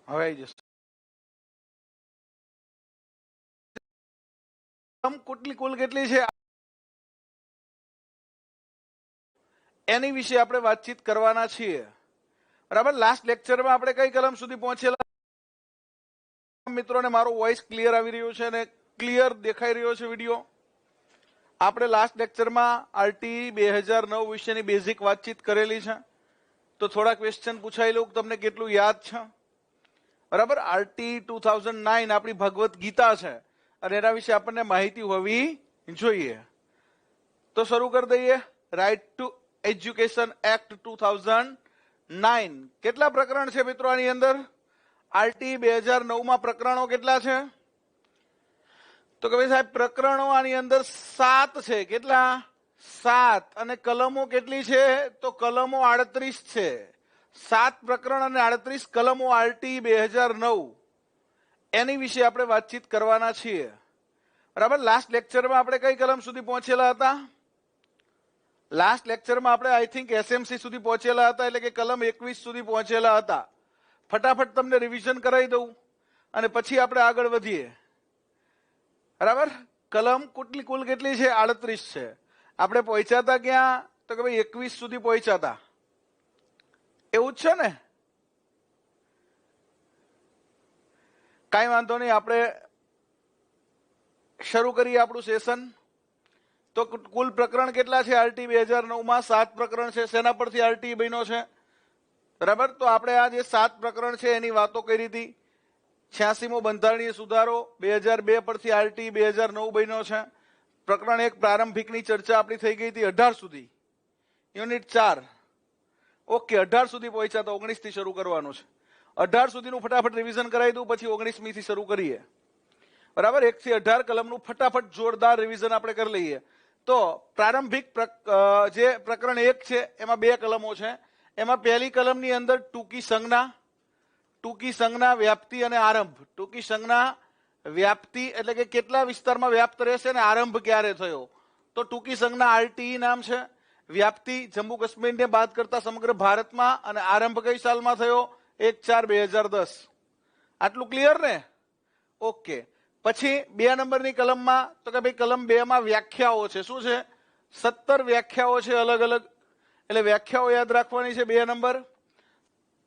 હવે આવી જશે. કુલ કેટલી છે એની વિશે આપણે વાતચીત કરવાના છીએ. બરાબર. લાસ્ટ લેક્ચરમાં આપણે કઈ કલમ સુધી પહોંચેલા? મિત્રોને મારો વોઇસ ક્લિયર આવી રહ્યો છે અને ક્લિયર દેખાઈ રહ્યો છે વિડીયો? આપણે લાસ્ટ લેક્ચરમાં આરટી 2009 વિશેની બેઝિક વાતચીત કરેલી છે. તો થોડા ક્વેશ્ચન પૂછાઈ લઉં, તમને કેટલું યાદ છે? બરાબર. આરટી 2009 આપણી ભગવત ગીતા છે અને એના વિશે આપણને માહિતી હોવી જોઈએ. તો શરૂ કરી દઈએ. Right to education act 2009. કેટલા પ્રકરણ છે મિત્રો આની અંદર? આરટી 2009 માં પ્રકરણો કેટલા છે? તો કે ભાઈ સાહેબ પ્રકરણો આની અંદર 7 છે. કેટલા? 7. અને કલમો કેટલી છે? તો કલમો 38 છે. 7 પ્રકરણ અને 38 કલમો આરટી 2009 એની વિશે આપણે વાતચીત કરવાના છીએ. બરાબર. લાસ્ટ લેક્ચરમાં આપણે કઈ કલમ સુધી પહોંચેલા હતા? લાસ્ટ લેક્ચરમાં આપણે આઈ થિંક એસએમસી સુધી પહોંચેલા હતા, એટલે કે કલમ 21 સુધી પહોંચેલા હતા. ફટાફટ તમને રિવિઝન કરાવી દઉં અને પછી આપણે આગળ વધીએ. બરાબર. કલમ કુલ કેટલી છે? 38 છે. આપણે પહોંચ્યા હતા ક્યાં? તો કે ભાઈ 21 સુધી પહોંચ્યા હતા. એવું જ છે ને? કાંઈ વાંધો નહીં, આપણે શરૂ કરીએ આપણું સેશન. તો કુલ પ્રકરણ કેટલા છે આરટી 2009 માં? 7 પ્રકરણ છે. શેના પરથી આરટી બન્યો છે? બરાબર. તો આપણે આ જે 7 પ્રકરણ છે એની વાતો કરી હતી. 86મો બંધારણીય સુધારો 2002 પરથી આરટી 2009 બન્યો છે. પ્રકરણ 1 પ્રારંભિકની ચર્ચા આપણી થઈ ગઈ હતી 18 સુધી. યુનિટ 4. ઓકે, 18 સુધી પહોંચ્યા તો 19 થી શરૂ કરવાનું છે. 18 સુધીનું ફટાફટ રિવિઝન કરાવી દઉં, પછી 19મી થી શરૂ કરીએ. બરાબર. 1 થી 18 કલમનું ફટાફટ જોરદાર રિવિઝન આપણે કરી લઈએ. તો પ્રારંભિક જે પ્રકરણ 1 છે એમાં 2 કલમો છે. એમાં પહેલી કલમની અંદર ટૂંકી સંજ્ઞા, વ્યાપ્તિ અને આરંભ. ટૂંકી સંજ્ઞા, વ્યાપ્તિ એટલે કે કેટલા વિસ્તારમાં વ્યાપ્ત રહેશે અને આરંભ ક્યારે થયો. તો ટૂંકી સંજ્ઞા આરટીઈ નામ છે. વ્યાપ્તિ જમ્મુ કાશ્મીરને બાદ કરતા સમગ્ર ભારતમાં, અને આરંભ કઈ સાલમાં થયો? 1/4/2010. આટલું ક્લિયર ને? ઓકે. પછી 2 નંબરની કલમમાં તો કે ભાઈ કલમ 2 માં વ્યાખ્યાઓ છે. શું છે? 17 વ્યાખ્યાઓ છે અલગ અલગ. એટલે વ્યાખ્યાઓ યાદ રાખવાની છે. 2 નંબર.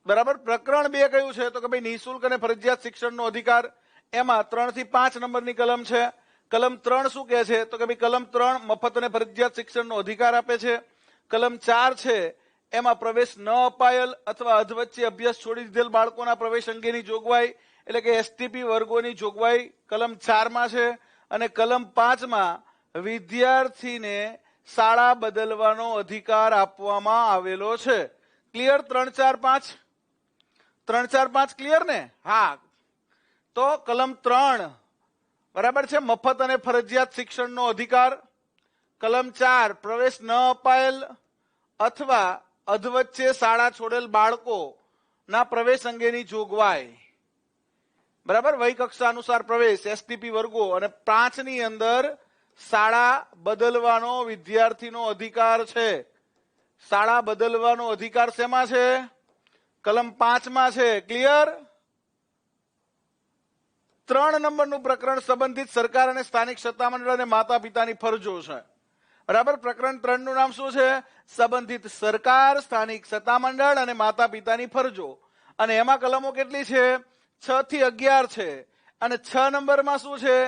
બરાબર. પ્રકરણ 2 કયું છે? તો કે ભાઈ નિઃશુલ્ક અને ફરજિયાત શિક્ષણનો અધિકાર. એમાં 3 થી 5 નંબરની કલમ છે. કલમ 3 શું કહે છે? તો કે ભાઈ કલમ 3 મફત અને ફરજિયાત શિક્ષણનો અધિકાર આપે છે. કલમ 4 છે એમાં પ્રવેશ ન અપાયેલ અથવા અધવચ્ચે અભ્યાસ છોડી દીધેલ બાળકોના પ્રવેશ અંગેની જોગવાઈ, એટલે કે એસટીપી વર્ગોની જોગવાઈ કલમ 4 માં છે. અને કલમ 5 માં વિદ્યાર્થીને શાળા બદલવાનો અધિકાર આપવામાં આવેલો છે. ક્લિયર? 3, 4, 5. 3, 4, 5 ક્લિયર ને? હા. તો કલમ 3 બરાબર છે, મફત અને ફરજિયાત શિક્ષણનો અધિકાર. કલમ 4 પ્રવેશ ન અપાયેલ અથવા અધવચ્ચે શાળા છોડેલ બાળકો ના પ્રવેશ અંગેની જોગવાઈ. બરાબર. વય કક્ષા અનુસાર પ્રવેશ, એસટીપી વર્ગો. અને 5 ની અંદર શાળા બદલવાનો વિદ્યાર્થીનો અધિકાર છે. શાળા બદલવાનો અધિકાર શેમાં છે? કલમ 5 માં છે. ક્લિયર? 3 નંબરનું પ્રકરણ સંબંધિત સરકાર અને સ્થાનિક સત્તામંડળ અને માતા પિતાની ફરજો છે. બરાબર. પ્રકરણ 3 નું નામ શું છે? સંબંધિત સરકાર, સ્થાનિક સત્તામંડળ અને માતા પિતાની ફરજો. અને એમાં કલમો કેટલી છે? 6 થી 11 છે. અને 6 નંબરમાં શું છે?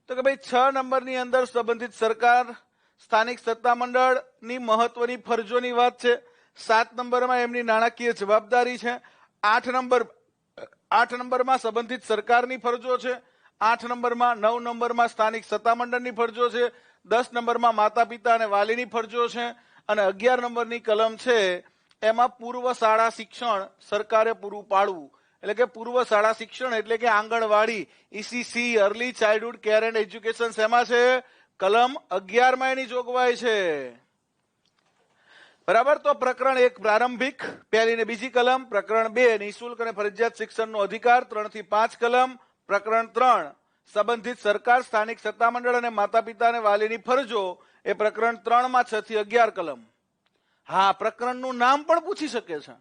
તો કે ભાઈ 6 નંબરની અંદર સંબંધિત સરકાર, સ્થાનિક સત્તામંડળની મહત્વની ફરજોની વાત છે. 7 નંબરમાં એમની નાણાકીય જવાબદારી છે. 8 નંબરમાં સંબંધિત સરકારની ફરજો છે. 8 નંબરમાં 9 નંબરમાં સ્થાનિક સત્તામંડળની ફરજો છે. 10 નંબરમાં માતા પિતા અને વાલીની ફરજો છે. અને 11 નંબરની કલમ છે એમાં પૂર્વ શાળા શિક્ષણ સરકારે પૂરું પાડવું. એટલે કે પૂર્વ શાળા શિક્ષણ એટલે કે anganwadi, ECC, early childhood care and education શેમાં છે? કલમ 11 માં એની જોગવાઈ છે. બરાબર. તો પ્રકરણ 1 પ્રારંભિક, પહેલી ને બીજી કલમ. પ્રકરણ 2 નિઃશુલ્ક અને ફરજિયાત શિક્ષણનો અધિકાર, 3 થી 5 કલમ. પ્રકરણ 3 સંબંધિત સરકાર, સ્થાનિક સત્તામંડળ અને માતા પિતા અને વાલીની ફરજો, એ પ્રકરણ 3 માં 6 થી 11 કલમ. હા, પ્રકરણનું નામ પણ પૂછી શકે છે.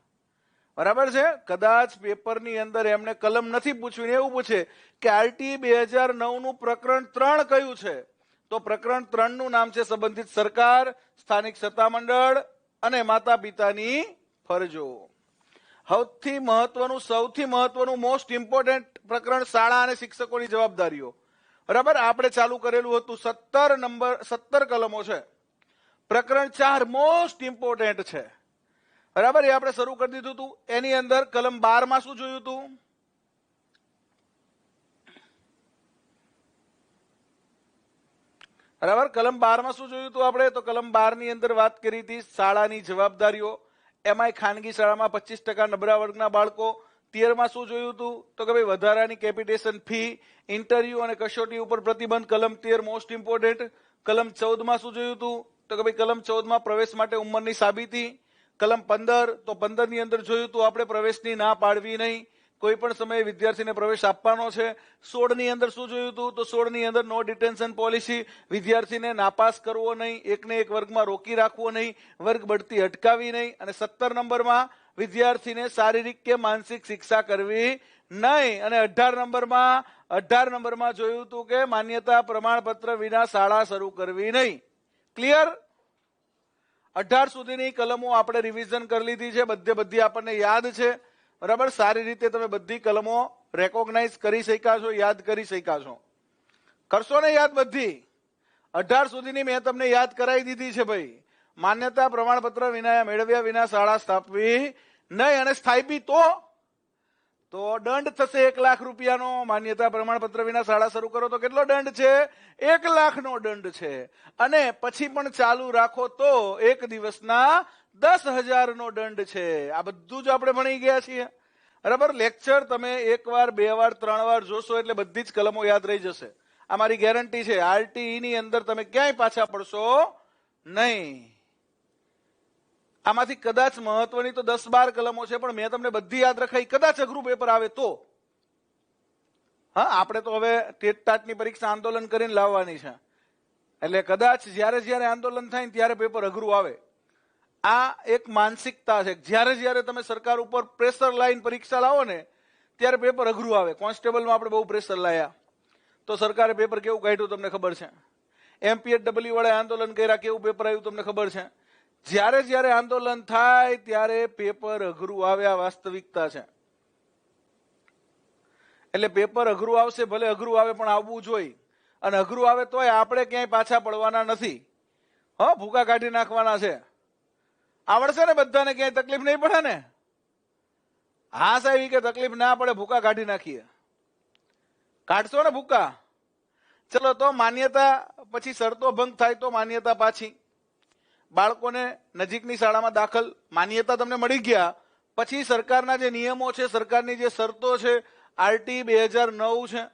બરાબર છે. કદાચ પેપરની અંદર એમને કલમ નથી પૂછ્યું, એવું પૂછે કે આરટી 2009 નું પ્રકરણ 3 કયું છે, તો પ્રકરણ 3 નું નામ છે સંબંધિત સરકાર, સ્થાનિક સત્તામંડળ અને માતા પિતાની ફરજો. સૌથી મહત્વનું મોસ્ટ ઇમ્પોર્ટન્ટ પ્રકરણ શાળા અને શિક્ષકોની જવાબદારીઓ. બરાબર, આપણે ચાલુ કરેલું હતું 17 કલમો છે. પ્રકરણ 4 મોસ્ટ ઇમ્પોર્ટન્ટ છે. બરાબર, એ આપણે શરૂ કરી દીધું હતું. એની અંદર કલમ 12 માં શું જોયું હતું? બરાબર, કલમ 12 માં શું જોયું હતું આપણે? તો કલમ 12 ની અંદર વાત કરી હતી શાળાની જવાબદારીઓ. એમાંય ખાનગી શાળામાં 25% નબળા વર્ગના બાળકો. 13 માં શું જોયું હતું? તો કે ભાઈ વધારાની કેપિટેશન ફી, ઇન્ટરવ્યુ અને કસોટી ઉપર પ્રતિબંધ. કલમ 13 મોસ્ટ ઇમ્પોર્ટન્ટ. કલમ 14 માં શું જોયું હતું? તો કે ભાઈ કલમ 14 માં પ્રવેશ માટે ઉંમરની સાબિતી. કલમ 15, તો 15 ની અંદર જોયું હતું આપણે પ્રવેશની ના પાડવી નહીં, કોઈ પણ સમયે વિદ્યાર્થીને પ્રવેશ આપવાનો છે. 16 ની અંદર શું જોયું હતું? તો 16 ની અંદર નો ડિટેન્શન પોલિસી, વિદ્યાર્થીને નાપાસ કરવો નહીં, એકને એક વર્ગમાં રોકી રાખવો નહીં, વર્ગ બઢતી અટકાવી નહીં. અને 17 નંબરમાં વિદ્યાર્થીને શારીરિક કે માનસિક શિક્ષા કરવી નહીં. અને 18 નંબરમાં જોયું હતું કે માન્યતા પ્રમાણપત્ર વિના શાળા શરૂ કરવી નહીં. ક્લિયર? 18 સુધીની કલમો આપણે રિવિઝન કરી લીધી છે, બધી આપણને યાદ છે. બરાબર, સારી રીતે તમે બધી કલમો રેકોગ્નાઇઝ કરી શક્યા છો, યાદ કરી શક્યા છો. કરશો ને યાદ બધી? 18 સુધીની મેં તમને યાદ કરાવી દીધી છે ભાઈ. માન્યતા પ્રમાણપત્ર વિના મેળવ્યા વિના શાળા સ્થાપવી નહીં, અને સ્થાપી તો દંડ થશે 1 લાખ રૂપિયાનો. માન્યતા પ્રમાણપત્ર વિના શાળા શરૂ કરો તો કેટલો દંડ છે? 1 લાખનો દંડ છે. અને પછી પણ ચાલુ રાખો તો 1 દિવસના 10,000 નો દંડ છે. આ બધું જ આપણે ભણી ગયા છીએ. બરાબર, લેક્ચર તમે 1 વાર 2 વાર 3 વાર જોશો એટલે બધી જ કલમો યાદ રહી જશે. આ મારી ગેરંટી છે. આરટીઈ ની અંદર તમે ક્યાંય પાછા પડશો નહીં. આમાંથી કદાચ મહત્વની તો 10-12 કલમો છે, પણ મેં તમને બધી યાદ રખાઈ. કદાચ અઘરું પેપર આવે તો. હા, આપણે તો હવે ટેટ-ટાટની પરીક્ષા આંદોલન કરીને લાવવાની છે, એટલે કદાચ જ્યારે આંદોલન થાય ને ત્યારે પેપર અઘરું આવે. આ એક માનસિકતા છે. જ્યારે તમે સરકાર ઉપર પ્રેશર લાઈન પરીક્ષા લાવો ને ત્યારે પેપર અઘરું આવે. કોન્સ્ટેબલમાં આપણે બહુ પ્રેશર લાયા તો સરકારે પેપર કેવું કાઢ્યું તમને ખબર છે? MPSW વાળા આંદોલન કર્યા, કેવું પેપર આવ્યું તમને ખબર છે? જ્યારે આંદોલન થાય ત્યારે પેપર અઘરું આવે. આ વાસ્તવિકતા છે. એટલે પેપર અઘરું આવશે, ભલે અઘરું આવે પણ આવવું જોઈએ. અને અઘરું આવે તોય આપણે ક્યાંય પાછા પડવાના નથી. ભૂકા કાઢી નાખવાના છે. આવડશે ને બધાને? ક્યાંય તકલીફ નહીં પડે ને? હા સાહેબ, કે તકલીફ ના પડે, ભૂકા કાઢી નાખીએ. કાઢશો ને ભૂકા? ચલો, તો માન્યતા પછી શરતો ભંગ થાય તો માન્યતા પાછી. બાળકોને નજીકની શાળામાં દાખલ, માન્યતા તમને મળી ગયા પછી સરકારના જે નિયમો છે, સરકારની જે શરતો છે, આરટી 2009 છે,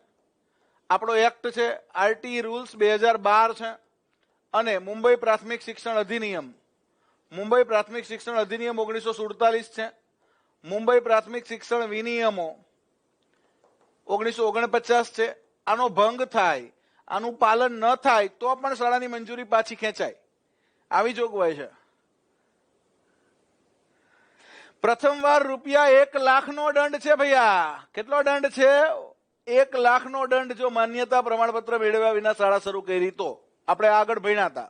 આપણો એક્ટ છે, આરટી રૂલ્સ 2012 છે, અને મુંબઈ પ્રાથમિક શિક્ષણ અધિનિયમ 1947 છે, મુંબઈ પ્રાથમિક શિક્ષણ વિનિયમો 1949 છે. આનો ભંગ થાય, આનું પાલન ન થાય તો પણ શાળાની મંજૂરી પાછી ખેંચાય, આવી જોગવાઈ છે. પ્રથમવાર ₹1 લાખનો દંડ છે ભૈયા. કેટલો દંડ છે? 1 લાખનો દંડ જો માન્યતા પ્રમાણપત્ર મેળવ્યા વિના શાળા શરૂ કરી તો. આપણે આગળ ભણ્યા હતા.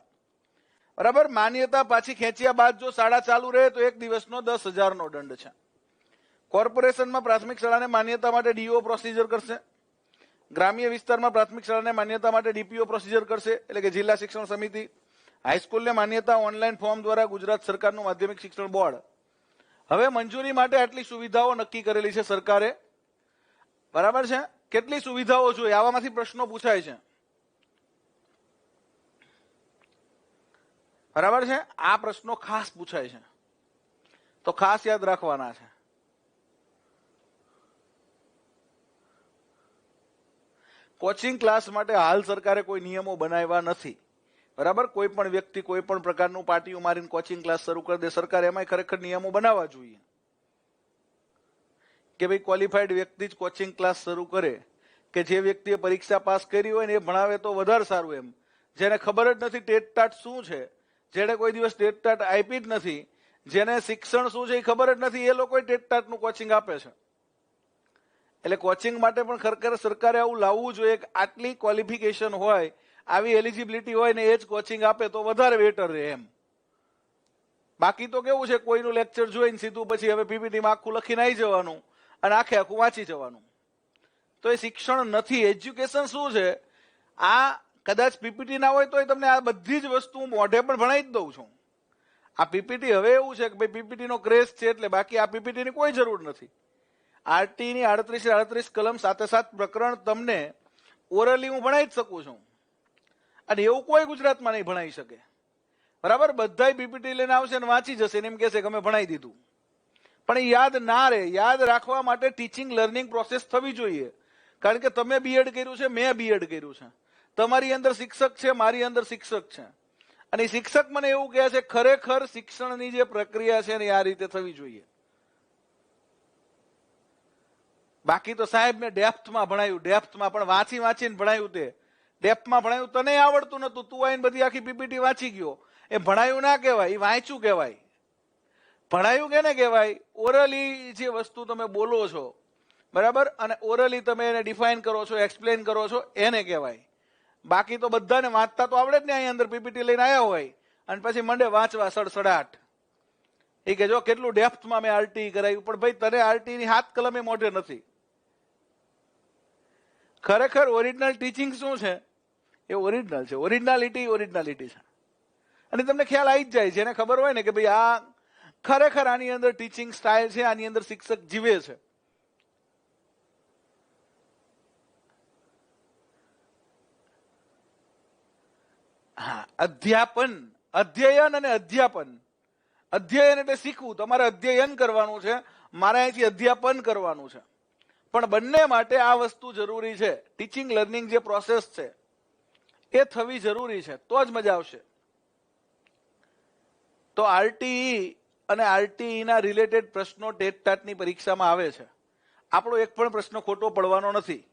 બરાબર, માન્યતા પાછી ખેંચ્યા બાદ જો શાળા ચાલુ રહે તો 1 દિવસનો 10,000 નો દંડ છે. કોર્પોરેશનમાં પ્રાથમિક શાળાને માન્યતા માટે ડીઓ પ્રોસિજર કરશે. ગ્રામ્ય વિસ્તારમાં પ્રાથમિક શાળાને માન્યતા માટે ડીપીઓ પ્રોસિજર કરશે, એટલે કે જિલ્લા શિક્ષણ સમિતિ. હાઈસ્કૂલને માન્યતા ઓનલાઈન ફોર્મ દ્વારા ગુજરાત સરકારનું માધ્યમિક શિક્ષણ બોર્ડ. હવે મંજૂરી માટે આટલી સુવિધાઓ નક્કી કરેલી છે સરકારે. બરાબર છે? કેટલી સુવિધાઓ જોઈએ આવામાંથી પ્રશ્નો પૂછાય છે. બરાબર છે? આ પ્રશ્નો ખાસ પૂછાય છે તો ખાસ યાદ રાખવાના છે. કોચિંગ ક્લાસ માટે હાલ સરકારે કોઈ નિયમો બનાવ્યા નથી. બરાબર, કોઈ પણ વ્યક્તિ કોઈ પણ પ્રકારનું પાટિયું મારીને કોચિંગ ક્લાસ શરૂ કરી દે. સરકારે એમાં ખરેખર નિયમો બનાવવા જોઈએ કે ભાઈ ક્વોલિફાઈડ વ્યક્તિ જ કોચિંગ ક્લાસ શરૂ કરે, કે જે વ્યક્તિએ પરીક્ષા પાસ કરી હોય ને એ ભણાવે તો વધારે સારું. એમ જેને ખબર જ નથી ટેટ ટાટ શું છે, જેને કોઈ દિવસ ટેટ ટાટ આપી જ નથી, જેને શિક્ષણ શું છે એ ખબર જ નથી એ લોકો ટેટ ટાટનું કોચિંગ આપે છે. એટલે કોચિંગ માટે પણ ખરેખર સરકારે આવું લાવવું જોઈએ કે આટલી ક્વોલિફિકેશન હોય, આવી એલિજિબિલિટી હોય ને એ જ કોચિંગ આપે તો વધારે બેટર રહે એમ. બાકી તો કેવું છે, કોઈનું લેક્ચર જોઈને સીધું પછી હવે પીપીટીમાં આખું લખીને આવી જવાનું અને આખે આખું વાંચી જવાનું. તો એ શિક્ષણ નથી. એજ્યુકેશન શું છે, આ કદાચ પીપીટી ના હોય તો તમને આ બધી જ વસ્તુ હું મોઢે પણ ભણાવી જ દઉં છું. આ પીપીટી હવે એવું છે કે ભાઈ પીપીટી નો ક્રેઝ છે એટલે બાકી આ પીપીટી ની કોઈ જરૂર નથી. આરટી ની 38 કલમ સાથે પ્રકરણ તમને ઓરલી હું ભણાવી જ શકું છું અને એવું કોઈ ગુજરાતમાં નહીં ભણાવી શકે. બરાબર, બધા પીપીટી લઈને આવશે ને વાંચી જશે ને એમ કહેશે કે અમે ભણાવી દીધું. પણ એ યાદ ના રહે. યાદ રાખવા માટે ટીચિંગ લર્નિંગ પ્રોસેસ થવી જોઈએ. કારણ કે તમે બીએડ કર્યું છે, મેં બીએડ કર્યું છે, તમારી અંદર શિક્ષક છે, મારી અંદર શિક્ષક છે, અને શિક્ષક મને એવું કહે છે ખરેખર શિક્ષણની જે પ્રક્રિયા છે ને આ રીતે થવી જોઈએ. બાકી તો સાહેબ મેં ડેપ્થમાં ભણાયું, ડેપ્થમાં પણ વાંચીને ભણાયું. તે ડેપ્થમાં ભણાયું, તને આવડતું નતું, તું આવીને બધી આખી પીપીટી વાંચી ગયો. એ ભણાયું ના કહેવાય, એ વાંચ્યું કહેવાય. ભણાયું કેને કહેવાય? ઓરલી જે વસ્તુ તમે બોલો છો, બરાબર, અને ઓરલી તમે એને ડિફાઇન કરો છો, એક્સપ્લેન કરો છો, એને કહેવાય. બાકી તો બધાને વાંચતા તો આવડે જ ને. અહીં અંદર પીપીટી લઈને આવ્યા હોય અને પછી મંડે વાંચવા સડસડાટ. એ કે જો કેટલું ડેપ્થમાં મેં આરટી કરાયું. પણ ભાઈ તને આરટી ની 7 કલમે મોઢે નથી. ખરેખર ઓરિજિનલ ટીચિંગ શું છે? એ ઓરિજિનલ છે. ઓરિજિનાલિટી છે. અને તમને ખ્યાલ આવી જ જાય. જેને ખબર હોય ને કે ભાઈ આ ખરેખર આની અંદર ટીચિંગ સ્ટાઇલ છે, આની અંદર શિક્ષક જીવે છે. હા, અધ્યયન અને અધ્યાપન. અધ્યયન એટલે શીખવું. તમારે અધ્યયન કરવાનું છે, મારે અહીંથી અધ્યાપન કરવાનું છે. પણ બંને માટે આ વસ્તુ જરૂરી છે. ટીચિંગ લર્નિંગ જે પ્રોસેસ છે એ થવી જરૂરી છે, તો જ મજા આવશે. તો આરટીઈ અને આરટીઈ ના રિલેટેડ પ્રશ્નો ટેટ ટાટની પરીક્ષામાં આવે છે. આપણો એક પણ પ્રશ્ન ખોટો પડવાનો નથી.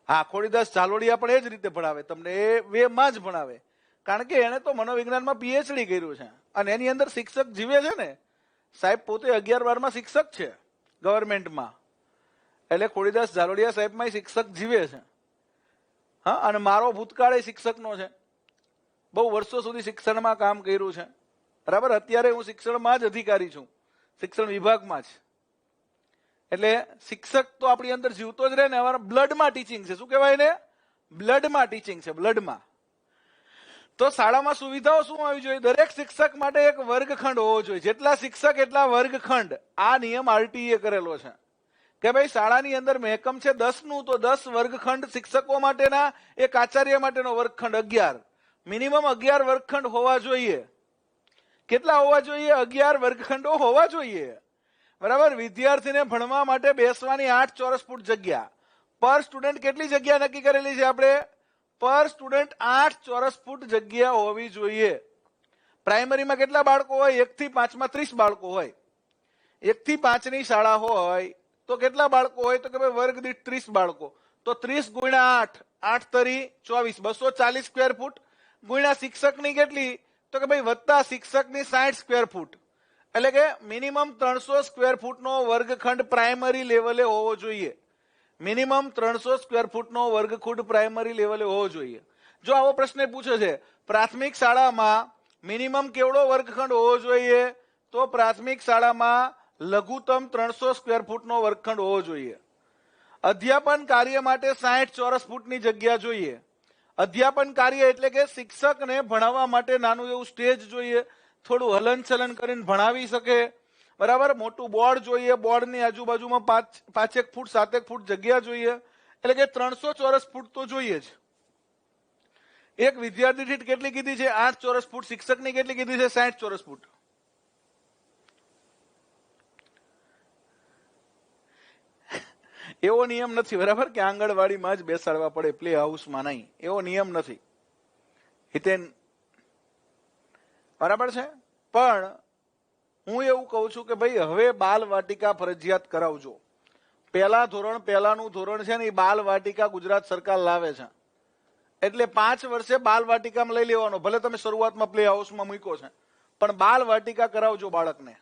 હા, ખોડીદાસ ઝાલોડિયા પણ એ જ રીતે ભણાવે, તમને એ વેમાં જ ભણાવે. કારણ કે એને તો મનોવિજ્ઞાનમાં પીએચડી કર્યું છે અને એની અંદર શિક્ષક જીવે છે ને. સાહેબ પોતે 11-12માં શિક્ષક છે ગવર્મેન્ટમાં. એટલે ખોડીદાસ ઝાલોડિયા સાહેબમાં શિક્ષક જીવે છે. હા, અને મારો ભૂતકાળ એ શિક્ષકનો છે. બહુ વર્ષો સુધી શિક્ષણમાં કામ કર્યું છે. બરાબર, અત્યારે હું શિક્ષણમાં જ અધિકારી છું, શિક્ષણ વિભાગમાં જ. એટલે શિક્ષક તો આપણી અંદર જીવતો જ રહે ને. અમારા બ્લડમાં ટીચિંગ છે. શું કહેવાય ને? બ્લડમાં ટીચિંગ છે, બ્લડમાં. તો શાળામાં સુવિધાઓ શું હોવી જોઈએ? દરેક શિક્ષક માટે એક વર્ગખંડ હોવો જોઈએ. જેટલા શિક્ષક એટલા વર્ગખંડ. આ નિયમ આરટીએ કરેલો છે કે ભાઈ શાળાની અંદર મહેકમ છે 10 નું, તો 10 વર્ગખંડ શિક્ષકો માટેના, એક આચાર્ય માટેનો વર્ગખંડ 11. મિનિમમ 11 વર્ગખંડ હોવા જોઈએ. કેટલા હોવા જોઈએ? 11 વર્ગખંડો હોવા જોઈએ. બરાબર. વિદ્યાર્થીને ભણવા માટે બેસવાની 8 ચોરસ ફૂટ જગ્યા. પર સ્ટુડન્ટ કેટલી જગ્યા નક્કી કરેલી છે આપણે? પર સ્ટુડન્ટ 8 ચોરસ ફૂટ જગ્યા હોવી જોઈએ. પ્રાઇમરીમાં કેટલા બાળકો હોય? 1 થી 5માં 30 બાળકો હોય. 1 થી 5 ની શાળા હોય તો કેટલા બાળકો હોય? તો કે ભાઈ વર્ગ દીઠ 30 બાળકો. તો 30 ગુણ્યા 8, 8 તરી 24, 240 સ્ક્વેર ફૂટ. ગુણ્યા શિક્ષકની કેટલી? તો કે ભાઈ વત્તા શિક્ષકની 60 સ્ક્વેર ફૂટ. એટલે કે મિનિમમ 300 સ્ક્વેર ફૂટનો વર્ગખંડ પ્રાઇમરી લેવલે હોવો જોઈએ. મિનિમમ 300 સ્ક્વેર ફૂટનો વર્ગખંડ પ્રાઇમરી લેવલે હોવો જોઈએ. જો આવો પ્રશ્ન પૂછે છે પ્રાથમિક શાળામાં મિનિમમ કેવડો વર્ગખંડ હોવો જોઈએ? તો પ્રાથમિક શાળામાં લઘુત્તમ 300 સ્ક્વેર ફૂટનો વર્ગખંડ હોવો જોઈએ. અધ્યાપન કાર્ય માટે 60 ચોરસ ફૂટની જગ્યા જોઈએ. અધ્યાપન કાર્ય એટલે કે શિક્ષકને ભણાવવા માટે નાનું એવું સ્ટેજ જોઈએ, થોડું હલનચલન કરીને ભણાવી શકે. બરાબર. મોટું બોર્ડ જોઈએ, બોર્ડની આજુબાજુમાં 5 ફૂટ 7 ફૂટ જગ્યા જોઈએ. એટલે કે 300 ચોરસ ફૂટ તો જોઈએ જ. એક વિદ્યાર્થી દીઠ કેટલી કીધી છે? 8 ચોરસ ફૂટ. શિક્ષકની કેટલી કીધી છે? 60 ચોરસ ફૂટ. એવો નિયમ નથી, બરાબર, કે આંગણવાડીમાં જ બેસાડવા પડે, પ્લે હાઉસમાં નહીં. એવો નિયમ નથી. હિતેન, બરાબર છે. પણ હું એવું કહું છું કે ભાઈ હવે બાલ વાટિકા ફરજિયાત કરાવજો. પહેલાનું ધોરણ છે ને એ બાલ વાટિકા ગુજરાત સરકાર લાવે છે. એટલે 5 વર્ષે બાલ વાટિકામાં લઈ લેવાનો. ભલે તમે શરૂઆતમાં પ્લે હાઉસમાં મૂક્યો છે, પણ બાલ વાટિકા કરાવજો બાળકને.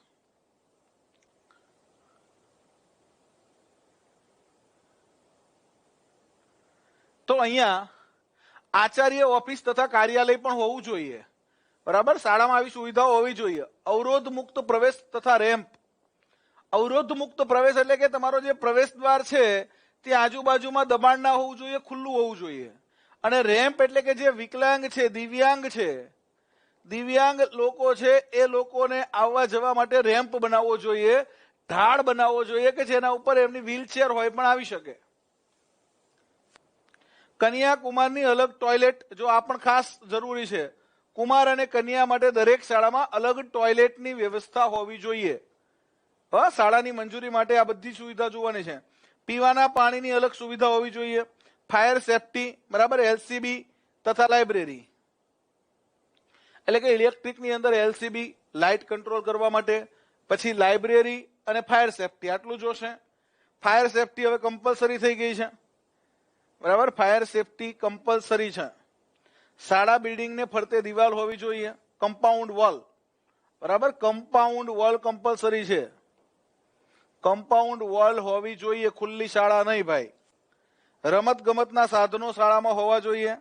તો અહીંયા આચાર્ય ઓફિસ તથા કાર્યાલય પણ હોવું જોઈએ. બરાબર, શાળામાં આવી સુવિધાઓ હોવી જોઈએ. અવરોધ મુક્ત પ્રવેશ તથા રેમ્પ. અવરોધ મુક્ત પ્રવેશ એટલે કે તમારો જે પ્રવેશ દ્વાર છે તે આજુબાજુમાં દબાણ ના હોવું જોઈએ, ખુલ્લું હોવું જોઈએ. અને રેમ્પ એટલે કે જે વિકલાંગ છે, દિવ્યાંગ લોકો છે એ લોકોને આવવા જવા માટે રેમ્પ બનાવવો જોઈએ, ઢાળ બનાવવો જોઈએ કે જેના ઉપર એમની વ્હીલચેર હોય પણ આવી શકે. કન્યા કુમારની અલગ ટોયલેટ, જો આ પણ ખાસ જરૂરી છે. કુમાર અને કન્યા માટે દરેક શાળામાં અલગ ટોયલેટની વ્યવસ્થા હોવી જોઈએ. શાળાની મંજૂરી માટે આ બધી સુવિધા જોવાની છે. પીવાના પાણીની અલગ સુવિધા હોવી જોઈએ. ફાયર સેફટી, બરાબર, એલસીબી તથા લાઇબ્રેરી એટલે કે ઇલેક્ટ્રિકની અંદર એલસીબી લાઇટ કંટ્રોલ કરવા માટે, પછી લાઇબ્રેરી અને ફાયર સેફટી આટલું જોશે. ફાયર સેફટી હવે કમ્પલસરી થઈ ગઈ છે. બરાબર, ફાયર સેફટી કમ્પલસરી છે. શાળા બિલ્ડિંગને ફરતે દિવાલ હોવી જોઈએ, કમ્પાઉન્ડ વોલ. બરાબર, કમ્પાઉન્ડ વોલ કમ્પલસરી છે. કમ્પાઉન્ડ વોલ હોવી જોઈએ, ખુલ્લી શાળા નહીં ભાઈ. રમત ગમતના સાધનો શાળામાં હોવા જોઈએ.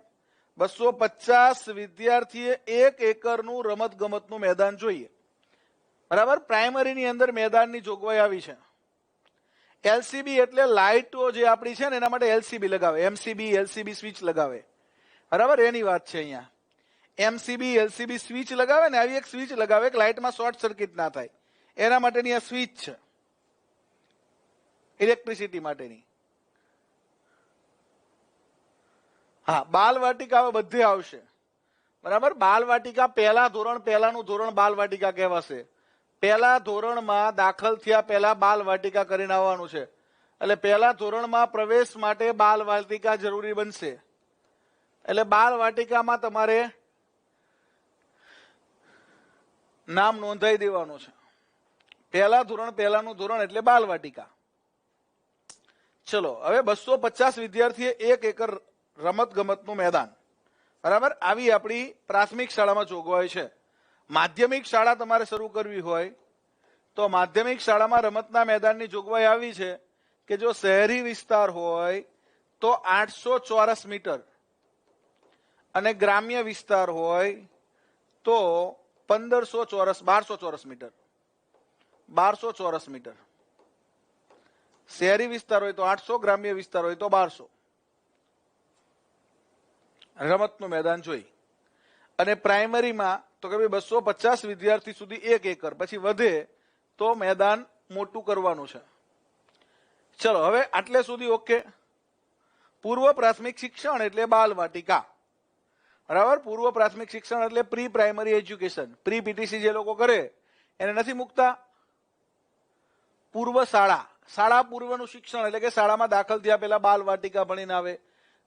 250 વિદ્યાર્થીએ 1 એકરનું રમત ગમતનું મેદાન જોઈએ. બરાબર, પ્રાઇમરીની અંદર મેદાનની જોગવાઈ આવી છે. એલસીબી એટલે લાઇટો જે આપણી છે ને એના માટે એલસીબી લગાવે, એમસીબી એલસીબી સ્વિચ લગાવે. બરાબર, એની વાત છે અહીંયા. એમસીબી એલસીબી સ્વિચ લગાવે ને, આવી એક સ્વિચ લગાવે કે લાઇટમાં શોર્ટ સર્કિટ ના થાય એના માટેની આ સ્વિચ છે, ઇલેક્ટ્રિસિટી માટેની. હા, બાલ વાટિકા હવે બધે આવશે. બરાબર, બાલ વાટિકા પહેલાનું ધોરણ બાલ વાટિકા કહેવાશે. પહેલા ધોરણમાં દાખલ થયા પહેલા બાલ વાટિકા કરીને આવવાનું છે. એટલે પહેલા ધોરણમાં પ્રવેશ માટે બાલ વાટિકા જરૂરી બનશે. એટલે બાલ વાટિકામાં તમારે નામ નોંધાઈ દેવાનું છે. પહેલાનું ધોરણ એટલે બાલ વાટિકા. ચલો, હવે 250 વિદ્યાર્થીએ 1 એકર રમત ગમતનું મેદાન. બરાબર, આવી આપણી પ્રાથમિક શાળામાં જોગવાઈ છે. માધ્યમિક શાળા તમારે શરૂ કરવી હોય તો માધ્યમિક શાળામાં રમતના મેદાનની જોગવાઈ આવી છે કે જો શહેરી વિસ્તાર હોય તો 800 ચોરસ મીટર અને ગ્રામ્ય વિસ્તાર હોય તો 1200 ચોરસ મીટર. શહેરી વિસ્તાર હોય તો 800, ગ્રામ્ય વિસ્તાર હોય તો 1200. રમતનું મેદાન જોઈ. અને પ્રાઇમરીમાં તો કે 250 વિદ્યાર્થી સુધી 1 એકર, પછી વધે તો મેદાન મોટું કરવાનું છે. ચલો, હવે આટલે સુધી ઓકે. પૂર્વ પ્રાથમિક શિક્ષણ એટલે બાલ વાટિકા. બરાબર, પૂર્વ પ્રાથમિક શિક્ષણ એટલે pre primary education. Pre PTC જે લોકો કરે એને નથી મૂકતા. પૂર્વ શાળા પૂર્વનું શિક્ષણ એટલે કે શાળામાં દાખલ થયા પહેલા બાલ વાટિકા ભણીને આવે,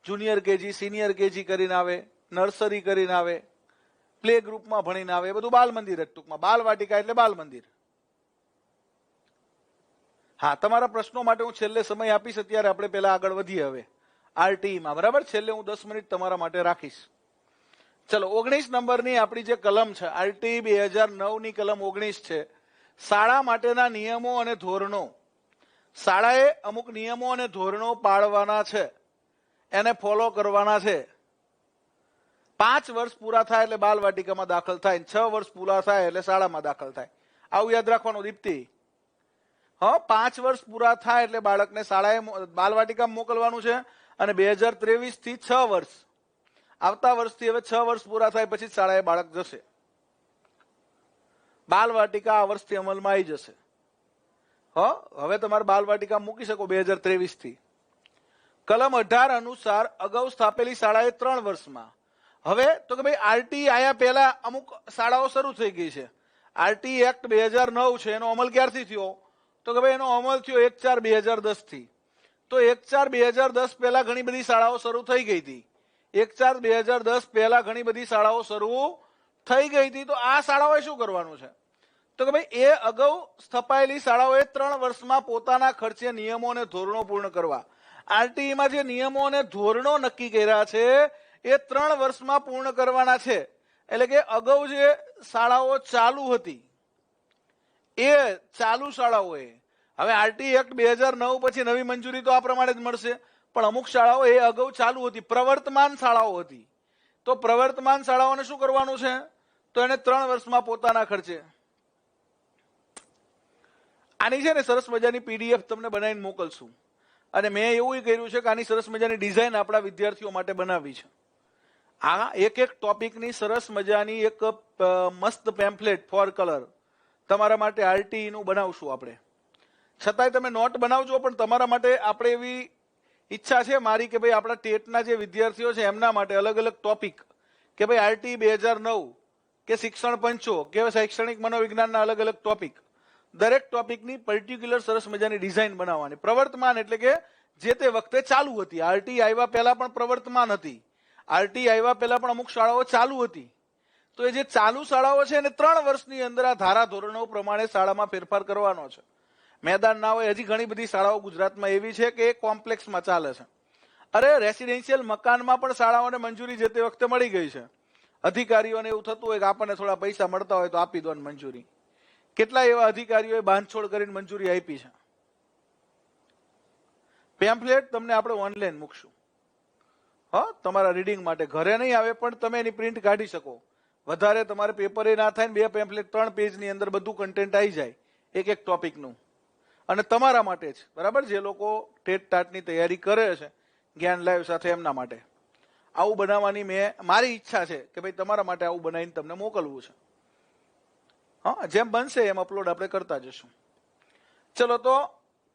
જુનિયર કેજી સિનિયર કેજી કરીને આવે, નર્સરી કરીને આવે, પ્લે ગ્રુપમાં ભણીને આવે, બધું બાલ મંદિર. ટૂંકમાં બાલ વાટિકા એટલે બાલ મંદિર. હા, તમારા પ્રશ્નો માટે હું છેલ્લે સમય આપીશ. અત્યારે આપણે પહેલા આગળ વધીએ હવે આરટીઈમાં. બરાબર, છેલ્લે હું 10 મિનિટ તમારા માટે રાખીશ. ચલો, 19 નંબરની આપણી જે કલમ છે, આરટીઈ 2009 ની કલમ 19 છે. શાળા માટેના નિયમો અને ધોરણો. શાળાએ અમુક નિયમો અને ધોરણો પાળવાના છે, એને ફોલો કરવાના છે. 5 વર્ષ પૂરા થાય એટલે બાલ વાટિકામાં દાખલ થાય, 6 વર્ષ પૂરા થાય એટલે શાળામાં દાખલ થાય. આવું યાદ રાખવાનું દીપ્તિ. 5 વર્ષ પૂરા થાય એટલે બાળકને શાળાએ બાલ વાટિકામાં મોકલવાનું છે. અને 2023 થી 6 વર્ષ, આવતા વર્ષથી હવે 6 વર્ષ પૂરા થાય પછી શાળાએ બાળક જશે. બાલ વાટિકા આ વર્ષથી અમલમાં આવી જશે. હવે તમારે બાલ વાટિકા મૂકી શકો 2023 થી. કલમ 18 અનુસાર અગાઉ સ્થાપેલી શાળાએ 3 વર્ષમાં. હવે તો કે ભાઈ આરટીઈ આયા પહેલા અમુક શાળાઓ શરૂ થઈ ગઈ છે. આરટીઈ એક્ટ 2009 છે, એનો અમલ ક્યારથી થયો? તો કે ભાઈ એનો અમલ થયો 1/4/2010 થી. તો 1/4/2010 પહેલા ઘણી બધી શાળાઓ શરૂ થઈ ગઈ હતી. 1/4/2010 પહેલા ઘણી બધી શાળાઓ શરૂ થઈ ગઈ હતી. તો આ શાળાઓએ શું કરવાનું છે? તો કે ભાઈ એ અગાઉ સ્થપાયેલી શાળાઓએ 3 વર્ષમાં પોતાના ખર્ચે નિયમો અને ધોરણો પૂર્ણ કરવા. આરટીઈમાં જે નિયમો અને ધોરણો નક્કી કર્યા છે એ 3 વર્ષમાં પૂર્ણ કરવાના છે. એટલે કે અગાઉ જે શાળાઓ ચાલુ હતી એ ચાલુ શાળાઓએ હવે આરટી એક્ટ 2009 પછી નવી મંજૂરી તો આ પ્રમાણે જ મળશે, પણ અમુક શાળાઓ એ અગાઉ ચાલુ હતી, પ્રવર્તમાન શાળાઓ હતી. તો પ્રવર્તમાન શાળાઓને શું કરવાનું છે? તો એને 3 વર્ષમાં પોતાના ખર્ચે. આની છે ને સરસ મજાની પીડીએફ તમને બનાવીને મોકલશું, અને મેં એવું કર્યું છે કે આની સરસ મજાની ડિઝાઇન આપણા વિદ્યાર્થીઓ માટે બનાવી છે. આ એક એક ટોપિકની સરસ મજાની એક મસ્ત પેમ્ફલેટ ફોર કલર તમારા માટે આરટી નું બનાવશું આપણે. છતાંય તમે નોટ બનાવજો, પણ તમારા માટે આપણે એવી ઈચ્છા છે મારી કે ભાઈ આપણા ટેટના જે વિદ્યાર્થીઓ છે એમના માટે અલગ અલગ ટોપિક કે ભાઈ આરટી 2009 કે શિક્ષણ પંચો કે શૈક્ષણિક મનોવિજ્ઞાનના અલગ અલગ ટોપિક, દરેક ટોપિકની પર્ટિક્યુલર સરસ મજાની ડિઝાઇન બનાવવાની. પ્રવર્તમાન એટલે કે જે તે વખતે ચાલુ હતી. આરટી આવ્યા પહેલા પણ પ્રવર્તમાન હતી, આરટી આવ્યા પહેલા પણ અમુક શાળાઓ ચાલુ હતી. તો એ જે ચાલુ શાળાઓ છે એને 3 વર્ષની અંદર આ ધારા ધોરણો પ્રમાણે શાળામાં ફેરફાર કરવાનો છે. મેદાન ના હોય, હજી ઘણી બધી શાળાઓ ગુજરાતમાં એવી છે કે કોમ્પ્લેક્સમાં ચાલે છે. અરે રેસિડેન્શિયલ મકાનમાં પણ શાળાઓને મંજૂરી જે તે વખતે મળી ગઈ છે. અધિકારીઓને એવું થતું હોય કે આપણને થોડા પૈસા મળતા હોય તો આપી દો મંજૂરી. કેટલા એવા અધિકારીઓએ બાંધછોડ કરીને મંજૂરી આપી છે. પેમ્ફલેટ તમને આપણે ઓનલાઈન મૂકશું, હા, તમારા રીડિંગ માટે. ઘરે નહીં આવે પણ તમે એની પ્રિન્ટ કાઢી શકો. વધારે તમારે પેપરે ના થાય ને 2 પેમ્ફલેટ 3 પેજની અંદર બધું કન્ટેન્ટ આવી જાય એક એક ટોપિકનું, અને તમારા માટે જ, બરાબર, જે લોકો ટેટ ટાટની તૈયારી કરે છે જ્ઞાન લાઈવ સાથે એમના માટે આવું બનાવવાની મારી ઈચ્છા છે કે ભાઈ તમારા માટે આવું બનાવીને તમને મોકલવું છે. હા, જેમ બનશે એમ અપલોડ આપણે કરતા જશું. ચલો, તો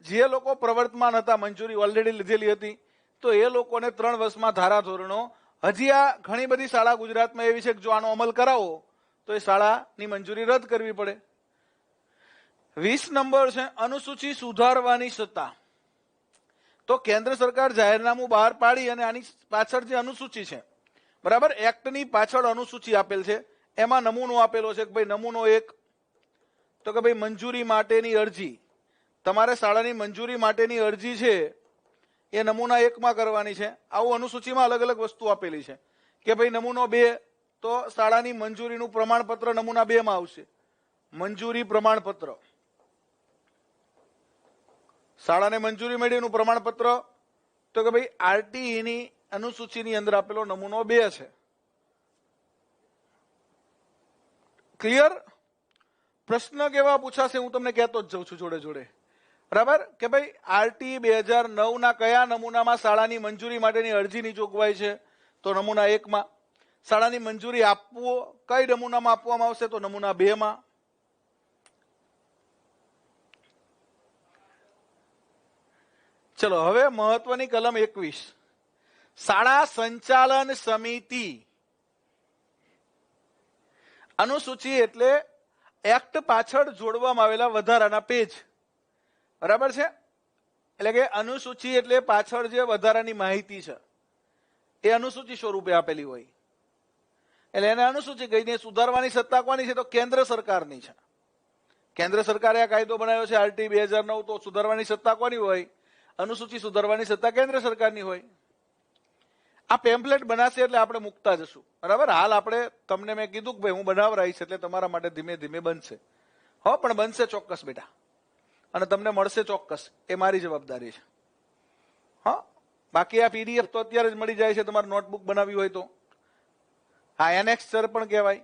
જે લોકો પ્રવર્તમાન હતા, મંજૂરી ઓલરેડી લીધેલી હતી, તો એ લોકોને 3 વર્ષમાં ધારા ધોરણો, હજી આ ઘણી બધી શાળા ગુજરાતમાં એવી છે કે જો આનો અમલ કરાવો તો એ શાળાની મંજૂરી રદ કરવી પડે. 20 નંબર છે અનુસૂચિ સુધારવાની સત્તા. તો કેન્દ્ર સરકાર જાહેરનામું બહાર પાડી અને આની પાછળ જે અનુસૂચિ છે, બરાબર, એક્ટની પાછળ અનુસૂચિ આપેલ છે, એમાં નમૂનો આપેલો છે કે ભાઈ નમૂનો 1 તો કે ભાઈ મંજૂરી માટેની અરજી. તમારે શાળાની મંજૂરી માટેની અરજી છે એ નમૂના 1માં કરવાની છે. આવું અનુસૂચિમાં અલગ અલગ વસ્તુ આપેલી છે કે ભાઈ નમૂનો 2 તો શાળાની મંજૂરીનું પ્રમાણપત્ર નમૂના 2માં આવશે. મંજૂરી પ્રમાણપત્ર, શાળાને મંજૂરી મળીનું પ્રમાણપત્ર, તો કે ભાઈ આરટીઈ ની અનુસૂચિની અંદર આપેલો નમૂનો 2 છે. ક્લિયર? પ્રશ્ન કેવા પૂછાશે હું તમને કહેતો જ જઉં છું જોડે જોડે, બરાબર, કે ભાઈ આરટી 2009 ના કયા નમૂનામાં શાળાની મંજૂરી માટેની અરજીની જોગવાઈ છે? તો નમૂના 1માં. શાળાની મંજૂરી આપવો કઈ નમૂનામાં આપવામાં આવશે? તો નમૂના 2માં. ચલો, હવે મહત્વની કલમ 21, શાળા સંચાલન સમિતિ. અનુસૂચિ એટલે એક્ટ પાછળ જોડવામાં આવેલા વધારાના પેજ, બરાબર છે? એટલે કે અનુસૂચિ એટલે પાછળ જે વધારાની માહિતી છે એ અનુસૂચિ સ્વરૂપે આપેલી હોય, એટલે એને અનુસૂચિ કહીને. સુધારવાની સત્તા કોની છે? તો કેન્દ્ર સરકારની છે. કેન્દ્ર સરકારે આ કાયદો બનાવ્યો છે આરટી 2009, તો સુધારવાની સત્તા કોની હોય? અનુસૂચિ સુધારવાની સત્તા કેન્દ્ર સરકારની હોય. આ પેમ્ફલેટ બનાશે એટલે આપણે મૂકતા જશું, બરાબર. હાલ આપણે તમને મેં કીધું કે ભાઈ હું બનાવરાઈશ એટલે તમારા માટે ધીમે ધીમે બનશે. હો, પણ બનશે ચોક્કસ બેટા, અને તમને મળશે ચોક્કસ, એ મારી જવાબદારી છે. હા, બાકી આ પીડીએફ તો અત્યારે જ મળી જાય છે તમારે નોટબુક બનાવી હોય તો. હા, એનેક્સ્ચર પણ કહેવાય.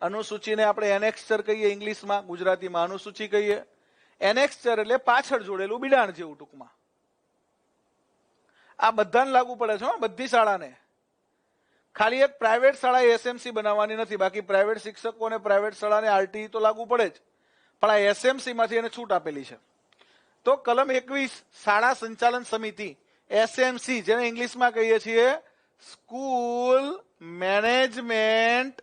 અનુસૂચિને આપણે એનેક્સ્ચર કહીએ ઇંગ્લિશમાં, ગુજરાતીમાં અનુસૂચિ કહીએ. એનેક્સ્ચર એટલે પાછળ જોડેલું બિડાણ જેવું ટૂંકમાં. આ બધાને લાગુ પડે છે, બધી શાળાને. ખાલી એક પ્રાઇવેટ શાળાએ એસએમસી બનાવવાની નથી, બાકી પ્રાઇવેટ શિક્ષકો અને પ્રાઇવેટ શાળાને આરટીઈ તો લાગુ પડે જ, પણ આ એસએમસી માંથી એને છૂટ આપેલી છે. તો કલમ 21 શાળા સંચાલન સમિતિ, એસએમસી, જેને ઇંગ્લિશમાં કહીએ છીએ સ્કૂલ મેનેજમેન્ટ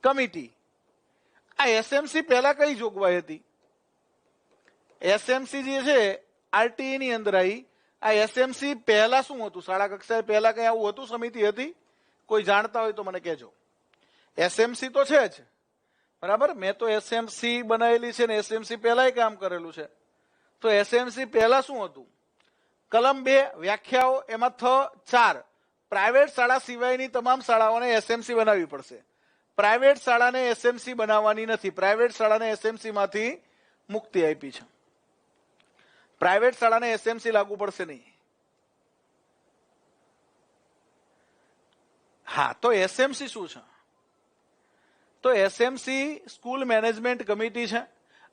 કમિટી. આ એસએમસી પહેલા કઈ જોગવાઈ હતી? એસએમસી જે છે આરટીઈ ની અંદર આવી. આ એસએમસી પહેલા શું હતું? શાળા કક્ષાએ પહેલા કઈ આવું હતું? સમિતિ હતી? કોઈ જાણતા હોય તો મને કહેજો. એસએમસી તો છે જ, બરાબર. મેં તો એસએમસી બનાવેલી છે ને એસએમસી પહેલા કામ કરેલું છે. તો એસએમસી પહેલા શું હતું? કલમ 2 વ્યાખ્યાઓ, એમાં 4 પ્રાઇવેટ શાળા સિવાયની તમામ શાળાઓને એસએમસી બનાવવી પડશે. પ્રાઇવેટ શાળાને એસએમસી બનાવવાની નથી. પ્રાઇવેટ શાળાને એસએમસી માંથી મુક્તિ આપી છે. પ્રાઇવેટ શાળાને એસએમસી લાગુ પડશે નહીં. હા, તો એસએમસી શું છે? તો એસએમસી સ્કૂલ મેનેજમેન્ટ કમિટી છે.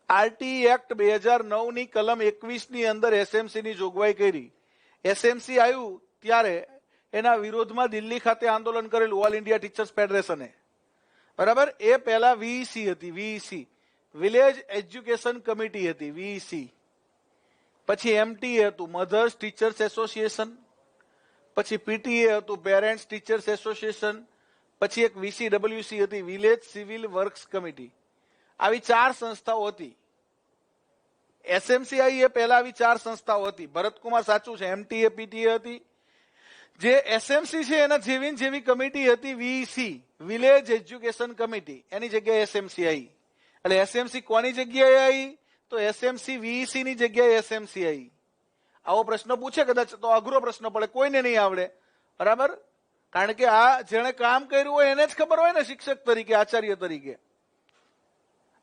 આરટી એક્ટ 2009 ની કલમ 21 ની અંદર એસએમસી ની જોગવાઈ કરી. એસએમસી આવ્યું ત્યારે એના વિરોધમાં દિલ્હી ખાતે આંદોલન કરેલું ઓલ ઇન્ડિયા ટીચર્સ ફેડરેશને. બરાબર. એ પહેલા વીઈસી હતી. વીઈસી વિલેજ એજ્યુકેશન કમિટી હતી. વીઈસી પછી એમટીએ હતું, મધર્સ ટીચર્સ એસોસિએશન. પછી પીટીએ હતું, પેરેન્ટ્સ ટીચર્સ એસોસિએશન. પછી એક વીસીડબ્લ્યુસી હતી, વિલેજ સિવિલ વર્ક્સ કમિટી. આવી 4 સંસ્થાઓ હતી. એસએમસીઆઈ એ પહેલા આવી 4 સંસ્થાઓ હતી. ભરતકુમાર સાચું છે, એમટીએ પીટીએ હતી. જે એસએમસી છે એના જેવી કમિટી હતી વીસી, વિલેજ એજ્યુકેશન કમિટી. એની જગ્યાએ એસએમસી આવી. એટલે એસએમસી કોની જગ્યાએ આવી? તો એસએમસી વીસી ની જગ્યાએ એસએમસી આવી. આવો પ્રશ્ન પૂછે કદાચ તો અઘરો પ્રશ્ન પડે, કોઈને નહીં આવડે. બરાબર. કારણ કે આ જેણે કામ કર્યું હોય એને જ ખબર હોય ને, શિક્ષક તરીકે, આચાર્ય તરીકે.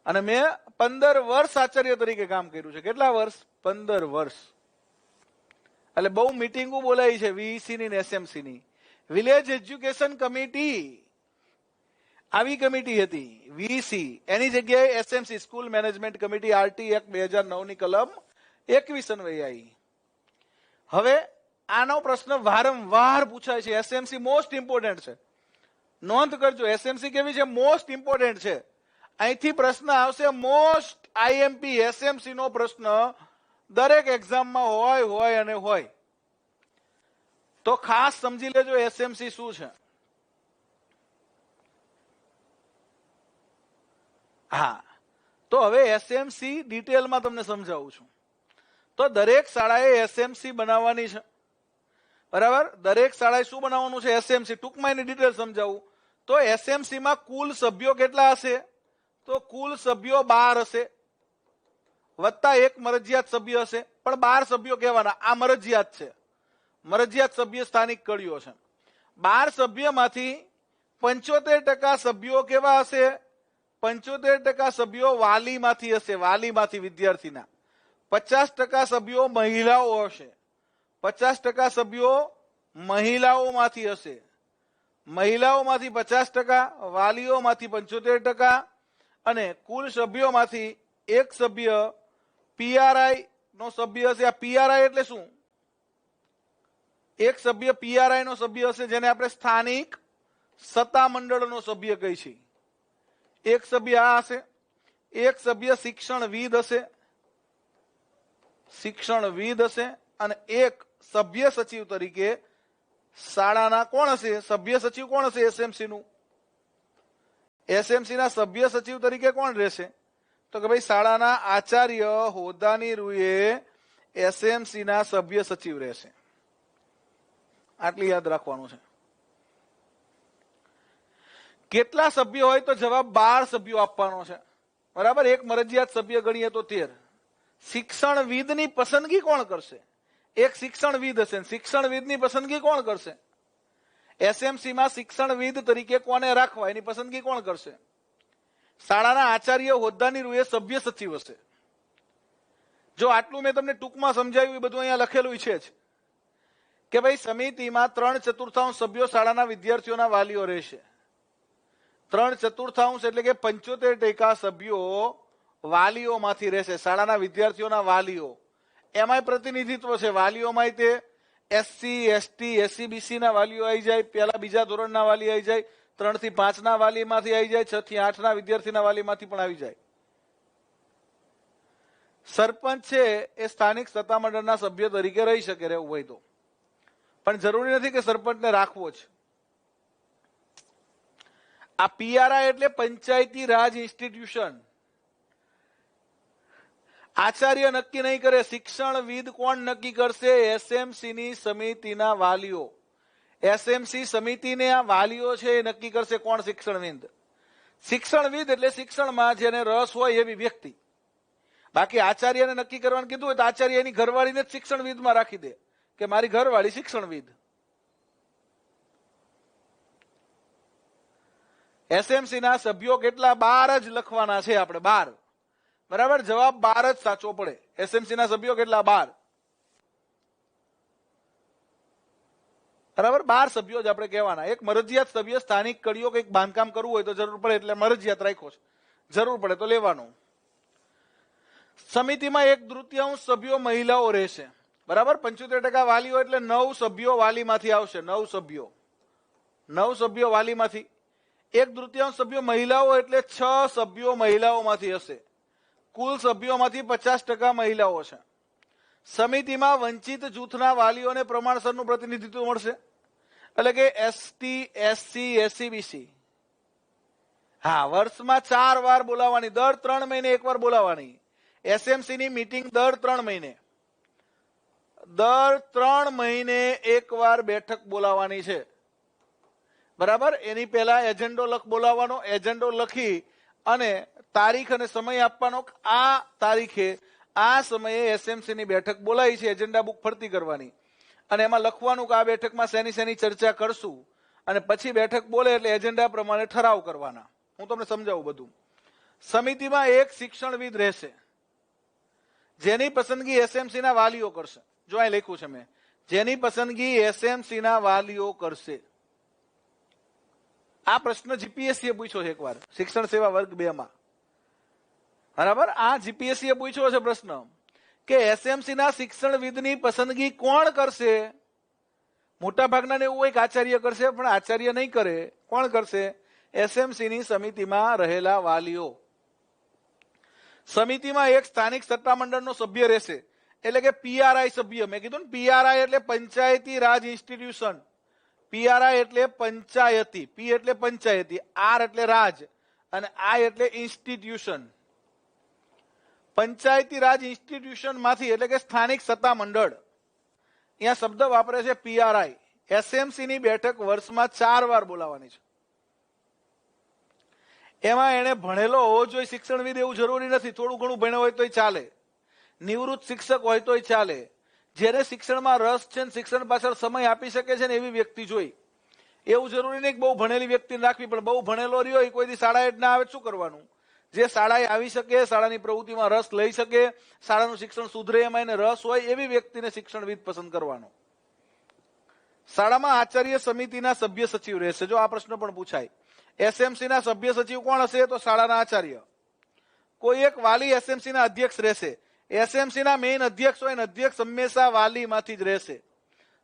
અને મેં 15 વર્ષ આચાર્ય તરીકે કામ કર્યું છે. કેટલા વર્ષ? 15 વર્ષ. એટલે બહુ મિટિંગો બોલાવી છે વીસી ની એસએમસી ની. વિલેજ એજ્યુકેશન કમિટી આવી કમિટી હતી વીસી, એની જગ્યાએ SMC school management committee RT act 2009 ની કલમ 21 અન્વયે આવી. હવે આનો પ્રશ્ન વારંવાર પૂછાય છે. એસએમસી મોસ્ટ ઇમ્પોર્ટન્ટ છે. નોંધ કરજો, એસએમસી કેવી છે? મોસ્ટ ઇમ્પોર્ટન્ટ છે. અહીંથી પ્રશ્ન આવશે મોસ્ટ આઈએમપી. એસએમસી નો પ્રશ્ન દરેક એક્ઝામમાં હોય અને હોય. તો ખાસ સમજી લેજો એસએમસી શું છે. હા, તો હવે એસએમસી ડિટેલમાં તમને સમજાવું છું. તો દરેક શાળાએ એસએમસી બનાવવાની છે. બરાબર. દરેક શાળાએ શું બનાવવાનું છે? એસએમસી. ટૂંકમાં એની ડિટેલ સમજાવું તો એસએમસી માં કુલ સભ્યો કેટલા હશે? તો કુલ સભ્યો 12 હશે, વત્તા એક મરજિયાત સભ્ય હશે. પણ 12 સભ્યો કહેવાના, આ મરજિયાત છે. મરજિયાત સભ્ય સ્થાનિક કડીઓ છે. 12 સભ્યમાંથી 75% સભ્યો કેવા હશે? 75% સભ્યો વાલીમાંથી હશે, વાલીમાંથી, વિદ્યાર્થીના. 50% સભ્યો મહિલાઓ હશે, 50% સભ્યો મહિલાઓમાંથી હશે. મહિલાઓમાંથી 50%, વાલીઓમાંથી 75%, અને કુલ સભ્યોમાંથી એક સભ્ય પીઆરઆઈ નો સભ્ય હશે. આ પીઆરઆઈ એટલે શું? એક સભ્ય પીઆરઆઈ નો સભ્ય હશે, જેને આપણે સ્થાનિક સત્તા મંડળનો સભ્ય કહી છીએ. એક સભ્ય આ હશે. એક સભ્ય શિક્ષણવિદ હશે, શિક્ષણવિદ હશે. અને એક સભ્ય સચિવ તરીકે શાળાના કોણ હશે? સભ્ય સચિવ કોણ હશે? એસએમસી નું. એસએમસી ના સભ્ય સચિવ તરીકે કોણ રહેશે? તો કે ભાઈ શાળાના આચાર્ય હોદ્દાની રૂએ એસએમસી ના સભ્ય સચિવ રહેશે. આટલી યાદ રાખવાનું છે. કેટલા સભ્યો હોય? તો જવાબ 12 સભ્યો આપવાનો છે. બરાબર. એક મરજિયાત સભ્ય ગણીએ તો 13. શિક્ષણવિદની પસંદગી કોણ કરશે? એક શિક્ષણવિદ હશે. શિક્ષણવિદની પસંદગી કોણ કરશે? એસએમસી માં શિક્ષણવિદ તરીકે કોને રાખવા એની પસંદગી કોણ કરશે? શાળાના આચાર્ય હોદ્દાની રૂએ સભ્ય સચિવ હશે. જો આટલું મેં તમને ટૂંકમાં સમજાવ્યું, એ બધું અહીંયા લખેલું છે જ કે ભાઈ સમિતિમાં 3/4 સભ્યો શાળાના વિદ્યાર્થીઓના વાલીઓ રહેશે. 3/4 એટલે કે 75% સભ્યો વાલીઓમાંથી રહેશે, શાળાના વિદ્યાર્થીઓના વાલીઓ. એમાંય પ્રતિનિધિત્વ છે. વાલીઓમાં તે એસસી, એસટી, એસસીબીસી ના વાલીઓ આવી જાય, પહેલા બીજા ધોરણના વાલી આવી જાય, 3 થી 5 ના વાલીમાંથી આવી જાય, 6 થી 8 ના વિદ્યાર્થીના વાલીમાંથી પણ આવી જાય. સરપંચ છે એ સ્થાનિક સત્તામંડળના સભ્ય તરીકે રહી શકે, રહેવું હોય તો. પણ જરૂરી નથી કે સરપંચને રાખવો જ. આ પીઆરઆઈ એટલે પંચાયતી રાજ ઇન્સ્ટિટ્યુશન. આચાર્ય નક્કી નહીં કરે. શિક્ષણવિદ કોણ નક્કી કરશે? એસએમસી ની સમિતિના વાલીઓ. એસએમસી સમિતિને આ વાલીઓ છે એ નક્કી કરશે કોણ શિક્ષણવિદ. શિક્ષણવિદ એટલે શિક્ષણમાં જેને રસ હોય એવી વ્યક્તિ. બાકી આચાર્યને નક્કી કરવાનું કીધું હોય તો આચાર્ય એની ઘરવાળીને જ શિક્ષણવિદમાં રાખી દે કે મારી ઘરવાળી શિક્ષણવિદ. એસએમસી ના સભ્યો કેટલા? 12 જ લખવાના છે આપણે, 12. બરાબર, જવાબ 12 જ સાચો પડે. એસએમસી ના સભ્યો કેટલા? 12. બરાબર, 12 સભ્યો જ આપણે કહેવાના. એક મરજિયાત સભ્ય સ્થાનિક કડીઓ કંઈક બાંધકામ કરવું હોય તો જરૂર પડે એટલે મરજિયાત રાખ્યો છે, જરૂર પડે તો લેવાનું. સમિતિમાં 1/3 સભ્યો મહિલાઓ રહેશે. બરાબર, 75% વાલીઓ એટલે 9 સભ્યો વાલીમાંથી આવશે. 9 સભ્યો, 9 સભ્યો વાલીમાંથી. 1/3 સભ્યો મહિલાઓ એટલે 6 સભ્યો મહિલાઓમાંથી હશે. કુલ સભ્યોમાંથી 50% મહિલાઓ છે. સમિતિમાં વંચિત જૂથના વાલીઓને પ્રમાણસરનું પ્રતિનિધિત્વ મળશે, એટલે કે એસટી, એસસી, એસસી, બીસી. હા, વર્ષમાં 4 વાર બોલાવવાની, દર 3 મહિને 1 વાર બોલાવવાની. એસએમસી ની મીટિંગ દર 3 મહિને, દર 3 મહિને 1 વાર બેઠક બોલાવવાની છે. બરાબર, એની પહેલા એજન્ડો બોલાવવાનો, એજન્ડો લખી અને તારીખ અને સમય આપવાનો. આ તારીખે આ સમયે એસએમસી ની બેઠક બોલાવી છે, એજન્ડા બુક ફરતી કરવાની અને એમાં લખવાનું કે આ બેઠકમાં શેની ચર્ચા કરશું, અને પછી બેઠક બોલે એટલે એજન્ડા પ્રમાણે ઠરાવ કરવાના. હું તમને સમજાવું બધું. સમિતિમાં એક શિક્ષણવિદ રહેશે, જેની પસંદગી એસએમસી ના વાલીઓ કરશે. જો અહીં લખ્યું છે મેં, જેની પસંદગી એસએમસી ના વાલીઓ કરશે. આ પ્રશ્ન જીપીએસસી પૂછ્યો છે એકવાર, શિક્ષણ સેવા વર્ગ 2 માં. બરાબર, આ જીપીએસસી પૂછ્યો છે પ્રશ્ન કે એસએમસી ના શિક્ષણવિદની પસંદગી કોણ કરશે? મોટા ભાગના એવું હોય કે આચાર્ય કરશે, પણ આચાર્ય નહીં કરે. કોણ કરશે? એસએમસી ની સમિતિમાં રહેલા વાલીઓ. સમિતિમાં એક સ્થાનિક સત્તામંડળનો સભ્ય રહેશે, એટલે કે પીઆરઆઈ સભ્ય. મેં કીધું ને, પીઆરઆઈ એટલે પંચાયતી રાજ ઇન્સ્ટિટ્યુશન. પીઆરઆઈ એટલે પંચાયતી, પી એટલે પંચાયતી, આર એટલે રાજ અને આઈ એટલે ઇન્સ્ટિટ્યુશન. પંચાયતી રાજ ઇન્સ્ટિટ્યુશન માંથી, એટલે કે સ્થાનિક સત્તા મંડળ. અહીંયા શબ્દ વાપરે છે પીઆરઆઈ. એસએમસી ની બેઠક વર્ષમાં 4 વાર બોલાવવાની છે. એમાં એને ભણેલો હોવો જોઈએ શિક્ષણવિદ એવું જરૂરી નથી. થોડું ઘણું ભણ્યો હોય તોય ચાલે, નિવૃત્ત શિક્ષક હોય તોય ચાલે. જેને શિક્ષણમાં રસ છે ને શિક્ષણ પાછળ સમય આપી શકે છે ને એવી વ્યક્તિ જોઈ. એવું જરૂરી નહીં કે બહુ ભણેલી વ્યક્તિને રાખવી, પણ બહુ ભણેલો રહ્યો એ કોઈ દી શાળાએ જ ના આવે શું કરવાનું? જે શાળાએ આવી શકે, શાળાની પ્રવૃત્તિમાં રસ લઈ શકે, શાળાનું શિક્ષણ સુધરે એમાં એને રસ હોય એવી વ્યક્તિને શિક્ષણવિદ પસંદ કરવાનો. શાળામાં આચાર્ય સમિતિના સભ્ય સચિવ રહેશે. જો આ પ્રશ્ન પણ પૂછાય, એસએમસી ના સભ્ય સચિવ કોણ હશે? તો શાળાના આચાર્ય. કોઈ એક વાલી એસએમસી ના અધ્યક્ષ રહેશે. એસએમસી ના મેઇન અધ્યક્ષ હોય ને, અધ્યક્ષ હંમેશા વાલી માંથી જ રહેશે.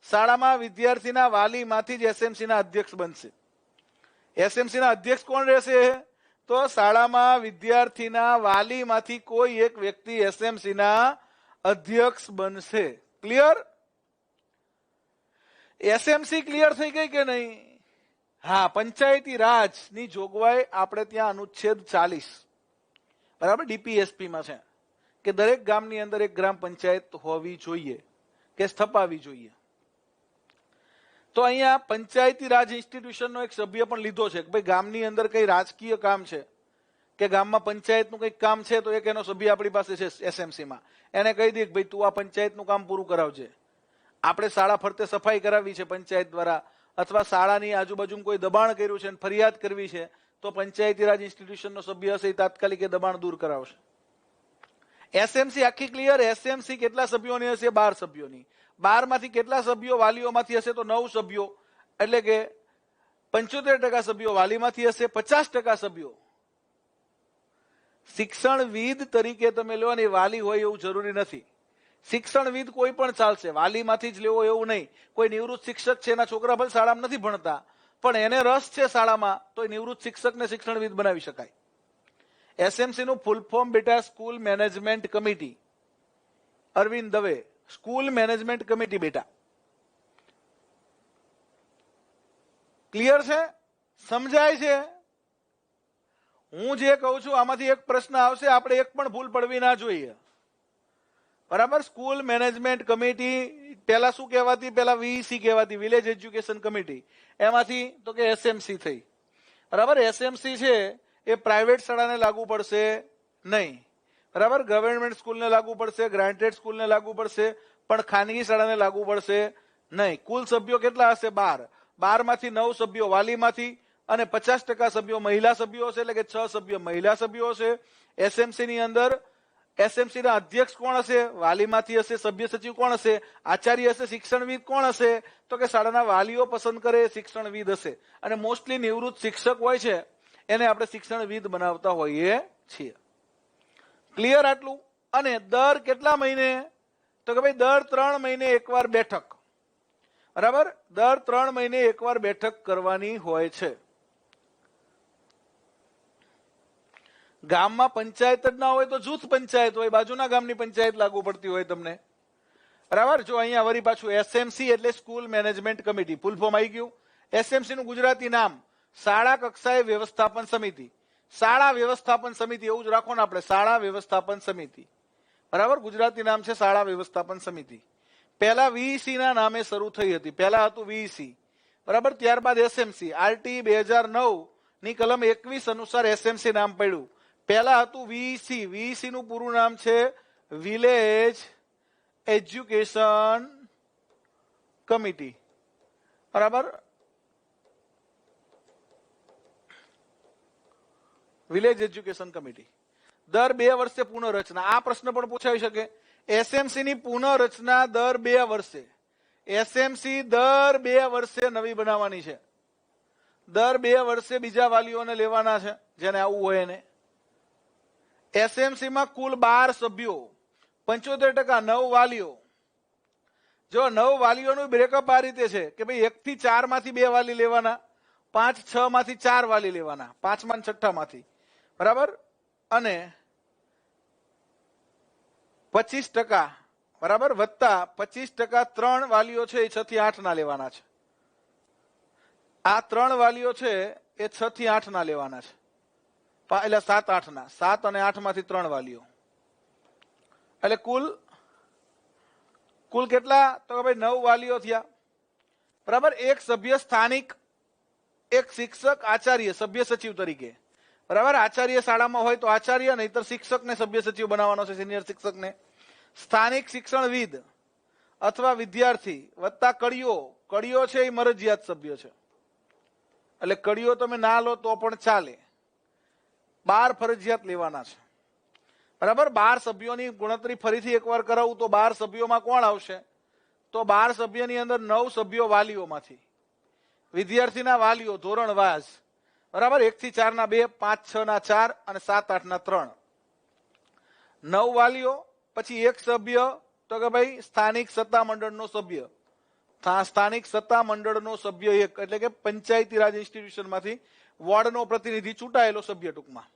શાળામાં વિદ્યાર્થીના વાલી માંથી જ એસએમસી ના અધ્યક્ષ બનશે. એસએમસી ના અધ્યક્ષ કોણ રહેશે? તો શાળામાં વિદ્યાર્થીના વાલી માંથી કોઈ એક વ્યક્તિ એસએમસી ના અધ્યક્ષ બનશે. ક્લિયર? એસએમસી ક્લિયર થઈ ગઈ કે નહીં? હા, પંચાયતી રાજ ની જોગવાઈ આપણે ત્યાં અનુચ્છેદ 40 બરાબર ડીપીએસપી માં છે કે દરેક ગામની અંદર એક ગ્રામ પંચાયત હોવી જોઈએ કે સ્થપાવી જોઈએ. તો અહીંયા પંચાયતી રાજ ઇન્સ્ટિટ્યુશનનો એક સભ્ય પણ લીધો છે કે ભાઈ ગામની અંદર કઈ રાજકીય કામ છે કે ગામમાં પંચાયતનું કંઈક કામ છે તો એક એનો સભ્ય આપણી પાસે છે એસએમસીમાં. એને કહી દે કે ભાઈ તું આ પંચાયતનું કામ પૂરું કરાવજે. આપણે શાળા ફરતે સફાઈ કરાવી છે પંચાયત દ્વારા, અથવા શાળાની આજુબાજુ કોઈ દબાણ કર્યું છે અને ફરિયાદ કરવી છે, તો પંચાયતી રાજ ઇન્સ્ટિટ્યુશનનો સભ્ય હશે એ તાત્કાલિક એ દબાણ દૂર કરાવશે. એસએમસી આખી ક્લિયર? એસએમસી કેટલા સભ્યોની હશે? 12 સભ્યોની. 12 માંથી કેટલા સભ્યો વાલીઓમાંથી હશે? તો 9 સભ્યો, એટલે કે 75% સભ્યો વાલીમાંથી હશે. 50% સભ્યો શિક્ષણવિદ તરીકે તમે લો, અને વાલી હોય એવું જરૂરી નથી. શિક્ષણવિદ કોઈ પણ ચાલશે, વાલીમાંથી જ લેવો એવું નહીં. કોઈ નિવૃત્ત શિક્ષક છે, એના છોકરા ભલે શાળામાં નથી ભણતા, પણ એને રસ છે શાળામાં, તો એ નિવૃત્ત શિક્ષકને શિક્ષણવિદ બનાવી શકાય. એસએમસી નું ફૂલ ફોર્મ બેટા school management committee. Arvind Dave, school management committee બેટા. ક્લિયર છે? સમજાય છે? હું જે કહું છું આમાંથી એક પ્રશ્ન આવશે, આપણે એક પણ ભૂલ પડવી ના જોઈએ. બરાબર, સ્કૂલ મેનેજમેન્ટ કમિટી પેલા શું કહેવાતી? પેલા વીસી કહેવાતી, વિલેજ એજ્યુકેશન કમિટી. એમાંથી તો કે એસએમસી થઈ. બરાબર, એસએમસી છે એ પ્રાઇવેટ શાળાને લાગુ પડશે નહીં. બરાબર, ગવર્મેન્ટ સ્કૂલને લાગુ પડશે, ગ્રાન્ટેડ સ્કૂલને લાગુ પડશે, પણ ખાનગી શાળાને લાગુ પડશે નહીં. કુલ સભ્યો કેટલા હશે? 12. 12 માંથી 9 સભ્યો વાલીમાંથી, અને 50% સભ્યો મહિલા સભ્યો હશે, એટલે કે 6 સભ્ય મહિલા સભ્યો હશે. એસએમસી ની અંદર એસએમસી ના અધ્યક્ષ કોણ હશે? વાલીમાંથી હશે. સભ્ય સચિવ કોણ હશે? આચાર્ય હશે. શિક્ષણવિદ કોણ હશે? તો કે શાળાના વાલીઓ પસંદ કરે શિક્ષણવિદ હશે. અને મોસ્ટલી નિવૃત્ત શિક્ષક હોય છે એને આપણે શિક્ષણવિદ બનાવતા હોઈએ છીએ. ક્લિયર આટલું? અને દર કેટલા મહિને? તો કે ભાઈ દર 3 મહિને એકવાર બેઠક. બરાબર, દર 3 મહિને એકવાર બેઠક કરવાની હોય છે. ગામમાં પંચાયત જ ના હોય તો જૂથ પંચાયત હોય, બાજુના ગામની પંચાયત લાગુ પડતી હોય તમને. બરાબર, જો અહીંયા વળી પાછું એસએમસી એટલે school management committee, full form આવી ગયું. એસએમસી નું ગુજરાતી નામ શાળા કક્ષાએ વ્યવસ્થાપન સમિતિ. શાળા વ્યવસ્થાપન સમિતિ એવું જ રાખો ને આપણે, શાળા વ્યવસ્થાપન સમિતિ. બરાબર, ગુજરાતી નામ છે શાળા વ્યવસ્થાપન સમિતિ. પહેલા વીઈસી ના નામે શરૂ થઈ હતી. પહેલા હતું વીઈસી, બરાબર, ત્યારબાદ એસએમસી. આરટી 2009 ની કલમ 21 અનુસાર એસએમસી નામ પડ્યું. પહેલા હતું વીઈસી. વીઈસી નું પૂરું નામ છે વિલેજ એજ્યુકેશન કમિટી. બરાબર, વિલેજ એજ્યુકેશન કમિટી. દર 2 વર્ષે પુનઃરચના. આ પ્રશ્ન પણ પૂછાઈ શકે. એસએમસી ની પુનઃરચના દર 2 વર્ષે. એસએમસી દર 2 વર્ષે નવી બનાવવાની છે. દર 2 વર્ષે બીજા વાલીઓને લેવાના છે, જેને આવવું હોય એને. એસએમસી માં કુલ 12 સભ્યો, 75% 9 વાલીઓ. જો 9 વાલીઓનું બ્રેકઅપ આ રીતે છે કે ભાઈ 1 થી 4 માંથી 2 વાલી લેવાના, 5, 6 માંથી 4 વાલી લેવાના, 5મા અને 6ઠ્ઠા માંથી. બરાબર, અને 25%, બરાબર, વત્તા 25% 3 વાલીઓ છે એ 6 થી 8 ના લેવાના છે. આ 3 વાલીઓ છે એ 6 થી 8 ના લેવાના છે, એટલે 7, 8 ના. 7 અને 8 માંથી 3 વાલીઓ, એટલે કુલ કેટલા? તો કે ભાઈ 9 વાલીઓ થયા. બરાબર, એક સભ્ય સ્થાનિક, એક શિક્ષક, આચાર્ય સભ્ય સચિવ તરીકે. બરાબર, આચાર્ય શાળામાં હોય તો આચાર્ય, નહીતર શિક્ષકને સભ્ય સચિવ બનાવવાનો છે, સિનિયર શિક્ષકને. સ્થાનિક શિક્ષણવિદ અથવા વિદ્યાર્થી વત્તા કડીઓ. કડીઓ છે એ મરજિયાત સભ્ય છે, એટલે કડીઓ તમે ના લો તો પણ ચાલે. 12 ફરજિયાત લેવાના છે. બરાબર, 12 સભ્યોની ગણતરી ફરીથી એકવાર કરાવું તો 12 સભ્યોમાં કોણ આવશે? તો 12 સભ્યની અંદર 9 સભ્યો વાલીઓમાંથી, વિદ્યાર્થીના વાલીઓ ધોરણ વાઇઝ. બરાબર, 1 થી 4 ના 2, 5, 6 ના 4 અને 7, 8 ના 3. 9 વાલીઓ. પછી એક સભ્ય, તો કે ભાઈ સ્થાનિક સત્તા મંડળનો સભ્ય. સ્થાનિક સત્તા મંડળનો સભ્ય એક, એટલે કે પંચાયતી રાજ ઇન્સ્ટિટ્યુશનમાંથી વોર્ડનો પ્રતિનિધિ, ચૂંટાયેલો સભ્ય ટૂંકમાં.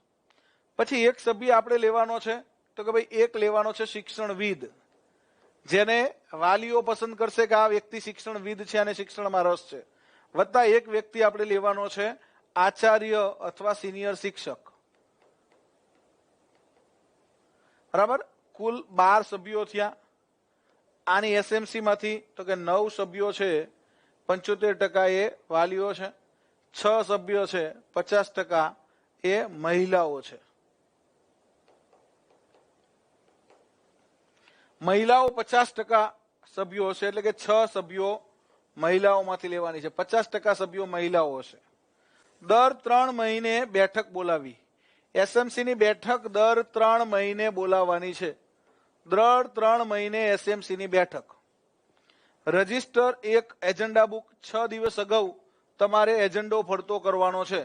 પછી એક સભ્ય આપણે લેવાનો છે, તો કે ભાઈ એક લેવાનો છે શિક્ષણવિદ, જેને વાલીઓ પસંદ કરશે કે આ વ્યક્તિ શિક્ષણવિદ છે અને શિક્ષણમાં રસ છે. વત્તા એક વ્યક્તિ આપણે લેવાનો છે આચાર્ય અથવા સિનિયર શિક્ષક. બરાબર, કુલ 12 સભ્યો થયા. આની એસએમસી માંથી તો કે 9 સભ્યો છે, 75% એ વાલીઓ છે. 6 સભ્યો છે, 50% એ મહિલાઓ છે. મહિલાઓ 50% સભ્યો હશે, એટલે કે 6 સભ્યો મહિલાઓમાંથી લેવાની છે. 50% સભ્યો મહિલાઓ હશે. દર 3 મહિને બેઠક બોલાવી. એસએમસી ની બેઠક દર 3 મહિને બોલાવવાની છે. દર 3 મહિને એસએમસી ની બેઠક. રજીસ્ટર એક એજન્ડા બુક. 6 દિવસ અગાઉ તમારે એજન્ડો ફરતો કરવાનો છે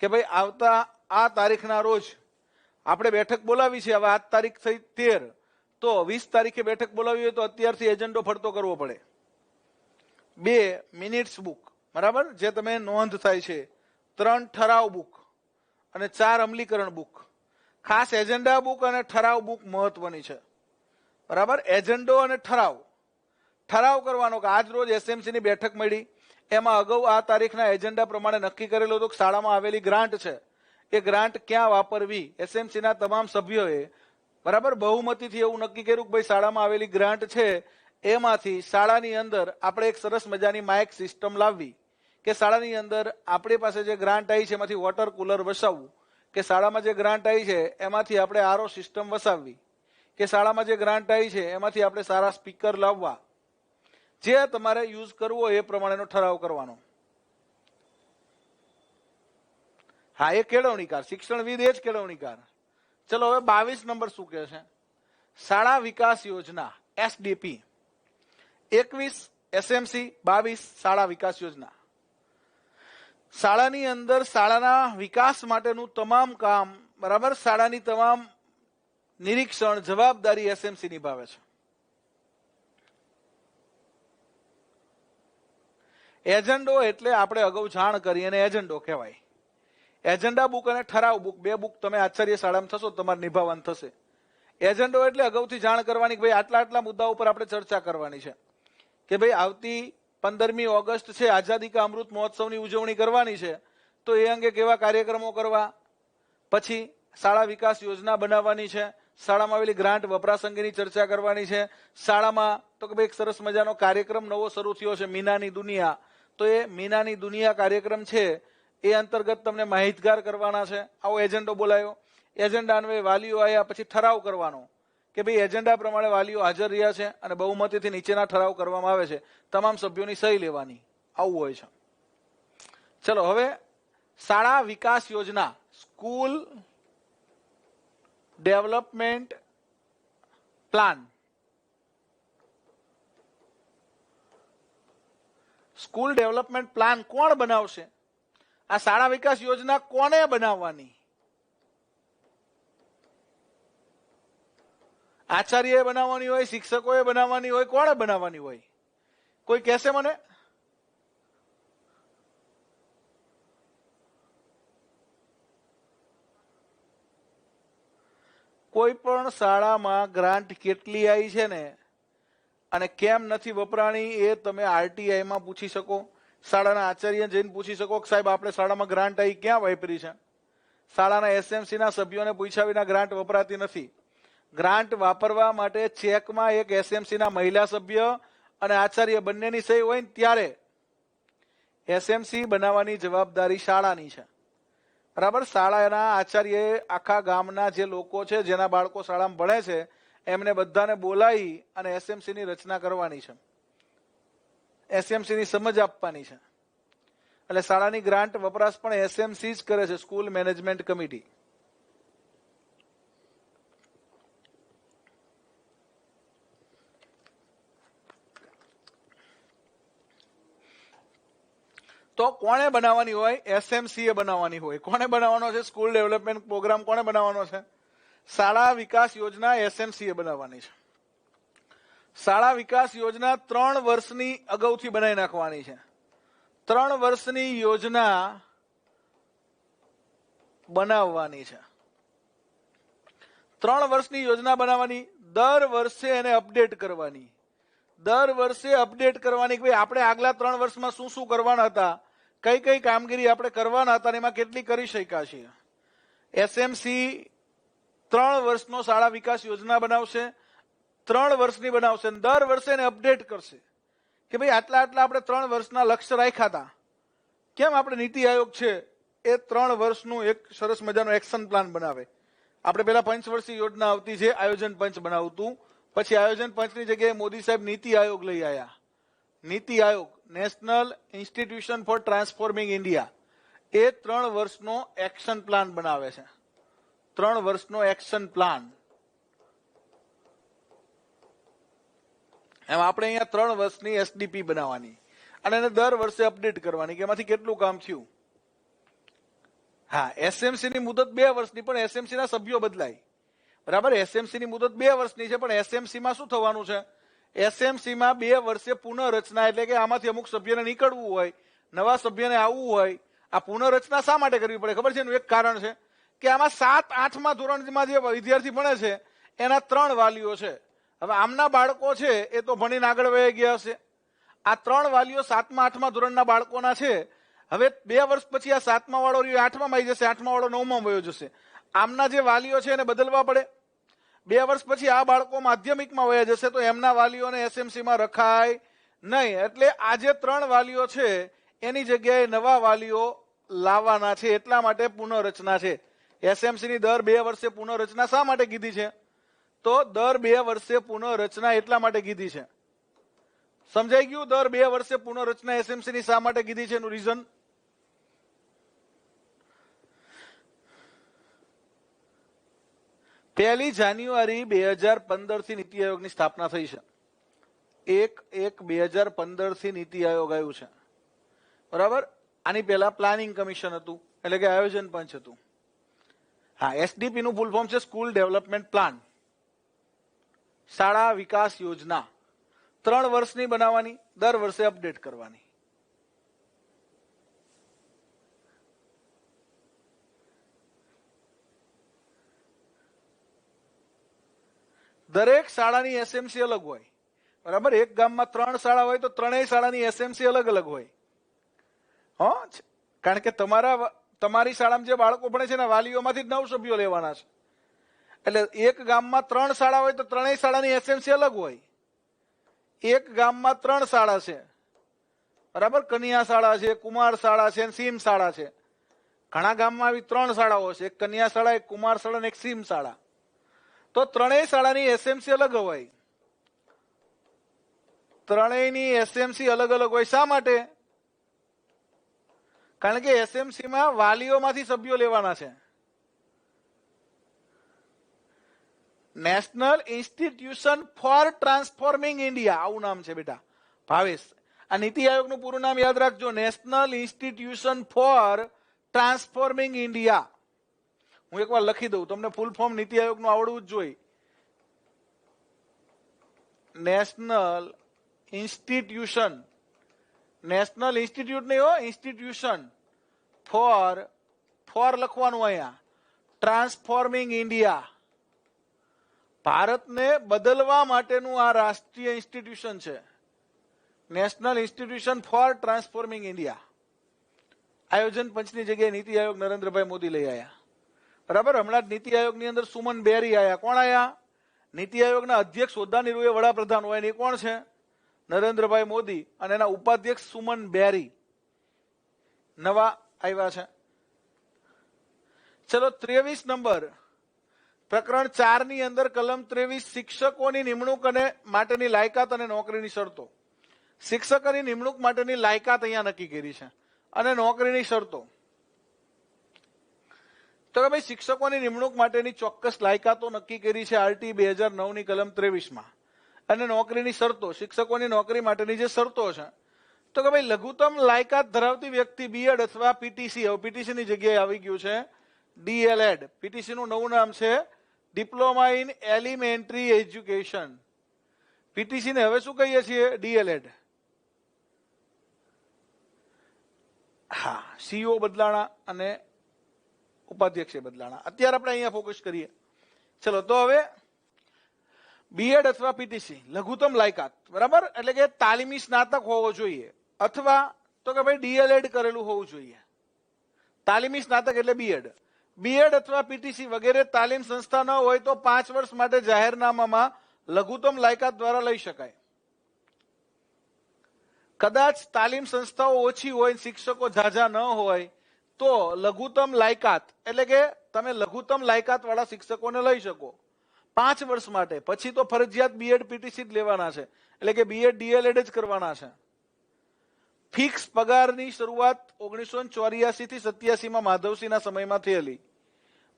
કે ભાઈ આવતા આ તારીખના રોજ આપણે બેઠક બોલાવી છે. હવે આ તારીખ થઈ 13, તો 20 તારીખે બેઠક બોલાવી હોય તો અત્યારથી એજન્ડો ફરતો કરવો પડે. 2 મિનિટ્સ બુક, બરાબર, જે તમે નોંધ થાય છે. 3 ઠરાવ બુક અને 4 અમલીકરણ બુક. ખાસ એજન્ડા બુક અને ઠરાવ બુક મહત્વની છે. બરાબર, એજન્ડો અને ઠરાવ. ઠરાવ કરવાનો કે આજ રોજ એસએમસી ની બેઠક મળી, એમાં અગાઉ આ તારીખના એજન્ડા પ્રમાણે નક્કી કરેલું હતું કે શાળામાં આવેલી ગ્રાન્ટ છે એ ગ્રાન્ટ ક્યાં વાપરવી. એસએમસી ના તમામ સભ્યોએ, બરાબર, બહુમતીથી એવું નક્કી કર્યું કે ભાઈ શાળામાં આવેલી ગ્રાન્ટ છે એમાંથી શાળાની અંદર આપણે એક સરસ મજાની માઇક સિસ્ટમ લાવવી, કે શાળાની અંદર આપણી પાસે જે ગ્રાન્ટ આવી છે એમાંથી વોટર કુલર વસાવવું, કે શાળામાં જે ગ્રાન્ટ આવી છે એમાંથી આપણે આરઓ સિસ્ટમ વસાવવી, કે શાળામાં જે ગ્રાન્ટ આવી છે એમાંથી આપણે સારા સ્પીકર લાવવા. જે તમારે યુઝ કરવો એ પ્રમાણેનો ઠરાવ કરવાનો. હા, એ કેળવણીકાર, શિક્ષણવિદ એ જ કેળવણીકાર. ચલો હવે 22 નંબર શું કહે છે? શાળા વિકાસ યોજના SDP. 21 SMC, 22 શાળા વિકાસ યોજના. શાળાની અંદર શાળાના વિકાસ માટેનું તમામ કામ, બરાબર, શાળાની તમામ નિરીક્ષણ જવાબદારી SMC નિભાવે છે. એજન્ડો એટલે આપણે અગાઉ જાણ કરી અને એજન્ડો કહેવાય. એજન્ડા બુક અને ઠરાવ બુક, બે બુક તમે આચાર્ય શાળામાં થશો તમારે નિભાવવાનું થશે. એજન્ડો એટલે અગાઉથી જાણ કરવાની કે ભાઈ આટલા આટલા મુદ્દાઓ પર આપણે ચર્ચા કરવાની છે, કે ભાઈ આવતી 15મી ઓગસ્ટ છે, આઝાદી કા અમૃત મહોત્સવની ઉજવણી કરવાની છે, તો એ અંગે કેવા કાર્યક્રમો કરવા. પછી શાળા વિકાસ યોજના બનાવવાની છે, શાળામાં આવેલી ગ્રાન્ટ વપરાશ અંગેની ચર્ચા કરવાની છે. શાળામાં તો કે ભાઈ એક સરસ મજાનો કાર્યક્રમ નવો શરૂ થયો છે, મીનાની દુનિયા, તો એ મીનાની દુનિયા કાર્યક્રમ છે એ અંતર્ગત તમને માહિતગાર કરવાના છે. આવો એજન્ડો બોલાયો. એજન્ડા અન્વયે વાલીઓ આવ્યા, પછી ઠરાવ કરવાનો કે ભાઈ એજન્ડા પ્રમાણે વાલીઓ હાજર રહ્યા છે અને બહુમતીથી નીચેના ઠરાવ કરવામાં આવે છે, તમામ સભ્યોની સહી લેવાની, આવું હોય છે. ચલો હવે શાળા વિકાસ યોજના, school development plan. School development plan કોણ બનાવશે? આ શાળા વિકાસ યોજના કોને બનાવવાની? આચાર્યએ બનાવવાની હોય, શિક્ષકોએ બનાવવાની હોય, કોણે બનાવવાની હોય? કોઈ કહેશે મને? કોઈ પણ શાળામાં ગ્રાન્ટ કેટલી આવી છે ને અને કેમ નથી વપરાણી એ તમે RTIમાં પૂછી શકો. શાળાના આચાર્ય જઈને પૂછી શકો કે સાહેબ આપણે શાળામાં ગ્રાન્ટ આવી ક્યાં વાપરી છે. શાળાના SMCના સભ્યોને પૂછ્યા વિના ગ્રાન્ટ વપરાતી નથી. ગ્રાન્ટ વાપરવા માટે ચેકમાં એક SMCના મહિલા સભ્ય અને આચાર્ય બંનેની સહી હોય ને ત્યારે SMC બનાવવાની જવાબદારી શાળાની છે, બરાબર. શાળાના આચાર્યએ આખા ગામના જે લોકો છે, જેના બાળકો શાળામાં ભણે છે, એમને બધાને બોલાવી અને SMCની રચના કરવાની છે, SMCની સમજ આપવાની છે. એટલે શાળાની ગ્રાન્ટ વપરાશ પણ SMC જ કરે છે, સ્કૂલ મેનેજમેન્ટ કમિટી. તો કોણે બનાવવાની હોય? SMC એ બનાવવાની હોય. કોણે બનાવવાનો છે? સ્કૂલ ડેવલપમેન્ટ પ્રોગ્રામ કોણે બનાવવાનો છે? શાળા વિકાસ યોજના SMC એ બનાવવાની છે. શાળા વિકાસ યોજના 3 વર્ષની અગાઉથી બનાવી નાખવાની છે. 3 વર્ષની યોજના બનાવવાની છે. 3 વર્ષની યોજના બનાવવાની, દર વર્ષે એને અપડેટ કરવાની. દર વર્ષે અપડેટ કરવાની કે આપણે આગલા 3 વર્ષમાં શું શું કરવાના હતા, કઈ કઈ કામગીરી આપણે કરવાના હતા, એમાં કેટલી કરી શક્યા છીએ. SMC 3 વર્ષનો શાળા વિકાસ યોજના બનાવશે, 3 વર્ષની બનાવશે, દર વર્ષે એને અપડેટ કરશે કે ભાઈ આટલા આટલા આપણે 3 વર્ષના લક્ષ્ય રાખ્યા હતા. કેમ આપણે નીતિ આયોગ છે એ 3 વર્ષનું એક સરસ મજાનો એક્શન પ્લાન બનાવે. આપણે પેલા પંચવર્ષીય યોજના આવતી છે, આયોજન પંચ બનાવતું, પછી આયોજન પંચની જગ્યાએ મોદી સાહેબ નીતિ આયોગ લઈ આવ્યા. NITI Aayog, national institution for transforming India, એ 3 વર્ષનો એક્શન પ્લાન બનાવે છે. 3 વર્ષનો એક્શન પ્લાન. એમ આપણે અહીંયા 3 વર્ષની SDP બનાવવાની અને એને દર વર્ષે અપડેટ કરવાની કે એમાંથી કેટલું કામ થયું. હા, SMC ની મુદત 2 વર્ષની, પણ SMC ના સભ્યો બદલાય, બરાબર. SMC ની મુદત 2 વર્ષની છે, પણ SMC માં શું થવાનું છે? SMC માં 2 વર્ષે પુનઃરચના, એટલે કે આમાંથી અમુક સભ્યને નીકળવું હોય, નવા સભ્યને આવવું હોય. આ પુનઃરચના શા માટે કરવી પડે ખબર છે? એનું એક કારણ છે કે આમાં 7-8મા ધોરણમાં જે વિદ્યાર્થી ભણે છે એના 3 વાલીઓ છે. હવે આમના બાળકો છે એ તો ભણીને આગળ વહી ગયા હશે. આ 3 વાલીઓ 7મા-8મા ધોરણના બાળકોના છે. હવે 2 વર્ષ પછી આ 7મા વાળો 8મામાં આવી જશે, 8મા વાળો 9માં વયો જશે. આમના જે વાલીઓ છે એને બદલવા પડે. 2 વર્ષ પછી આ બાળકો માધ્યમિકમાં વયા જશે, તો એમના વાલીઓને SMCમાં રખાય નહીં. એટલે આ જે 3 વાલીઓ છે એની જગ્યાએ નવા વાલીઓ લાવવાના છે, એટલા માટે પુનઃરચના છે. SMCની દર 2 વર્ષે પુનઃરચના શા માટે કીધી છે? તો દર 2 વર્ષે પુનઃરચના એટલા માટે કીધી છે. સમજાઈ ગયું? દર 2 વર્ષે પુનઃરચના SMCની શા માટે કીધી છે એનું રીઝન? 1 જાન્યુઆરી 2015 થી નીતિ આયોગની સ્થાપના થઈ છે. 1/1/2015 થી નીતિ આયોગ આવ્યું છે. બરાબર. આની પહેલા પ્લાનિંગ કમિશન હતું, એટલે કે આયોજન પંચ હતું. હા, SDP નું ફૂલ ફોર્મ છે સ્કૂલ ડેવલપમેન્ટ પ્લાન, શાળા વિકાસ યોજના. 3 વર્ષની બનાવવાની, દર વર્ષે અપડેટ કરવાની. દરેક શાળાની એસએમસી અલગ હોય. બરાબર. એક ગામમાં 3 શાળા હોય તો 3 શાળાની એસએમસી અલગ અલગ હોય. કારણ કે તમારી શાળામાં જે બાળકો ભણે છે ને વાલીઓમાંથી 9 સભ્યો લેવાના છે. એટલે એક ગામમાં 3 શાળા હોય તો 3 શાળાની એસએમસી અલગ હોય. એક ગામમાં 3 શાળા છે. બરાબર. કન્યા શાળા છે, કુમાર શાળા છે, સીમ શાળા છે. ઘણા ગામમાં આવી 3 શાળાઓ છે, એક કન્યા શાળા, એક કુમાર શાળા અને એક સીમ શાળા. તો 3 શાળાની એસએમસી અલગ હોય. 3ની એસએમસી અલગ અલગ હોય. શા માટે? કારણ કે એસએમસી માં વાલીઓમાંથી સભ્યો લેવાના છે. National institution for transforming India, આવું નામ છે બેટા ભાવેશ. આ નીતિ આયોગનું પૂરું નામ યાદ રાખજો, national institution for transforming India. હું એકવાર લખી દઉં, તમને ફૂલ ફોર્મ નીતિ આયોગનું આવડવું જ જોઈએ. નેશનલ ઇન્સ્ટિટ્યુશન, નેશનલ ઇન્સ્ટિટ્યૂટ નહીં હો, ઇન્સ્ટિટ્યુશન ફોર લખવાનું અહીંયા, ટ્રાન્સફોર્મિંગ ઇન્ડિયા. ભારતને બદલવા માટેનું આ રાષ્ટ્રીય ઇન્સ્ટિટ્યુશન છે, national institution for transforming India. આયોજન પંચની જગ્યાએ નીતિ આયોગ નરેન્દ્રભાઈ મોદી લઈ આવ્યા. બરાબર. હમણાં જ નીતિ આયોગની અંદર સુમન બેરી આયા. કોણ આયા? નીતિ આયોગના અધ્યક્ષ હોદ્દાની રૂએ વડાપ્રધાન હોય ને કોણ છે? નરેન્દ્રભાઈ મોદી. અને એના ઉપાધ્યક્ષ સુમન બેરી નવા આવ્યા છે. ચલો 23 નંબર, પ્રકરણ 4 ની અંદર કલમ 23, શિક્ષકોની નિમણૂક અને માટેની લાયકાત અને નોકરીની શરતો. શિક્ષકોની નિમણૂક માટેની લાયકાત અહીંયા નક્કી કરી છે અને નોકરીની શરતો. તો કે ભાઈ શિક્ષકોની નિમણૂક માટેની ચોક્કસ લાયકાતો નક્કી કરી છે આરટી 2009 ની કલમ 23 માં. અને નોકરીની શરતો, શિક્ષકોની નોકરી માટેની જે શરતો છે, તો કે ભાઈ લઘુત્તમ લાયકાત ધરાવતી વ્યક્તિ બીએડ અથવા પીટીસી, હવે પીટીસી ની જગ્યાએ આવી ગયું છે ડીએલએડ. પીટીસી નું નવું નામ છે diploma in elementary education. PTC ને હવે શું કહીએ છીએ? ડીએલએડ. હા, સીઓ બદલાણા અને ઉપાધ્યક્ષે બદલાણા. અત્યારે આપણે અહીંયા ફોકસ કરીએ. ચલો, તો હવે બીએડ અથવા પીટીસી લઘુત્તમ લાયકાત, બરાબર, એટલે કે તાલીમી સ્નાતક હોવો જોઈએ અથવા તો કે ભાઈ ડીએલએડ કરેલું હોવું જોઈએ. તાલીમી સ્નાતક એટલે બીએડ. બીએડ અથવા પીટીસી વગેરે તાલીમ સંસ્થા ન હોય તો 5 વર્ષ માટે જાહેરનામામાં લઘુત્તમ લાયકાત દ્વારા લઈ શકાય. કદાચ તાલીમ સંસ્થાઓ ઓછી હોય, શિક્ષકો ઝાઝા ન હોય તો લઘુત્તમ લાયકાત એટલે કે તમે લઘુત્તમ લાયકાત વાળા શિક્ષકોને લઈ શકો 5 વર્ષ માટે. પછી તો ફરજિયાત બીએડ પીટીસી જ લેવાના છે, એટલે કે બીએડ ડીએલએડ જ કરવાના છે. ફિક્સ પગારની શરૂઆત 1984 થી 87 માં માધવસિંહના સમયમાં થયેલી.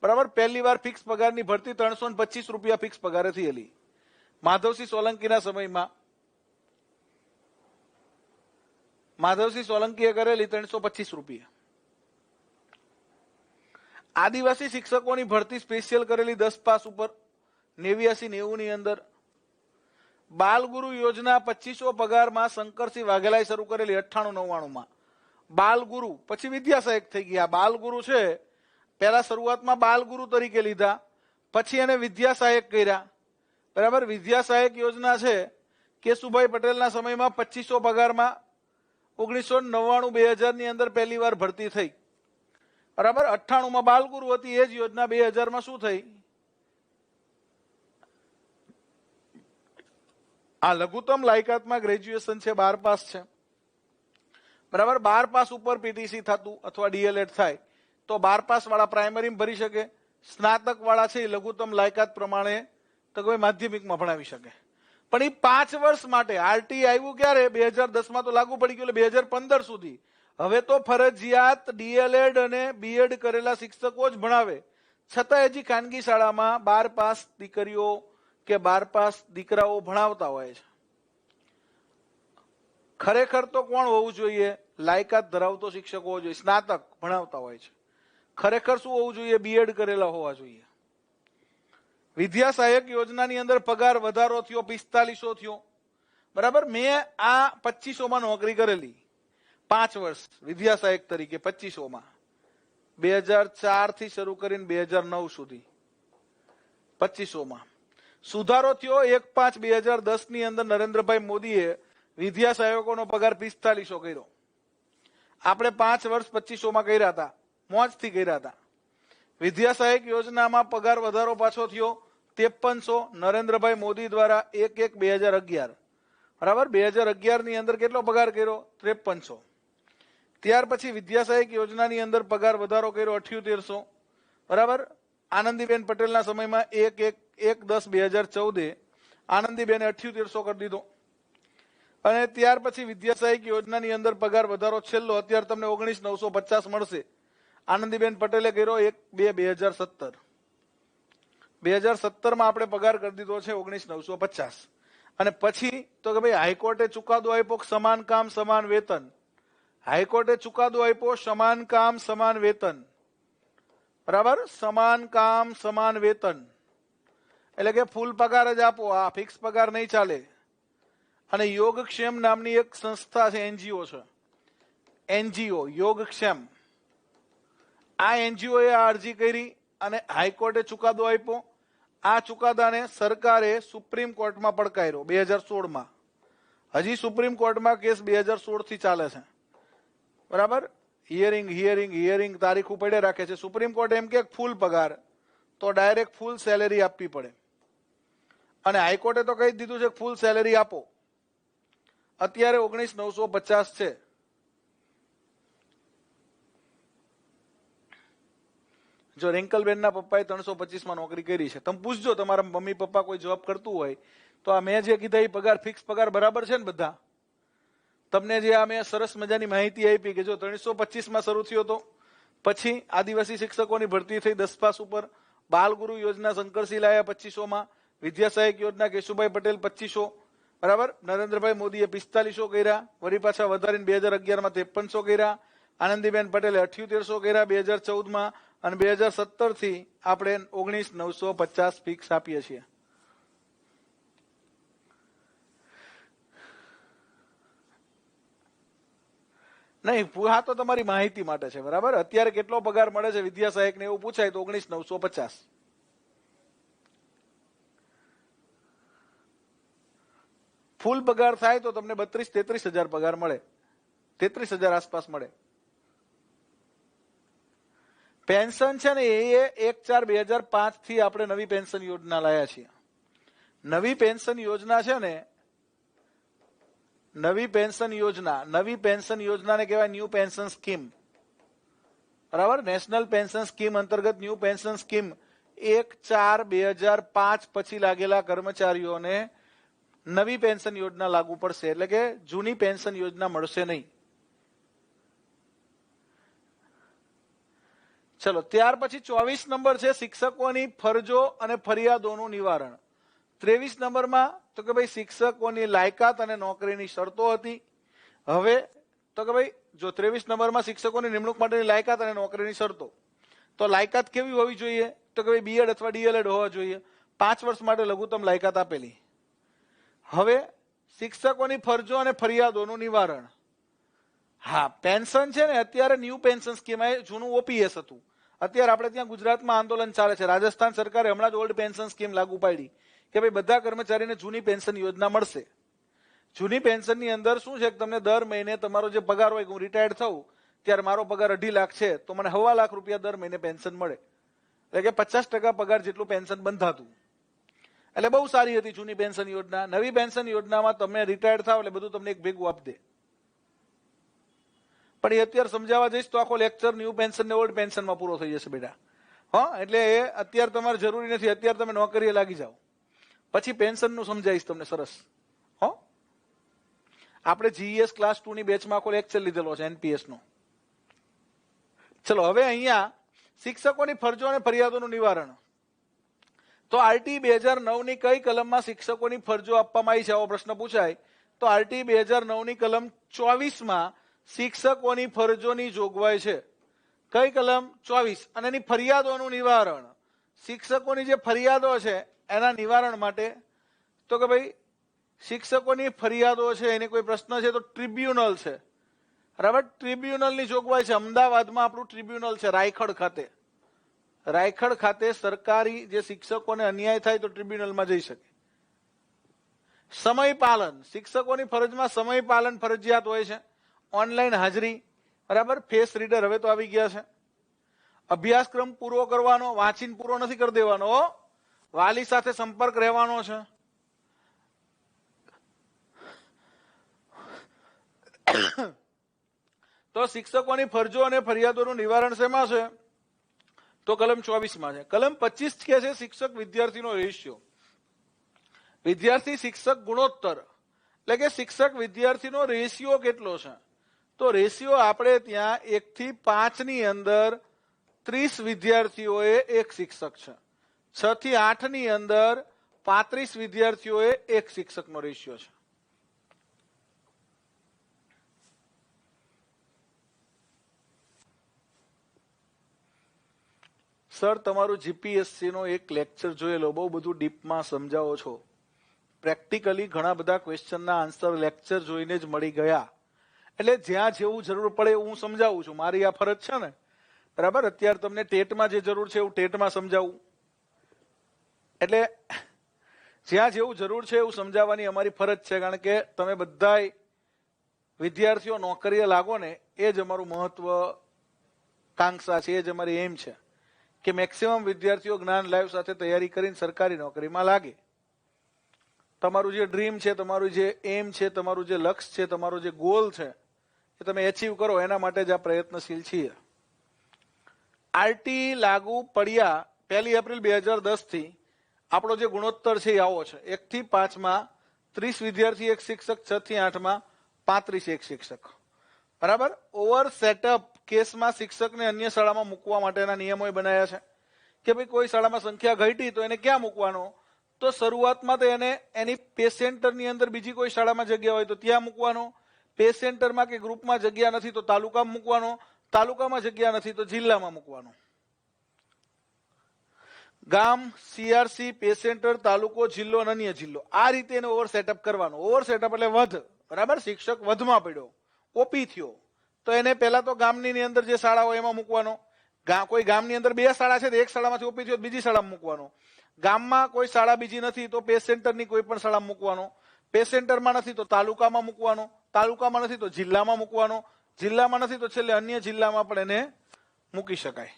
બરાબર. પહેલી વાર ફિક્સ પગારની ભરતી 325 રૂપિયા ફિક્સ પગારે થયેલી માધવસિંહ સોલંકીના સમયમાં. માધવસિંહ સોલંકીએ કરેલી 325 રૂપિયા. આદિવાસી શિક્ષકોની ભરતી સ્પેશિયલ કરેલી 10 પાસ ઉપર 89-90 ની અંદર. બાલગુરુ યોજના 2500 પગારમાં શંકરસિંહ વાઘેલાએ શરૂ કરેલી 98-99 માં. બાલગુરુ પછી વિદ્યા સહાયક થઈ ગયા. બાલગુરુ છે પહેલા શરૂઆતમાં બાલગુરુ તરીકે લીધા, પછી એને વિદ્યા સહાયક કર્યા. બરાબર. વિદ્યા સહાયક યોજના છે કેશુભાઈ પટેલના સમયમાં 2500 પગારમાં 1999-2000 ની અંદર પહેલી વાર ભરતી થઈ. બરાબર. 98 માં બાલગુરુ હતી એ જ યોજના 2000 માં શું થઈ? આ લઘુત્તમ લાયકાતમાં ગ્રેજ્યુએશન છે, 12 પાસ છે. બરાબર. 12 પાસ ઉપર પીટીસી થતું અથવા ડીએલએડ થાય તો 12 પાસ વાળા પ્રાઇમરી ભરી શકે. સ્નાતક વાળા છે લઘુત્તમ લાયકાત પ્રમાણે તો કોઈ માધ્યમિકમાં ભણાવી શકે. પણ એ 5 વર્ષ માટે. આરટી આવ્યું ક્યારે? 2010 માં તો લાગુ પડી ગયું, 2015 સુધી. હવે તો ફરજિયાત ડીએલએડ અને બીએડ કરેલા શિક્ષકો જ ભણાવે. છતાં હજી ખાનગી શાળામાં 12 પાસ દીકરીઓ કે 12 પાસ દીકરાઓ ભણાવતા હોય છે. ખરેખર તો કોણ હોવું જોઈએ? લાયકાત ધરાવતો શિક્ષક હોવો જોઈએ, સ્નાતક ભણાવતા હોય છે. ખરેખર શું હોવું જોઈએ? બીએડ કરેલા હોવા જોઈએ. વિદ્યા સહાયક યોજનાની અંદર પગાર વધારો થયો, 4500 થયો, બરાબર. મેં આ 2500 નોકરી કરેલી 5 વર્ષ વિદ્યા સહાયક તરીકે. 2500 2004 થી શરૂ કરીને 2009 સુધી 2500 સુધારો થયો. 1/5/2010 ની અંદર નરેન્દ્રભાઈ મોદીએ વિદ્યા સહાયકોનો પગાર 4500 કર્યો. આપણે 5 વર્ષ 2500 કર્યા હતા, મોજથી કર્યા હતા. વિદ્યા સહાયક યોજનામાં પગાર વધારો પાછો થયો 5300 નરેન્દ્રભાઈ મોદી દ્વારા 1/1/2011, બરાબર. 2011 ની અંદર કેટલો પગાર કર્યો? 5300. ત્યાર પછી વિદ્યા સહાયક યોજનાની અંદર પગાર વધારો કર્યો 7800, બરાબર. આનંદીબેન પટેલના સમયમાં 1/10/2014 આનંદીબેને 7800 કરી દીધો. અને ત્યાર પછી વિદ્યા સહાયક યોજનાની અંદર પગાર વધારો છેલ્લો અત્યારે તમને 19,950 મળશે. આનંદીબેન પટેલે કર્યો 1/2/2017. 2017 આપણે પગાર કરી દીધો છે 19,950. અને પછી તો કે ભાઈ હાઈકોર્ટે ચુકાદો આપ્યો સમાન કામ સમાન વેતન. હાઈકોર્ટે ચુકાદો આપ્યો સમાન કામ સમાન વેતન, બરાબર. સમાન કામ સમાન વેતન એટલે કે ફૂલ પગાર જ આપો, આ ફિક્સ પગાર નહીં ચાલે. અને યોગક્ષેમ નામની એક સંસ્થા છે, એનજીઓ છે, એનજીઓ યોગક્ષેમ. આ એનજીઓ એ આ અરજી કરી અને હાઈકોર્ટે ચુકાદો આપ્યો. આ ચુકાદાને સરકારે સુપ્રીમ કોર્ટમાં પડકાર્યો 2016. હજી સુપ્રીમ કોર્ટમાં કેસ 2016 થી ચાલે છે, બરાબર. હિયરિંગ હિયરિંગ હિયરિંગ તારીખ પડે રાખે છે. સુપ્રીમ કોર્ટ એમ કે ફૂલ પગાર તો ડાયરેક્ટ ફૂલ સેલેરી આપવી પડે. અને હાઈકોર્ટે તો કહી દીધું છે ફૂલ સેલેરી આપો. અત્યારે 19,950 છે. જો રિંકલબેનના પપ્પાએ 325 નોકરી કરી છે. તમે પૂછજો તમારા મમ્મી પપ્પા કોઈ જોબ કરતું હોય તો આ મેં જે કીધા એ પગાર ફિક્સ પગાર બરાબર છે ને બધા? તમને જે આ મેં સરસ મજાની માહિતી આપી કે જો 325 શરૂ થયો તો પછી આદિવાસી શિક્ષકોની ભરતી થઈ 10 પાસ ઉપર. બાલગુરુ યોજના શંકરસિંહ લાયા 2500. વિદ્યા સહાયક યોજના કેશુભાઈ પટેલ 2500, બરાબર. નરેન્દ્રભાઈ મોદીએ 4500 કર્યા. વળી પાછા વધારીને 2011 5300 કર્યા. આનંદીબેન પટેલે 7800 કર્યા 2014. અને 2017 થી આપણે 19,950 ફિક્સ આપીએ છીએ. નહીં, હા તો તમારી માહિતી માટે છે, બરાબર. અત્યારે કેટલો પગાર મળે છે વિદ્યા સહાયક ને એવું પૂછાય તો 19,950. ફૂલ પગાર થાય તો તમને 32-33 હજાર પગાર મળે, 33,000 આસપાસ મળે. પેન્શન છે ને એ 1/4/2005 થી આપણે નવી પેન્શન યોજના લાયા છીએ. નવી પેન્શન યોજના છે ને, નવી પેન્શન યોજનાને કહેવાય ન્યૂ પેન્શન સ્કીમ, બરાબર. નેશનલ પેન્શન સ્કીમ અંતર્ગત ન્યૂ પેન્શન સ્કીમ 1/4/2005 પછી લાગેલા કર્મચારીઓને નવી પેન્શન યોજના લાગુ પડશે. એટલે કે જૂની પેન્શન યોજના મળશે નહીં. ચલો, ત્યાર પછી 24 નંબર છે શિક્ષકોની ફરજો અને ફરિયાદોનું નિવારણ. 23 નંબરમાં તો કે ભાઈ શિક્ષકોની લાયકાત અને નોકરીની શરતો હતી. હવે તો કે ભાઈ જો 23 નંબરમાં શિક્ષકોની નિમણૂક માટેની લાયકાત અને નોકરીની શરતો, તો લાયકાત કેવી હોવી જોઈએ? તો કે ભાઈ બીએડ અથવા ડીએલએડ હોવા જોઈએ. 5 વર્ષ માટે લઘુત્તમ લાયકાત આપેલી. હવે શિક્ષકોની ફરજો અને ફરિયાદોનું નિવારણ. હા, પેન્શન છે ને અત્યારે ન્યૂ પેન્શન સ્કીમ, જૂનું ઓપીએસ હતું. અત્યારે આપણે ત્યાં ગુજરાતમાં આંદોલન ચાલે છે. રાજસ્થાન સરકારે હમણાં જ ઓલ્ડ પેન્શન સ્કીમ લાગુ પાડી કે ભાઈ બધા કર્મચારીને જૂની પેન્શન યોજના મળશે. જૂની પેન્શનની અંદર શું છે કે તમને દર મહિને તમારો જે પગાર હોય, હું રિટાયર્ડ થઉં ત્યારે મારો પગાર 2.5 લાખ છે તો મને 1.25 લાખ રૂપિયા દર મહિને પેન્શન મળે. એટલે કે 50% પગાર જેટલું પેન્શન બંધાતું. એટલે બહુ સારી હતી જૂની પેન્શન યોજના. નવી પેન્શન યોજનામાં તમે રિટાયર્ડ થાવ એટલે બધું તમને એક ભેગું આપી દે. પણ એ અત્યારે સમજાવવા જઈશ તો આખો લેક્ચર ન્યૂ પેન્શન ને ઓલ્ડ પેન્શનમાં પૂરો થઈ જશે બેટા. હા, એટલે એ અત્યારે તમારે જરૂરી નથી. અત્યારે તમે નોકરીએ લાગી જાઓ પછી પેન્શન નું સમજાવીશ તમને સરસ. હો, આપણે જીએસ ક્લાસ 2 ની બેચમાં આખો લેક્ચર લીધેલો છે એનપીએસ નો. ચલો, હવે અહીંયા શિક્ષકોની ફરજો અને ફરિયાદોનું નિવારણ. તો આરટી 2009 ની કઈ કલમમાં શિક્ષકોની ફરજો આપવામાં આવી છે આવો પ્રશ્ન પૂછાય તો આરટી 2009 ની કલમ 24 માં શિક્ષકોની ફરજોની જોગવાઈ છે. કઈ કલમ? 24. અને એની ફરિયાદોનું નિવારણ, શિક્ષકોની જે ફરિયાદો છે એના નિવારણ માટે તો કે ભાઈ શિક્ષકોની ફરિયાદો છે એને કોઈ પ્રશ્ન છે તો ટ્રિબ્યુનલ છે, બરાબર. ટ્રિબ્યુનલની જોગવાઈ છે. અમદાવાદમાં આપણું ટ્રિબ્યુનલ છે રાયખડ ખાતે. રાયખડ ખાતે સરકારી જે શિક્ષકોને અન્યાય થાય તો ટ્રિબ્યુનલમાં જઈ શકે. સમય પાલન, શિક્ષકોની ફરજમાં સમય પાલન ફરજિયાત હોય છે. ઓનલાઈન હાજરી, બરાબર. ફેસ રીડર હવે તો આવી ગયા છે. અભ્યાસક્રમ પૂરો કરવાનો, વાંચીને પૂરો નથી કરી દેવાનો, વાલી સાથે સંપર્ક રહેવાનો છે. તો શિક્ષકોની ફરજો અને ફરિયાદોનું નિવારણ શેમાં છે તો કલમ 24 માં છે. કલમ 25 કે છે શિક્ષક વિદ્યાર્થીનો રેશિયો, વિદ્યાર્થી શિક્ષક ગુણોત્તર, એટલે કે શિક્ષક વિદ્યાર્થીનો રેશિયો કેટલો છે. તો રેશિયો આપણે ત્યાં 1 થી 5 ની અંદર 30 વિદ્યાર્થીઓએ એક શિક્ષક છે. 6 થી 8 ની અંદર 35 વિદ્યાર્થીઓએ એક શિક્ષકનો રેશિયો છે. સર તમારું જીપીએસસી નો એક લેક્ચર જોયેલો, બહુ બધું ડીપમાં સમજાવો છો. પ્રેક્ટિકલી ઘણા બધા ક્વેશ્ચનના આન્સર લેક્ચર જોઈને જ મળી ગયા. એટલે જ્યાં જેવું જરૂર પડે એવું હું સમજાવું છું. મારી આ ફરજ છે ને, બરાબર. અત્યારે તમને ટેટમાં જે જરૂર છે એવું ટેટમાં સમજાવું. એટલે જ્યાં જેવું જરૂર છે એવું સમજાવવાની અમારી ફરજ છે. કારણ કે તમે બધા વિદ્યાર્થીઓ નોકરીએ લાગો ને એ જ અમારું મહત્વકાંક્ષા છે, એ જ અમારી એમ છે કે મેક્સિમમ વિદ્યાર્થીઓ જ્ઞાન લાઈવ સાથે તૈયારી કરીને સરકારી નોકરીમાં લાગે. તમારું જે ડ્રીમ છે, તમારું જે એમ છે, તમારું જે લક્ષ્ય છે, તમારો જે ગોલ છે એ તમે એચીવ કરો, એના માટે જ આ પ્રયત્નશીલ છીએ. આરટી લાગુ પડ્યા 1 એપ્રિલ 2010 થી આપણો જે ગુણોત્તર છે એ આવો છે. 1 થી 5 માં 30 વિદ્યાર્થી એક શિક્ષક, 6 થી 8 માં 35 એક શિક્ષક, બરાબર. ઓવર સેટઅપ કેસમાં શિક્ષકને અન્ય શાળામાં મૂકવા માટેના નિયમો બનાવ્યા છે કે ભાઈ કોઈ શાળામાં સંખ્યા ઘટી તો એને ક્યાં મૂકવાનો તો શરૂઆતમાં તો એને એની પે સેન્ટરની અંદર બીજી કોઈ શાળામાં જગ્યા હોય તો ત્યાં મૂકવાનો. પે સેન્ટરમાં કે ગ્રુપમાં જગ્યા નથી તો તાલુકામાં મૂકવાનો. તાલુકામાં જગ્યા નથી તો જિલ્લામાં મૂકવાનો. ગામ, સીઆરસી, પે સેન્ટર, તાલુકો, જિલ્લો અને અન્ય જિલ્લો, આ રીતે એને ઓવર સેટઅપ કરવાનો. ઓવર સેટઅપ એટલે વધ, બરાબર. શિક્ષક વધમાં પડ્યો, ઓપી થયો તો એને પહેલા તો ગામની અંદર જે શાળા હોય એમાં મૂકવાનો. કોઈ ગામની અંદર 2 શાળા છે તો એક શાળામાંથી ઓપી થયો બીજી શાળામાં મૂકવાનો. ગામમાં કોઈ શાળા બીજી નથી તો પે સેન્ટરની કોઈ પણ શાળામાં મૂકવાનો. પે સેન્ટરમાં નથી તો તાલુકામાં મૂકવાનો. તાલુકામાં નથી તો જિલ્લામાં મૂકવાનો. જિલ્લામાં નથી તો છેલ્લે અન્ય જિલ્લામાં પણ એને મૂકી શકાય.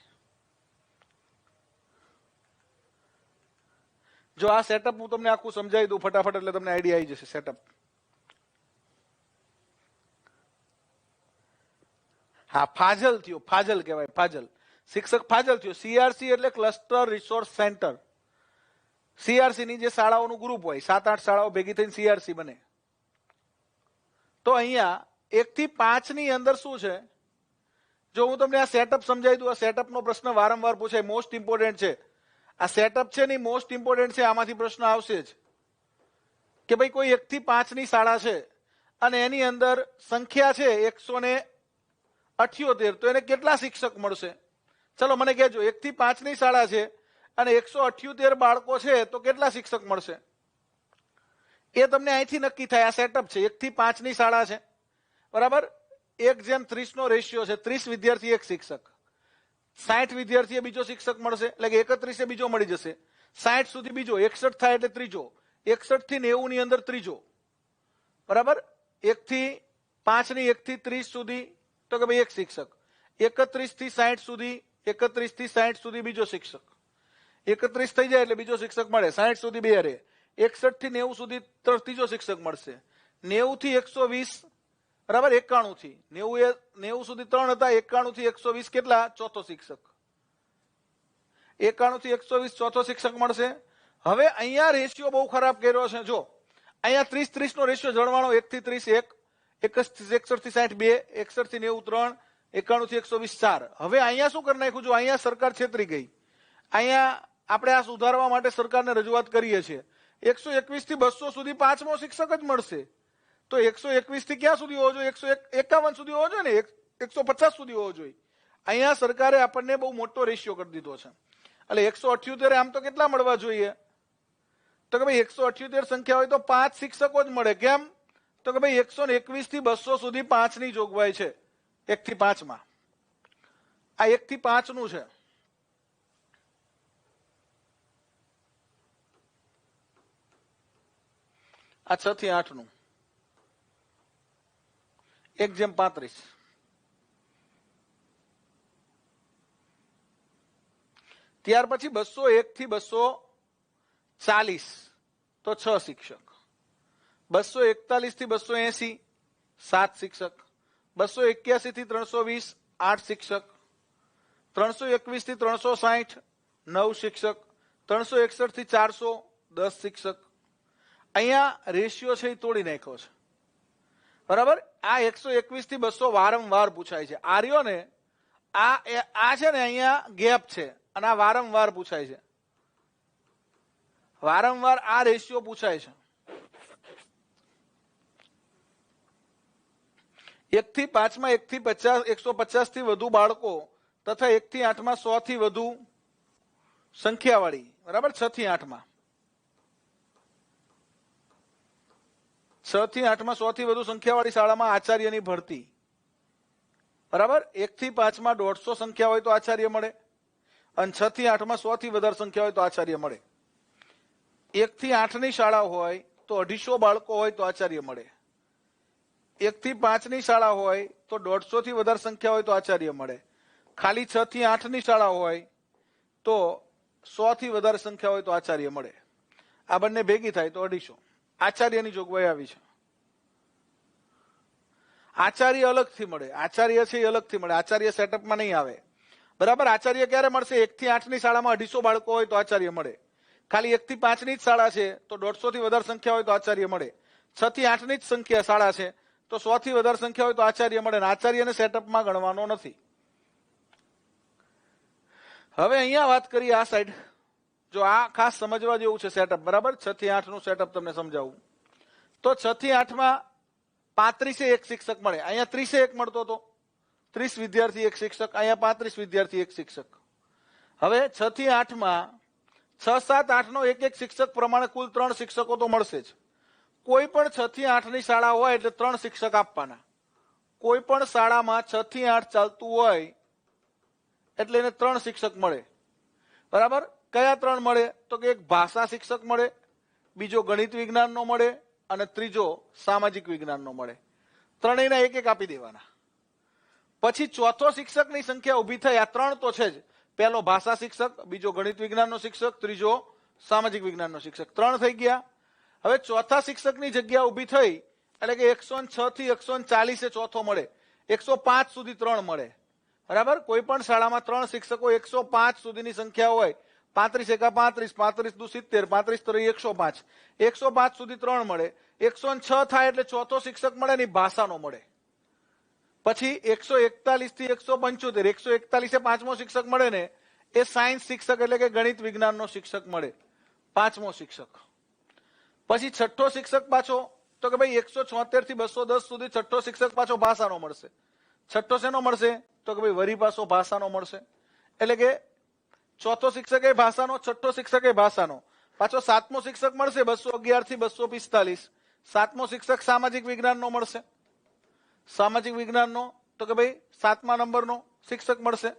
જો આ સેટઅપ હું તમને આખું સમજાવી દઉં ફટાફટ એટલે તમને આઈડિયા આવી જશે. સેટઅપ, હા, ફાજલ થયો, ફાજલ કહેવાય, ફાજલ. શિક્ષક ફાજલ થયો. સીઆરસી એટલે ક્લસ્ટર રિસોર્સ સેન્ટર. સીઆરસી ની જે શાળાઓનું ગ્રુપ હોય, 7-8 શાળાઓ ભેગી થઈને સીઆરસી બને. તો અહીંયા 1 થી 5 ની અંદર શું છે, જો હું તમને આ સેટઅપ સમજાવી દઉં. આ સેટઅપ નો પ્રશ્ન વારંવાર પૂછાય, મોસ્ટ ઇમ્પોર્ટન્ટ છે. આ સેટઅપ છે ને મોસ્ટ ઇમ્પોર્ટન્ટ છે. આમાંથી પ્રશ્ન આવશે જ કે ભાઈ કોઈ 1 થી 5 ની શાળા છે અને એની અંદર સંખ્યા છે 178 તો એને કેટલા શિક્ષક મળશે? ચલો મને કહેજો. 1 થી 5 ની શાળા છે અને 178 બાળકો છે તો કેટલા શિક્ષક મળશે? એ તમને અહીંથી નક્કી થાય. આ સેટઅપ છે. 1 થી 5 ની શાળા છે, બરાબર. 1:30 નો રેશિયો છે. 30 વિદ્યાર્થી એક શિક્ષક. 60 વિદ્યાર્થી બીજો શિક્ષક મળશે, એટલે કે 31 બીજો મળી જશે. 60 સુધી બીજો, 61 થાય એટલે ત્રીજો, 61 થી 90 ની અંદર ત્રીજો, બરાબર. 1 થી 5 ની 1 થી 30 સુધી તો કે ભાઈ એક શિક્ષક. 31 થી 60 સુધી, 31 થી 60 સુધી બીજો શિક્ષક. 31 થઈ જાય એટલે બીજો શિક્ષક મળે. 60 સુધી 2 રહે. 61 થી 90 સુધી ત્રીજો શિક્ષક મળશે. 90 થી 120, બરાબર. 91 થી 90 સુધી 3 હતા. 91 થી 120 કેટલા? ચોથો શિક્ષક. 91 થી 120 ચોથો શિક્ષક મળશે. હવે અહીંયા રેશિયો બહુ ખરાબ કર્યો છે. જો અહીંયા 30-30 નો રેશિયો જળવાણો. 1 થી 30 1, 61 થી 60 2, 61 થી 90 3, 91 થી 120 4. હવે અહીંયા શું કરી નાખ્યું? જો અહીંયા સરકાર છેતરી ગઈ. અહીંયા આપણે આ સુધારવા માટે સરકારને રજૂઆત કરીએ છીએ. 121 થી 200 સુધી પાંચમો શિક્ષક જ મળશે. તો 121 થી ક્યાં સુધી હોવો જોઈએ? 151 સુધી હોવો જોઈએ ને, 150 સુધી હોવો જોઈએ. અહીંયા સરકારે આપણને બહુ મોટો રેશિયો કરી દીધો છે. એટલે 178 આમ તો કેટલા મળવા જોઈએ? તો કે ભાઈ 178 સંખ્યા હોય તો 5 શિક્ષકો જ મળે. કેમ? તો કે ભાઈ 121 થી 200 સુધી 5 ની જોગવાઈ છે. 1 થી 5 માં આ 1 થી 5 નું છે. આ 6 થી 8 નું 1:35. ત્યાર પછી 201 થી 240 તો 6 શિક્ષક. 241 થી 280 7 શિક્ષક. 281 થી 320 8 શિક્ષક. 321 થી 360 9 શિક્ષક. 361 થી 400 10 શિક્ષક. અહીંયા રેશિયો છે એ તોડી નાખ્યો છે. બરાબર? આ 121 થી 200 વારંવાર પૂછાય છે. આર્યો ને આ છે ને અહીંયા ગેપ છે અને આ વારંવાર પૂછાય છે. વારંવાર આ રેશિયો પૂછાય છે. 1 થી 5 માં 1 થી 150 થી વધુ બાળકો તથા 1 થી 8 માં 100 થી વધુ સંખ્યાવાળી. બરાબર? 6 થી 8 માં 6 થી 8 માં 100 થી વધુ સંખ્યાવાળી શાળામાં આચાર્યની ભરતી. બરાબર? 1 થી 5 માં 150 સંખ્યા હોય તો આચાર્ય મળે અને 6 થી 8 માં 100 થી વધારે સંખ્યા હોય તો આચાર્ય મળે. 1 થી 8 ની શાળા હોય તો 250 બાળકો હોય તો આચાર્ય મળે. 1 થી 5 ની શાળા હોય તો 150 થી વધારે સંખ્યા હોય તો આચાર્ય મળે. ખાલી 6 થી 8 ની શાળા હોય તો 100 થી વધારે સંખ્યા હોય તો આચાર્ય મળે. આ બંને ભેગી થાય તો 250. આચાર્યની જોગવાઈ આવી છે. આચાર્ય અલગથી મળે. આચાર્ય છે એ અલગથી મળે. આચાર્ય સેટઅપમાં નહીં આવે. બરાબર? આચાર્ય ક્યારે મળશે? 1 થી 8 ની શાળામાં 250 બાળકો હોય તો આચાર્ય મળે. ખાલી 1 થી 5 ની જ શાળા છે તો 150 થી વધારે સંખ્યા હોય તો આચાર્ય મળે. 6 થી 8 ની જ સંખ્યા શાળા છે તો 100 થી વધારે સંખ્યા હોય તો આચાર્ય મળે. આચાર્યને સેટઅપમાં ગણવાનો નથી. હવે અહીંયા વાત કરીએ આ સાઈડ. જો આ ખાસ સમજવા જેવું છે સેટઅપ. બરાબર? 6 થી 8 નું સેટઅપ તમને સમજાવું તો 6 થી 8 માં 35 એક શિક્ષક મળે. અહીંયા 30 મળતો હતો. 30 વિદ્યાર્થી એક શિક્ષક. અહીંયા 35 વિદ્યાર્થી એક શિક્ષક. હવે 6 થી 8 માં 6, 7, 8 નો એક શિક્ષક પ્રમાણે કુલ 3 શિક્ષકો તો મળશે જ. કોઈ પણ 6 થી 8 ની શાળા હોય એટલે 3 શિક્ષક આપવાના. કોઈ પણ શાળામાં 6 થી 8 ચાલતું હોય એટલે એને 3 શિક્ષક મળે. બરાબર? કયા 3 મળે? તો કે એક ભાષા શિક્ષક મળે, બીજો ગણિત વિજ્ઞાનનો મળે અને ત્રીજો સામાજિક વિજ્ઞાનનો મળે. ત્રણેયના એક આપી દેવાના. પછી ચોથો શિક્ષકની સંખ્યા ઉભી થઈ. આ 3 તો છે જ. પહેલો ભાષા શિક્ષક, બીજો ગણિત વિજ્ઞાનનો શિક્ષક, ત્રીજો સામાજિક વિજ્ઞાનનો શિક્ષક. 3 થઈ ગયા. હવે ચોથા શિક્ષકની જગ્યા ઉભી થઈ એટલે કે 106 થી 140 ચોથો મળે. 105 સુધી 3 મળે. બરાબર? કોઈ પણ શાળામાં 3 શિક્ષકો 105 સુધીની સંખ્યા હોય. 35 એકા 35, 35 દુ 70, 35 તરી 105. 105 સુધી 3 મળે. 106 થાય એટલે ચોથો શિક્ષક મળે ને ભાષાનો મળે. પછી 141 થી 175, 141 પાંચમો શિક્ષક મળે ને એ સાયન્સ શિક્ષક એટલે કે ગણિત વિજ્ઞાનનો શિક્ષક મળે. પાંચમો શિક્ષક. પછી છઠ્ઠો શિક્ષક પાછો તો કે ભાઈ 176 થી 210 સુધી છઠ્ઠો શિક્ષક પાછો ભાષાનો મળશે. છઠ્ઠો શેનો મળશે? તો કે ભાઈ વરી પાછો ભાષાનો મળશે. એટલે કે ચોથો શિક્ષક એ ભાષાનો, છઠ્ઠો શિક્ષક એ ભાષાનો. પાછો સાતમો શિક્ષક મળશે 211 થી 245. સાતમો શિક્ષક સામાજિક વિજ્ઞાનનો મળશે. સામાજિક વિજ્ઞાનનો તો કે ભાઈ 7મા નંબરનો શિક્ષક મળશે.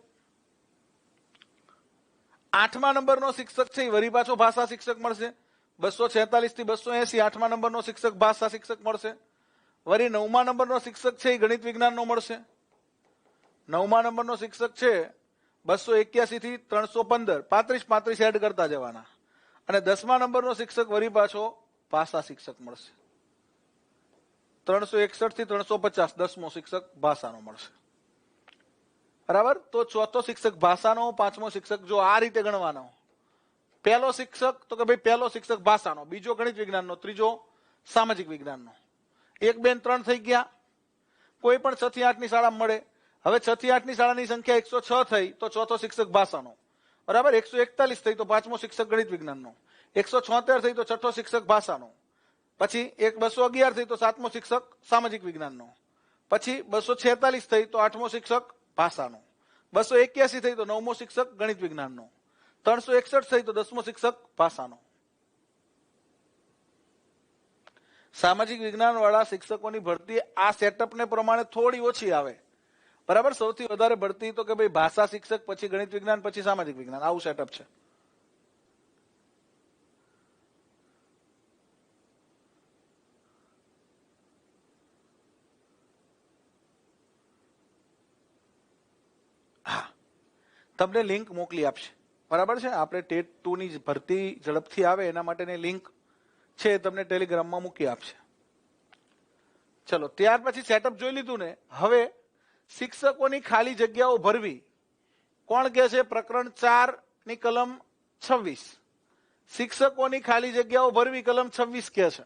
8મા નંબરનો શિક્ષક છે વરી પાછો ભાષા શિક્ષક મળશે. 246 થી 280 8મા નંબરનો શિક્ષક ભાષા શિક્ષક મળશે. વરી 9મા નંબરનો શિક્ષક છે એ ગણિત વિજ્ઞાનનો મળશે. 9મા નંબરનો શિક્ષક છે 281 થી 315, 35 એડ કરતા જવાના. અને 10મા નંબરનો શિક્ષક વરી પાછો ભાષા શિક્ષક મળશે. 361 થી 350 10મો શિક્ષક ભાષાનો મળશે. બરાબર? તો ચોથો શિક્ષક ભાષાનો, પાંચમો શિક્ષક જો આ રીતે ગણવાનો. પહેલો શિક્ષક તો કે ભાઈ પહેલો શિક્ષક ભાષાનો, બીજો ગણિત વિજ્ઞાનનો, ત્રીજો સામાજિક વિજ્ઞાનનો. 1, 2, 3 થઈ ગયા. કોઈ પણ 6 થી 8 ની શાળામાં મળે. હવે 6 થી 8 ની શાળાની સંખ્યા 106 થઈ તો ચોથો શિક્ષક ભાષાનો, બરાબર. 141 થઈ તો પાંચમો શિક્ષક ગણિત વિજ્ઞાનનો, 176 થઈ તો છઠ્ઠો શિક્ષક ભાષાનો, પછી 211 થઈ તો સાતમો શિક્ષક સામાજિક વિજ્ઞાનનો, પછી 246 થઈ તો આઠમો શિક્ષક ભાષાનો, 281 થઈ તો નવમો શિક્ષક ગણિત વિજ્ઞાનનો, 361 થઈ તો 10મો શિક્ષક ભાષાનો. સામાજિક વિજ્ઞાન વાળા શિક્ષકોની ભરતી આ સેટઅપને પ્રમાણે થોડી ઓછી આવે, બરાબર. સૌથી વધારે ભરતી તો કે ભાઈ ભાષા શિક્ષક, પછી ગણિત વિજ્ઞાન, પછી સામાજિક વિજ્ઞાન, આવું સેટઅપ છે. હા, તમને લિંક મોકલી આપશે, બરાબર છે. આપણે ટેટ 2 ની ભરતી ઝડપથી આવે એના માટેની લિંક છે, તમને ટેલિગ્રામમાં મૂકી આપશે. ચલો, ત્યાર પછી સેટઅપ જોઈ લીધું ને. હવે શિક્ષકોની ખાલી જગ્યાઓ ભરવી કોણ કે છે? પ્રકરણ 4 ની કલમ 26. શિક્ષકોની ખાલી જગ્યાઓ ભરવી કલમ 26 કે છે,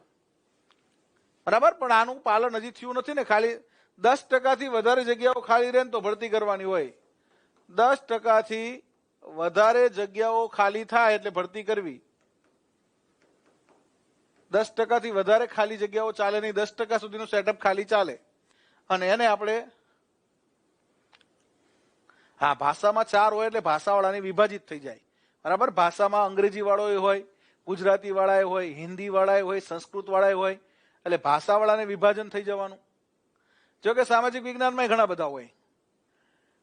બરાબર. પણ આનું પાલન હજી થયું નથી ને. ખાલી 10% થી વધારે જગ્યાઓ ખાલી રહે તો ભરતી કરવાની હોય. 10% થી વધારે જગ્યાઓ ખાલી થાય એટલે ભરતી કરવી. 10% થી વધારે ખાલી જગ્યાઓ ચાલે નહીં. 10% સુધીનું સેટઅપ ખાલી ચાલે અને એને આપણે, હા, ભાષામાં 4 હોય એટલે ભાષાવાળાની વિભાજિત થઈ જાય, બરાબર. ભાષામાં અંગ્રેજી વાળો હોય, ગુજરાતી વાળા હોય, હિન્દી વાળા હોય, સંસ્કૃત વાળા હોય, એટલે ભાષાવાળાને વિભાજન થઈ જવાનું. જો કે સામાજિક વિજ્ઞાનમાં ઘણા બધા હોય,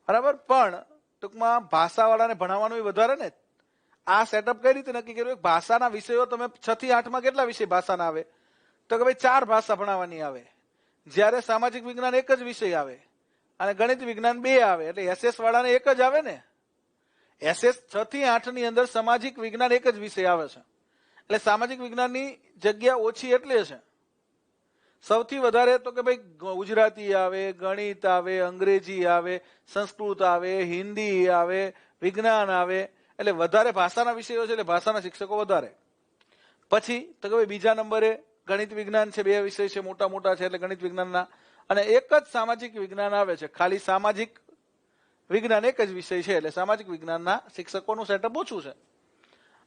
બરાબર. પણ ટૂંકમાં ભાષાવાળાને ભણાવવાનું વધારે ને. આ સેટઅપ કઈ રીતે નક્કી કર્યું? ભાષાના વિષયો તમે 6 થી 8 માં કેટલા વિષય ભાષાના આવે? તો કે ભાઈ 4 ભાષા ભણાવવાની આવે, જ્યારે સામાજિક વિજ્ઞાન એક જ વિષય આવે અને ગણિત વિજ્ઞાન 2 આવે. એટલે એસએસ વાળાને એક જ આવે ને. એસએસ 6 થી 8 ની અંદર સામાજિક વિજ્ઞાન એક જ વિષય આવે છે. એટલે સામાજિક વિજ્ઞાનની જગ્યા ઓછી એટલે છે. સૌથી વધારે તો કે ભાઈ ગુજરાતી આવે, ગણિત આવે, અંગ્રેજી આવે, સંસ્કૃત આવે, હિન્દી આવે, વિજ્ઞાન આવે. એટલે વધારે ભાષાના વિષયો છે એટલે ભાષાના શિક્ષકો વધારે. પછી તો કે ભાઈ બીજા નંબરે ગણિત વિજ્ઞાન છે, 2 વિષય છે, મોટા મોટા છે એટલે ગણિત વિજ્ઞાનના. અને એક જ સામાજિક વિજ્ઞાન આવે છે, ખાલી સામાજિક વિજ્ઞાન એક જ વિષય છે એટલે સામાજિક વિજ્ઞાનના શિક્ષકોનું સેટઅપ ઓછું છે.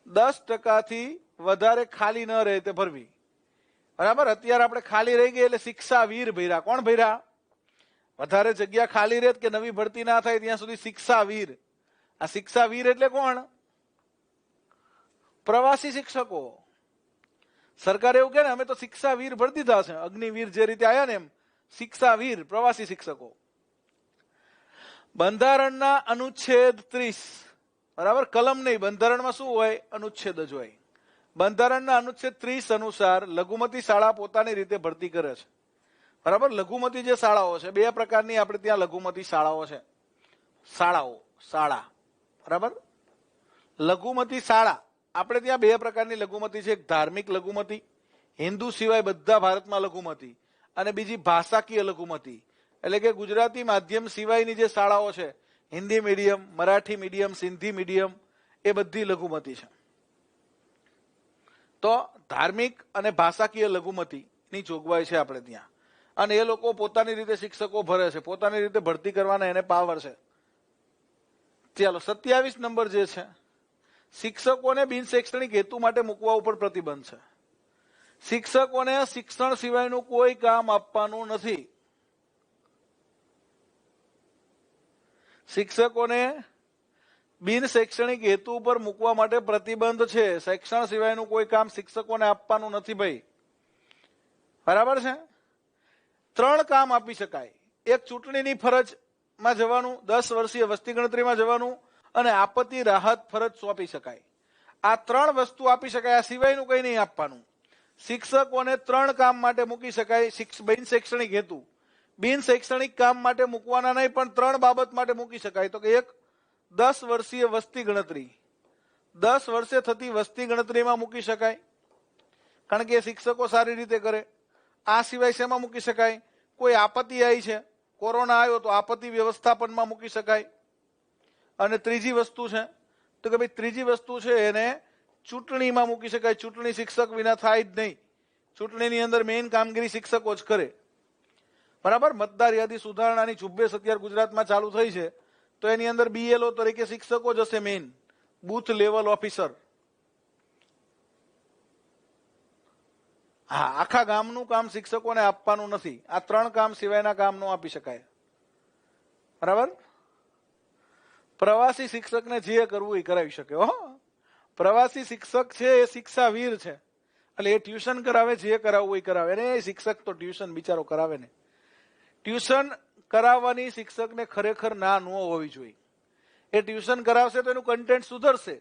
10% થી વધારે ખાલી ન રહે તે ભરવી, બરાબર. અત્યારે આપણે ખાલી રહી ગઈ એટલે શિક્ષાવીર ભર્યા. કોણ ભર્યા? વધારે જગ્યા ખાલી રહે કે નવી ભરતી ના થાય ત્યાં સુધી શિક્ષાવીર. આ શિક્ષાવીર એટલે કોણ? પ્રવાસી શિક્ષકો. સરકાર એવું કે ને અમે તો શિક્ષાવીર ભરી દીધા છે, અગ્નિવીર જે રીતે આયા ને એમ શિક્ષાવીર પ્રવાસી શિક્ષકો. બંધારણના અનુચ્છેદ 30, બરાબર. કલમ નહીં, બંધારણમાં શું હોય? અનુચ્છેદ જ હોય. બંધારણના અનુચ્છેદ 30 અનુસાર લઘુમતી શાળા પોતાની રીતે ભરતી કરે છે, બરાબર. લઘુમતી જે શાળાઓ છે, 2 પ્રકારની આપણે ત્યાં લઘુમતી શાળાઓ છે. શાળા, બરાબર. લઘુમતી શાળા આપણે ત્યાં 2 પ્રકારની લઘુમતી છે. એક ધાર્મિક લઘુમતી, હિન્દુ સિવાય બધા ભારતમાં લઘુમતી, અને બીજી ભાષાકીય લઘુમતી, એટલે કે ગુજરાતી માધ્યમ સિવાયની જે શાળાઓ છે, Hindi medium, Marathi medium, Sindhi medium, એ બધી લઘુમતી છે. તો ધાર્મિક અને ભાષાકીય લઘુમતીની જોગવાઈ છે આપણે ત્યાં. અને એ લોકો પોતાની રીતે શિક્ષકો ભરે છે, પોતાની રીતે ભરતી કરવાના એને પાવર છે. ચાલો, 27 નંબર જે છે, શિક્ષકોને બિન શૈક્ષણિક હેતુ માટે મૂકવા ઉપર પ્રતિબંધ છે. શિક્ષકોને શિક્ષણ સિવાયનું કોઈ કામ આપવાનું નથી. શિક્ષકોને બિન શૈક્ષણિક હેતુ ઉપર મૂકવા માટે પ્રતિબંધ છે. શિક્ષણ સિવાયનું કોઈ કામ શિક્ષકોને આપવાનું નથી ભાઈ, બરાબર છે. 3 કામ આપી શકાય. એક ચૂંટણીની ફરજમાં જવાનું, 10 વર્ષીય વસ્તી ગણતરીમાં જવાનું, અને આપત્તિ રાહત ફરજ સોંપી શકાય. આ 3 વસ્તુ આપી શકાય, આ સિવાયનું કંઈ નહીં આપવાનું. શિક્ષકોને 3 કામ માટે મૂકી શકાય બિન શૈક્ષણિક હેતુ. બિન શૈક્ષણિક કામ માટે મૂકવાના નહીં, પણ 3 બાબત માટે મૂકી શકાય. તો કે એક, 10 વર્ષીય વસ્તી ગણતરી. 10 વર્ષે થતી વસ્તી ગણતરીમાં મૂકી શકાય, કારણ કે શિક્ષકો સારી રીતે કરે. આ સિવાય શેમાં મૂકી શકાય? કોઈ આપત્તિ આવી છે, કોરોના આવ્યો તો આપત્તિ વ્યવસ્થાપનમાં મૂકી શકાય. અને ત્રીજી વસ્તુ છે તો કે ભાઈ ત્રીજી વસ્તુ છે એને ચૂંટણીમાં મૂકી શકાય. ચૂંટણી શિક્ષક વિના થાય જ નહીં. ચૂંટણીની અંદર મેઇન કામગીરી શિક્ષકો જ કરે. બરાબર. મતદાર યાદી સુધારણાની ઝુંબેશ અત્યારે ગુજરાતમાં ચાલુ થઈ છે, તો એની અંદર BLO તરીકે શિક્ષકો જ હશે, મેઇન બુથ લેવલ ઓફિસર. હા, આખા ગામનું કામ શિક્ષકોને આપવાનું નથી. આ 3 કામ સિવાયના કામ ન આપી શકાય. બરાબર. પ્રવાસી શિક્ષકને જે કરવું એ કરાવી શકે. પ્રવાસી શિક્ષક છે એ શિક્ષાવીર છે, એટલે એ ટ્યુશન કરાવે, જે કરાવવું એ કરાવે. અને એ શિક્ષક તો ટ્યુશન બિચારો કરાવે ને. ટ્યુશન કરાવવાની શિક્ષકને ખરેખર ના ન હોવી જોઈએ. એ ટ્યુશન કરાવશે તો એનું કન્ટેન્ટ સુધરશે.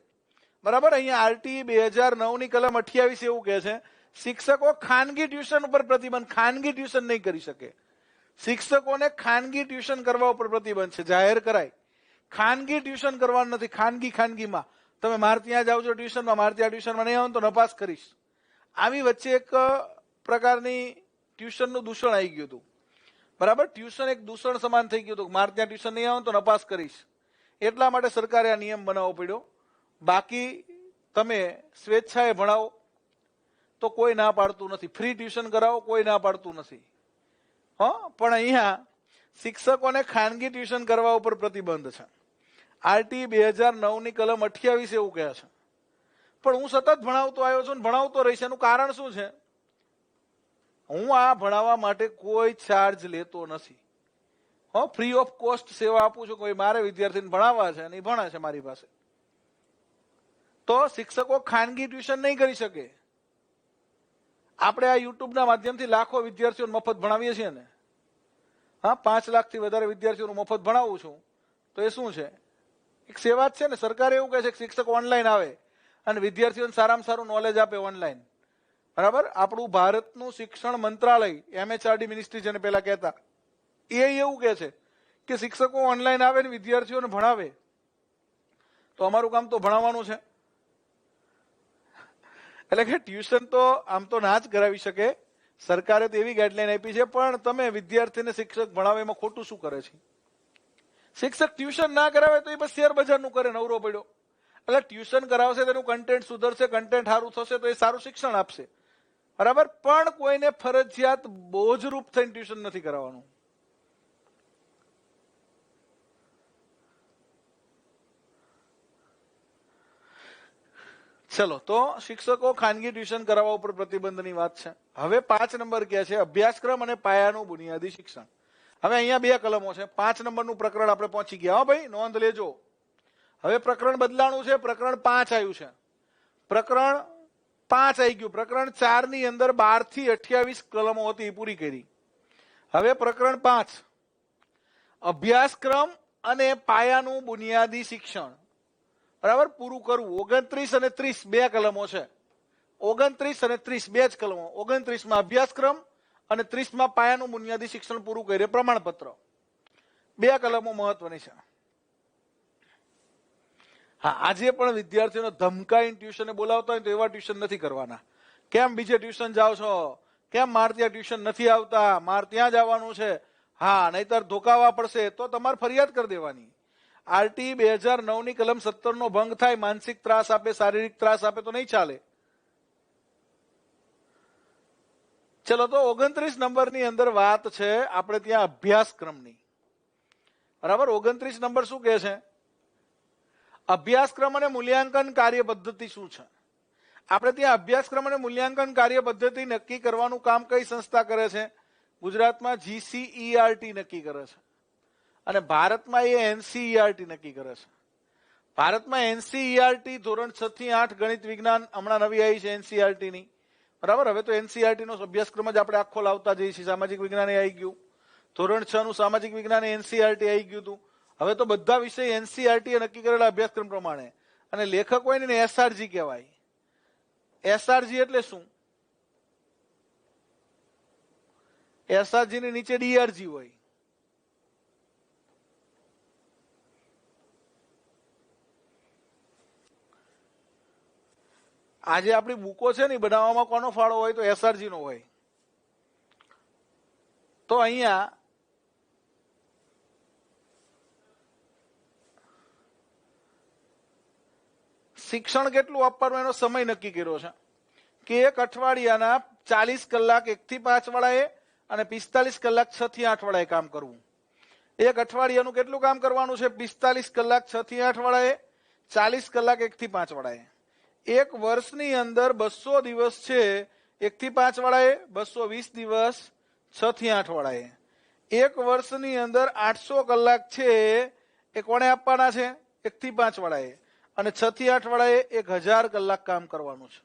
બરાબર. અહીંયા RT 2009 ની કલમ 28 એવું કહે છે, શિક્ષકો ખાનગી ટ્યુશન ઉપર પ્રતિબંધ. ખાનગી ટ્યુશન નહીં કરી શકે. શિક્ષકોને ખાનગી ટ્યુશન કરવા ઉપર પ્રતિબંધ છે, જાહેર કરાય. ખાનગી ટ્યુશન કરવાનું નથી. ખાનગીમાં તમે મારે ત્યાં જાઓ છો ટ્યુશનમાં, મારે ત્યાં ટ્યુશનમાં નહીં આવો તો નપાસ કરીશ. આવી વચ્ચે એક પ્રકારની ટ્યુશનનું દૂષણ આવી ગયું હતું. બરાબર. ટ્યુશન એક દૂષણ સમાન થઈ ગયું હતું. મારે ત્યાં ટ્યુશન નહીં આવો તો નપાસ કરીશ. એટલા માટે સરકારે આ નિયમ બનાવવો પડ્યો. બાકી તમે સ્વેચ્છાએ ભણાવો તો કોઈ ના પાડતું નથી. ફ્રી ટ્યુશન કરાવો કોઈ ના પાડતું નથી. પણ અહીંયા શિક્ષકોને ખાનગી ટ્યુશન કરવા ઉપર પ્રતિબંધ છે. RT 2009 ની કલમ 28 એવું કહે છે. પણ હું સતત ભણાવતો આવ્યો છું, ભણાવતો રહીશ. એનું કારણ શું છે? હું આ ભણાવવા માટે કોઈ ચાર્જ લેતો નથી. ફ્રી ઓફ કોસ્ટ સેવા આપું છું. કોઈ મારે વિદ્યાર્થીને ભણાવવા છે અને એ ભણે છે મારી પાસે, તો શિક્ષકો ખાનગી ટ્યુશન નહીં કરી શકે. આપણે આ યુટ્યુબના માધ્યમથી લાખો વિદ્યાર્થીઓને મફત ભણાવીએ છીએ ને. 5 લાખથી વધારે વિદ્યાર્થીઓને મફત ભણાવું છું, તો એ શું છે? એક સેવા જ છે ને. સરકાર એવું કહે છે કે શિક્ષક ઓનલાઈન આવે અને વિદ્યાર્થીઓને સારામાં સારું નોલેજ આપે ઓનલાઈન. બરાબર. આપણું ભારતનું શિક્ષણ મંત્રાલય, MHRD મિનિસ્ટ્રી જેને પેલા કહેતા, એ એવું કહે છે કે શિક્ષકો ઓનલાઈન આવે ને વિદ્યાર્થીઓને ભણાવે. તો અમારું કામ તો ભણાવવાનું છે. એટલે કે ટ્યુશન તો આમ તો ના જ કરાવી શકે. સરકારે તો એવી ગાઈડલાઈન આપી છે, પણ તમે વિદ્યાર્થીને શિક્ષક ભણાવે એમાં ખોટું શું કરે છે? શિક્ષક ટ્યુશન ના કરાવે તો એ બસ શેર બજારનું કરે, નવરો પડ્યો. એટલે ટ્યુશન કરાવશે તેનું કન્ટેન્ટ સુધરશે, કન્ટેન્ટ સારું થશે તો એ સારું શિક્ષણ આપશે. બરાબર. પણ કોઈને ફરજિયાત બોજરૂપ થઈને ટ્યુશન નથી કરાવવાનું. ચલો, તો શિક્ષકો ખાનગી ટ્યુશન કરાવવા ઉપર પ્રતિબંધની વાત છે. હવે 5 નંબર કહે છે અભ્યાસક્રમ અને પાયાનું બુનિયાદી શિક્ષણ. હવે અહીંયા 2 કલમો છે. 5 નંબરનું પ્રકરણ આપણે પહોંચી ગયા. ભાઈ નોંધ લેજો. હવે પ્રકરણ બદલાણું છે. પ્રકરણ 5 આવ્યું છે. પ્રકરણ 5 આવી ગયું. પ્રકરણ 4 ની અંદર 12 થી 28 કલમો હતી, પૂરી કરી. હવે પ્રકરણ 5 અભ્યાસક્રમ અને પાયાનું બુનિયાદી શિક્ષણ. બરાબર. પૂરું કરવું. 29 અને 30 2 કલમો છે. 29 અને 30 2 જ કલમો. 29માં અભ્યાસક્રમ અને 30માં પાયાનું બુનિયાદી શિક્ષણ પૂરું કરે પ્રમાણપત્ર. 2 કલમો મહત્વની છે. હા, આજે પણ વિદ્યાર્થીઓને ધમકાઈને ટ્યુશને બોલાવતા હોય તો એવા ટ્યુશન નથી કરવાના. કેમ બીજે ટ્યુશન જાઓ છો? કેમ મારે ત્યાં ટ્યુશન નથી આવતા? મારે ત્યાં જવાનું છે. હા, નહીતર ધોકાવા પડશે તો તમારે ફરિયાદ કરી દેવાની. RT 2009 ની કલમ 17 નો ભંગ થાય, માનસિક ત્રાસ આપે, શારીરિક ત્રાસ આપે તો નહીં ચાલે. ચલો, તો 29 નંબરની અંદર વાત છે આપણે ત્યાં અભ્યાસક્રમની. બરાબર. 29 નંબર શું કહે છે? અભ્યાસક્રમ અને મૂલ્યાંકન કાર્ય પદ્ધતિ શું છે? આપણે ત્યાં અભ્યાસક્રમ અને મૂલ્યાંકન કાર્ય પદ્ધતિ નક્કી કરવાનું કામ કઈ સંસ્થા કરે છે? ગુજરાતમાં GCERT નક્કી કરે છે અને ભારતમાં એ NCERT નક્કી કરે છે. ભારતમાં NCERT ધોરણ 6 થી 8 ગણિત વિજ્ઞાન હમણાં નવી આવી છે NCERT ની. બરાબર. હવે તો NCERT નો અભ્યાસક્રમ જ આપણે આખો લાવતા જઈએ છીએ. સામાજિક વિજ્ઞાન આવી ગયું. ધોરણ 6 નું સામાજિક વિજ્ઞાન NCERT આવી ગયું હતું. હવે તો બધા વિષય NCERT નક્કી કરેલા અભ્યાસક્રમ પ્રમાણે. અને લેખક હોય ને SRG કહેવાય. SRG એટલે શું? SRG ની નીચે DRG હોય. આજે આપણી બુકો છે ને બનાવવામાં કોનો ફાળો હોય? તો SRG નો હોય. તો અહીંયા શિક્ષણ કેટલું આપવાનું એનો સમય નક્કી કર્યો છે કે 1 અઠવાડિયાના 40 કલાક 1 થી 5 વાળાએ અને 45 કલાક 6 થી 8 વાળાએ કામ કરવું. એક અઠવાડિયાનું કેટલું કામ કરવાનું છે? 45 કલાક 6 થી 8 વાળાએ, 40 કલાક 1 થી 5 વાળાએ. એક વર્ષની અંદર 200 દિવસ છે 1 થી 5 વાળાએ, 220 દિવસ 6 થી 8 વાળાએ. એક વર્ષની અંદર 800 કલાક છે એ કોણે આપવાના છે? 1 થી 5 વાળાએ, અને 6 થી 8 વાળાએ 1000 કલાક કામ કરવાનું છે.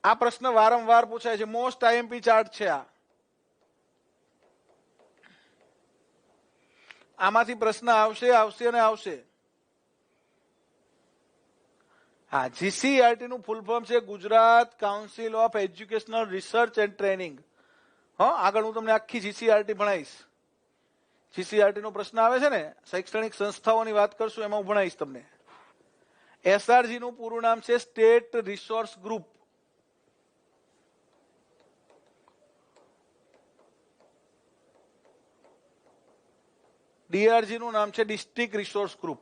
આ પ્રશ્ન વારંવાર પૂછાય છે, મોસ્ટ આઈએમપી ચાર્ટ છે આ. આમાંથી પ્રશ્ન આવશે અને આવશે. હા, જીસીઈઆરટી નું ફૂલ ફોર્મ છે Gujarat council of educational research and training. હા, આગળ હું તમને આખી જીસીઈઆરટી ભણાવીશ. જીસીઈઆરટી નો પ્રશ્ન આવે છે ને, શૈક્ષણિક સંસ્થાઓની વાત કરશું, એમાં હું ભણાવીશ તમને. એસઆરજી નું પૂરું નામ છે સ્ટેટ રિસોર્સ ગ્રુપ. ડીઆરજી નું નામ છે ડિસ્ટ્રિક્ટ રિસોર્સ ગ્રુપ.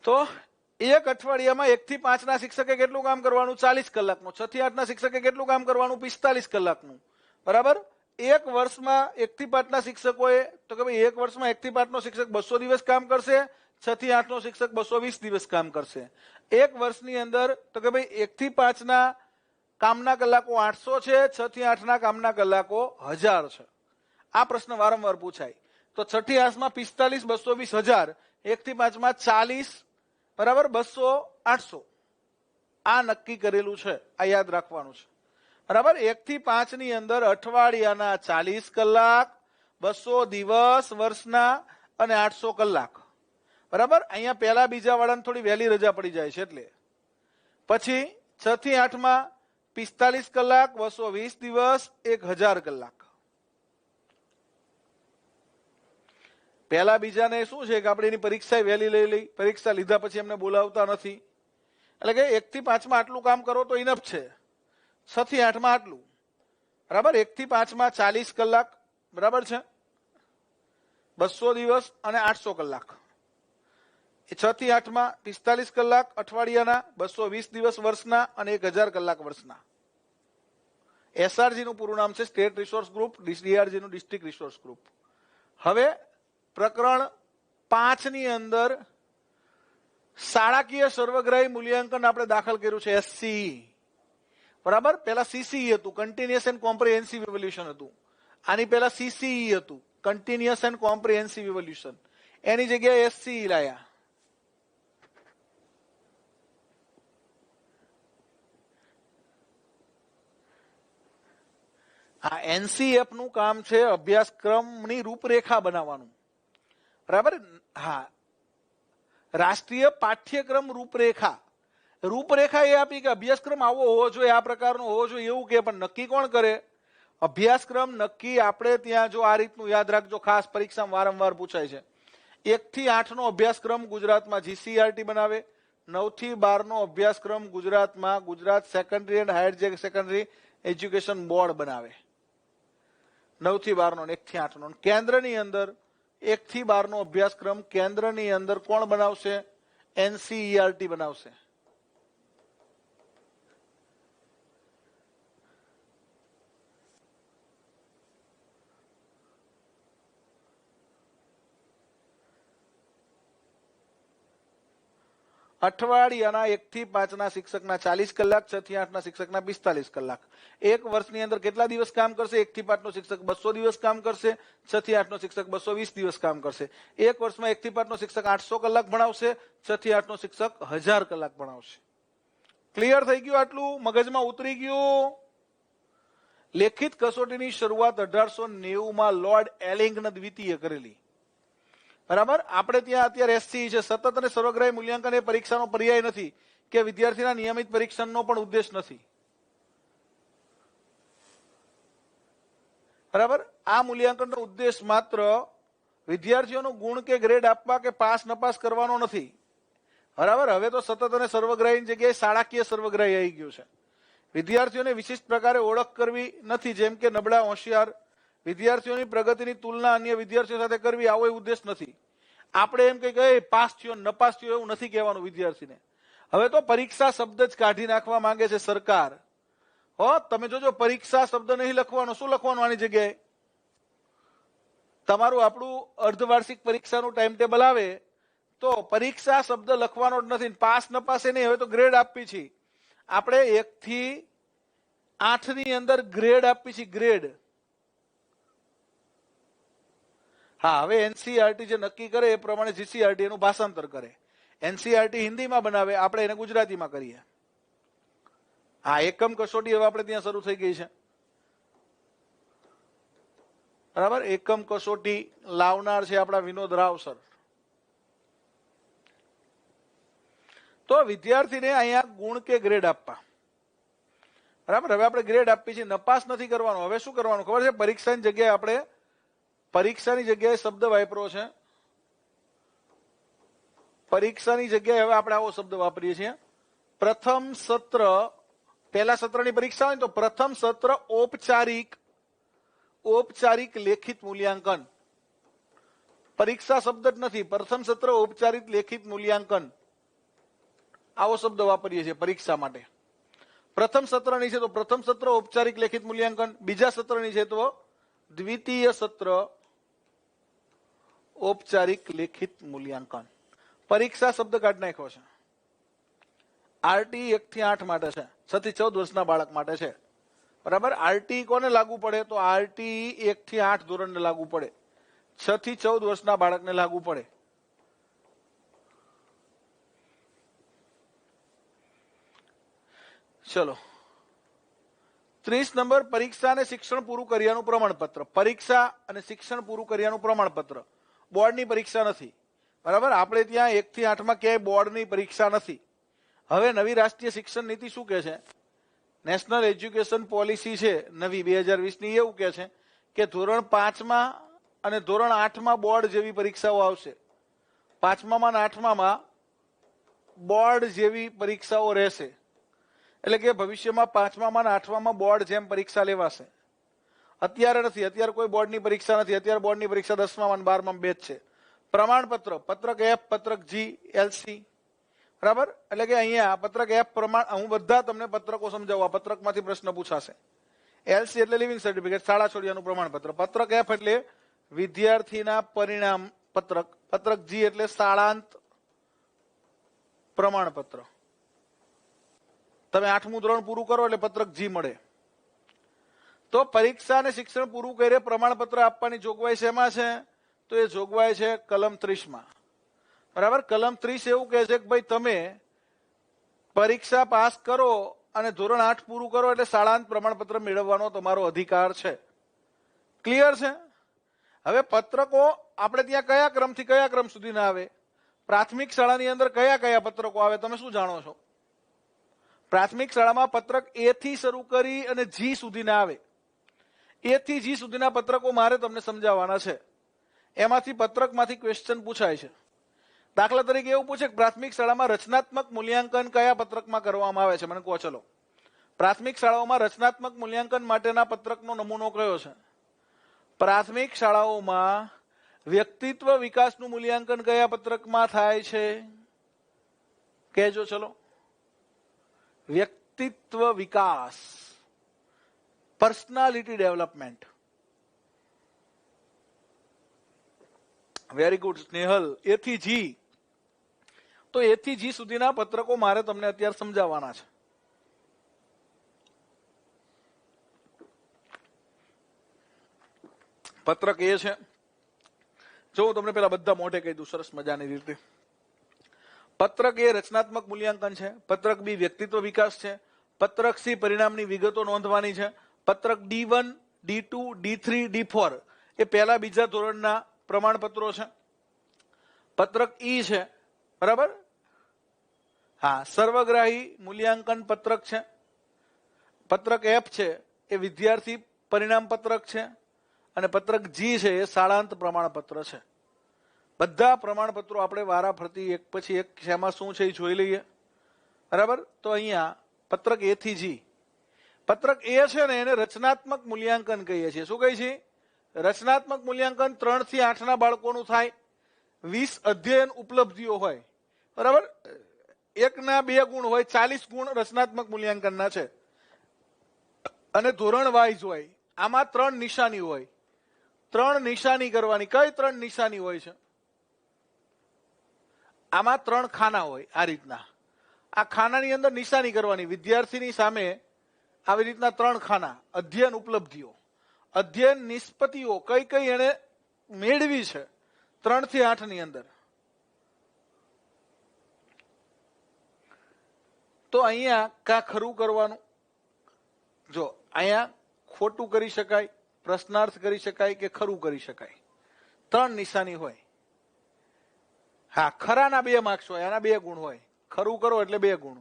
તો એક અઠવાડિયામાં 1 થી 5 ના શિક્ષકે કેટલું કામ કરવાનું? 40 કલાકનું. 6 થી 8 ના શિક્ષકે કેટલું કામ કરવાનું? 45 કલાકનું. બરાબર. એક વર્ષમાં 1 થી 5 ના શિક્ષકોએ, તો કે ભાઈ એક વર્ષમાં 1 થી 5 નો શિક્ષક 200 દિવસ કામ કરશે, 6 થી 8 નો શિક્ષક 220 દિવસ કામ કરશે. એક વર્ષની અંદર તો કે ભાઈ 1 થી 5 ના કામના કલાકો 800 છે, 6 થી 8 ના કામના કલાકો 1000 છે. આ પ્રશ્ન વારંવાર પૂછાય. તો 6 થી 8 માં 45, 220, 1000. 1 થી 5 માં 40, બરાબર, 200, 800. આ નક્કી કરેલું છે, આ યાદ રાખવાનું છે. બરાબર. 1 થી 5 ની અંદર અઠવાડિયાના 40 કલાક, 200 દિવસ વર્ષના, અને 800 કલાક. બરાબર. અહીંયા પહેલા બીજા વાળાને થોડી વહેલી રજા પડી જાય છે એટલે. પછી 6 થી 8 માં 45 કલાક, 220 દિવસ, 1000 કલાક. પહેલા બીજાને શું છે કે આપણે એની પરીક્ષા વહેલી લઈ લઈ, પરીક્ષા લીધા પછી એમને બોલાવતા નથી. એટલે કે 1 થી 5 માં આટલું કામ કરો તો ઇનફ છે, 6 થી 8 માં આટલું. બરાબર. 1 થી 5 માં 40 કલાક, બરાબર છે, 200 દિવસ અને 800 કલાક. 6 થી 8 માં 45 કલાક અઠવાડિયાના, 220 દિવસ વર્ષના, અને 1000 કલાક વર્ષના. એસઆરજી નું પૂરું નામ છે સ્ટેટ રિસોર્સ ગ્રુપ, ડીઆરજી નું ડિસ્ટ્રિક્ટ રિસોર્સ ગ્રુપ. હવે પ્રકરણ 5 ની અંદર શાળાકીય સર્વગ્રાહી મૂલ્યાંકન આપણે દાખલ કર્યું છે, એસસીઈ. બરાબર. પેલા સીસીઈ હતું, કન્ટિન્યુઅસ એન્ડ કોમ્પ્રિહેન્સિવ ઇવેલ્યુશન હતું. આની પેલા સીસીઈ હતું, કન્ટિન્યુઅસ એન્ડ કોમ્પ્રિહેન્સિવ ઇવેલ્યુશન. એની જગ્યાએ એસસીઈ લાયા. આ એનસીએફ નું કામ છે અભ્યાસક્રમની રૂપરેખા બનાવવાનું. બરાબર. હા, રાષ્ટ્રીય પાઠ્યક્રમ રૂપરેખા. રૂપરેખા એ આપી કે અભ્યાસક્રમ આવો હોવો જોઈએ, આ પ્રકારનો હોવો જોઈએ એવું કે, પણ નક્કી કોણ કરે? અભ્યાસક્રમ નક્કી આપણે ત્યાં, જો આ રીતનું યાદ રાખજો, ખાસ પરીક્ષામાં વારંવાર પૂછાય છે. 1 થી 8 નો અભ્યાસક્રમ ગુજરાતમાં જીસીઈઆરટી બનાવે. 9 થી 12 નો અભ્યાસક્રમ ગુજરાતમાં Gujarat secondary and higher secondary education board બનાવે. 9 થી 12 નો, 1 થી 8 નો. કેન્દ્રની અંદર 1 થી 12 નો અભ્યાસક્રમ કેન્દ્રની અંદર કોણ બનાવશે? એનસીઈઆરટી બનાવશે. અઠવાડિયાના 1 થી 5 ના શિક્ષકના 40 કલાક, 6 થી 8 ના શિક્ષકના 45 કલાક. એક વર્ષની અંદર કેટલા દિવસ કામ કરશે? 1 થી 5 નો શિક્ષક 200 દિવસ કામ કરશે, 6 થી 8 નો શિક્ષક 220 દિવસ કામ કરશે. એક વર્ષમાં 1 થી 5 નો શિક્ષક 800 કલાક ભણાવશે, 6 થી 8 નો શિક્ષક 1000 કલાક ભણાવશે. ક્લિયર થઈ ગયું? આટલું મગજમાં ઉતરી ગયું? લેખિત કસોટીની શરૂઆત 1890 માં લોર્ડ એલિંગને દ્વિતીય કરેલી. બરાબર. આપણે ત્યાં અત્યારે એસસી છે, સતત અને સર્વગ્રાહી મૂલ્યાંકન એ પરીક્ષાનો પર્યાય નથી કે વિદ્યાર્થીના નિયમિત પરીક્ષણનો પણ ઉદ્દેશ નથી. બરાબર. આ મૂલ્યાંકનનો ઉદ્દેશ માત્ર વિદ્યાર્થીઓનો ગુણ કે ગ્રેડ આપવા કે પાસ નપાસ કરવાનો નથી. બરાબર. હવે તો સતત અને સર્વગ્રાહીની જગ્યાએ શાળાકીય સર્વગ્રાહી આવી ગયું છે. વિદ્યાર્થીઓને વિશિષ્ટ પ્રકારે ઓળખ કરવી નથી, જેમ કે નબળા, હોશિયાર. વિદ્યાર્થીઓની પ્રગતિની તુલના અન્ય વિદ્યાર્થીઓ સાથે કરવી, આવો ઉદ્દેશ નથી. આપણે એમ કે પાસ થયો નપાસ થયો એવું નથી કહેવાનું વિદ્યાર્થીને. હવે તો પરીક્ષા શબ્દ જ કાઢી નાખવા માંગે છે સરકાર. તમે જોજો, પરીક્ષા શબ્દ નહીં લખવાનો. શું લખવાનું આની જગ્યાએ? તમારું આપણું અર્ધવાર્ષિક પરીક્ષાનું ટાઈમ ટેબલ આવે તો પરીક્ષા શબ્દ લખવાનો જ નથી. પાસ નપાસ એ નહીં, હવે તો ગ્રેડ આપવી છે. આપણે 1 થી 8 ની અંદર ગ્રેડ આપવી છે, ગ્રેડ. હા, હવે એનસીઆરટી જે નક્કી કરે એ પ્રમાણે જીસીઆરટી એનું ભાષાંતર કરે. એનસીઆરટી હિન્દીમાં બનાવે, આપણે એને ગુજરાતીમાં કરીએ. હા, એકમ કસોટી હવે આપણે ત્યાં શરૂ થઈ ગઈ છે. બરાબર, એકમ કસોટી લાવનાર છે આપણા વિનોદ રાવ સર. તો વિદ્યાર્થીને અહીંયા ગુણ કે ગ્રેડ આપવા. બરાબર, હવે આપણે ગ્રેડ આપી છે, નપાસ નથી કરવાનો. હવે શું કરવાનું ખબર છે? પરીક્ષાની જગ્યાએ આપણે પરીક્ષાની જગ્યાએ શબ્દ વાપરો છે. પરીક્ષાની જગ્યાએ હવે આપણે આવો શબ્દ વાપરીએ છીએ. પ્રથમ સત્ર, પહેલા સત્રની પરીક્ષા હોય તો પ્રથમ સત્ર ઔપચારિક લેખિત મૂલ્યાંકન. પરીક્ષા શબ્દ જ નથી, પ્રથમ સત્ર ઔપચારિક લેખિત મૂલ્યાંકન, આવો શબ્દ વાપરીએ છીએ પરીક્ષા માટે. પ્રથમ સત્રની છે તો પ્રથમ સત્ર ઔપચારિક લેખિત મૂલ્યાંકન, બીજા સત્રની છે તો દ્વિતીય સત્ર ઔપચારિક લેખિત મૂલ્યાંકન. પરીક્ષા શબ્દ કાઢી નાખ્યો છે. આરટી 1 થી 8 માટે છે, 6 થી 14 વર્ષના બાળક માટે છે. બરાબર, આરટી કોને લાગુ પડે? તો આરટી 1 થી 8 ધોરણને લાગુ પડે, 6 થી 14 વર્ષના બાળકને લાગુ પડે. ચલો, 30 નંબર, પરીક્ષા અને શિક્ષણ પૂરું કર્યાનું પ્રમાણપત્ર. પરીક્ષા અને શિક્ષણ પૂરું કર્યાનું પ્રમાણપત્ર. બોર્ડની પરીક્ષા નથી. બરાબર, આપણે ત્યાં 1 થી 8 માં ક્યાંય બોર્ડની પરીક્ષા નથી. હવે નવી રાષ્ટ્રીય શિક્ષણ નીતિ શું કે છે? નેશનલ એજ્યુકેશન પોલિસી છે નવી 2020 ની, એવું કે છે કે ધોરણ 5 માં અને ધોરણ 8 માં બોર્ડ જેવી પરીક્ષાઓ આવશે. 5મા અને 8મા બોર્ડ જેવી પરીક્ષાઓ રહેશે. એટલે કે ભવિષ્યમાં 5મા અને 8મા બોર્ડ જેમ પરીક્ષા લેવાશે. અત્યારે નથી, અત્યારે કોઈ બોર્ડની પરીક્ષા નથી. અત્યારે બોર્ડની પરીક્ષા 10મા અને 12મા બે જ છે. પ્રમાણપત્ર, પત્રક F, પત્રક G, LC. બરાબર, એટલે કે અહીંયા પત્રક F પ્રમાણ, હું બધા તમને પત્રકો સમજાવવા, પત્રકમાંથી પ્રશ્ન પૂછાશે. LC એટલે લિવિંગ સર્ટિફિકેટ, શાળા છોડ્યાનું પ્રમાણપત્ર. પત્રક F એટલે વિદ્યાર્થીના પરિણામ પત્રક. પત્રક G એટલે શાળાંત પ્રમાણપત્ર. તમે 8મું ધોરણ પૂરું કરો એટલે પત્રક G મળે. તો પરીક્ષા અને શિક્ષણ પૂરું કરે પ્રમાણપત્ર આપવાની જોગવાઈ શેમાં છે? તો એ જોગવાઈ છે કલમ 30માં. બરાબર, કલમ 30 એવું કહે છે કે ભાઈ તમે પરીક્ષા પાસ કરો અને ધોરણ 8 પૂરું કરો એટલે શાળાંત પ્રમાણપત્ર મેળવવાનો તમારો અધિકાર છે. ક્લિયર છે? હવે પત્રકો આપણે ત્યાં કયા ક્રમથી કયા ક્રમ સુધીના આવે? પ્રાથમિક શાળાની અંદર કયા કયા પત્રકો આવે તમે શું જાણો છો? પ્રાથમિક શાળામાં પત્રક A થી શરૂ કરી અને G સુધીના આવે. A થી G સુધીના પત્રકો મારે તમને સમજાવવાના છે. એમાંથી પત્રકમાંથી ક્વેશ્ચન પૂછાય છે. દાખલા તરીકે એવું પૂછે કે પ્રાથમિક શાળામાં રચનાત્મક મૂલ્યાંકન કયા પત્રકમાં કરવામાં આવે છે? મને કહો. ચલો, પ્રાથમિક શાળાઓમાં રચનાત્મક મૂલ્યાંકન માટેના પત્રકનો નમૂનો કયો છે? પ્રાથમિક શાળાઓમાં વ્યક્તિત્વ વિકાસનું મૂલ્યાંકન કયા પત્રકમાં થાય છે? કહેજો. ચલો, વ્યક્તિત્વ વિકાસ, personality development. Very good Snehal. A થી G, તો A થી G સુધીના પત્રકો મારે તમને અત્યારે સમજાવવાના છે. પત્રક A છે, જો હું તમને પેલા બધા મોઢે કહી દઉં સરસ મજાની રીતે. પત્રક A રચનાત્મક મૂલ્યાંકન છે. પત્રક B વ્યક્તિત્વ વિકાસ છે. પત્રક C પરિણામની વિગતો નોંધવાની છે. પત્રક D1, D2, D3, D4 એ પહેલા બીજા ધોરણના પ્રમાણપત્રો છે. પત્રક E છે, બરાબર, હા, સર્વગ્રાહી મૂલ્યાંકન પત્રક છે. પત્રક F છે એ વિદ્યાર્થી પરિણામ પત્રક છે. અને પત્રક G છે એ શાળાંત પ્રમાણપત્ર છે. બધા પ્રમાણપત્રો આપણે વારા ફરતી એક પછી એક શેમાં શું છે એ જોઈ લઈએ. બરાબર, તો અહીંયા પત્રક A થી G. પત્રક A છે ને એને રચનાત્મક મૂલ્યાંકન કહીએ છીએ. શું કહીએ છીએ? રચનાત્મક મૂલ્યાંકન 3 થી 8 ના બાળકોનું થાય. 20 અધ્યયન ઉપલબ્ધિઓ હોય, બરાબર, 1ના 2 ગુણ હોય, 40 ગુણ રચનાત્મક મૂલ્યાંકનના છે અને ધોરણ વાઇઝ હોય. આમાં 3 નિશાની હોય. 3 નિશાની કરવાની. કઈ 3 નિશાની હોય છે? આમાં 3 ખાના હોય. આ રીતના આ ખાનાની અંદર નિશાની કરવાની. વિદ્યાર્થીની સામે આવી રીતના 3 ખાના. અધ્યયન ઉપલબ્ધિઓ, અધ્યયન નિષ્પત્તિઓ કઈ કઈ એને મેળવી છે 3 થી 8 ની અંદર. તો અહીંયા કા ખરું કરવાનું. જો અહીંયા ખોટું કરી શકાય, પ્રશ્નાર્થ કરી શકાય કે ખરું કરી શકાય. 3 નિશાની હોય. હા, ખરાના 2 માર્ક્સ હોય, આના 2 ગુણ હોય. ખરું કરો એટલે 2 ગુણ.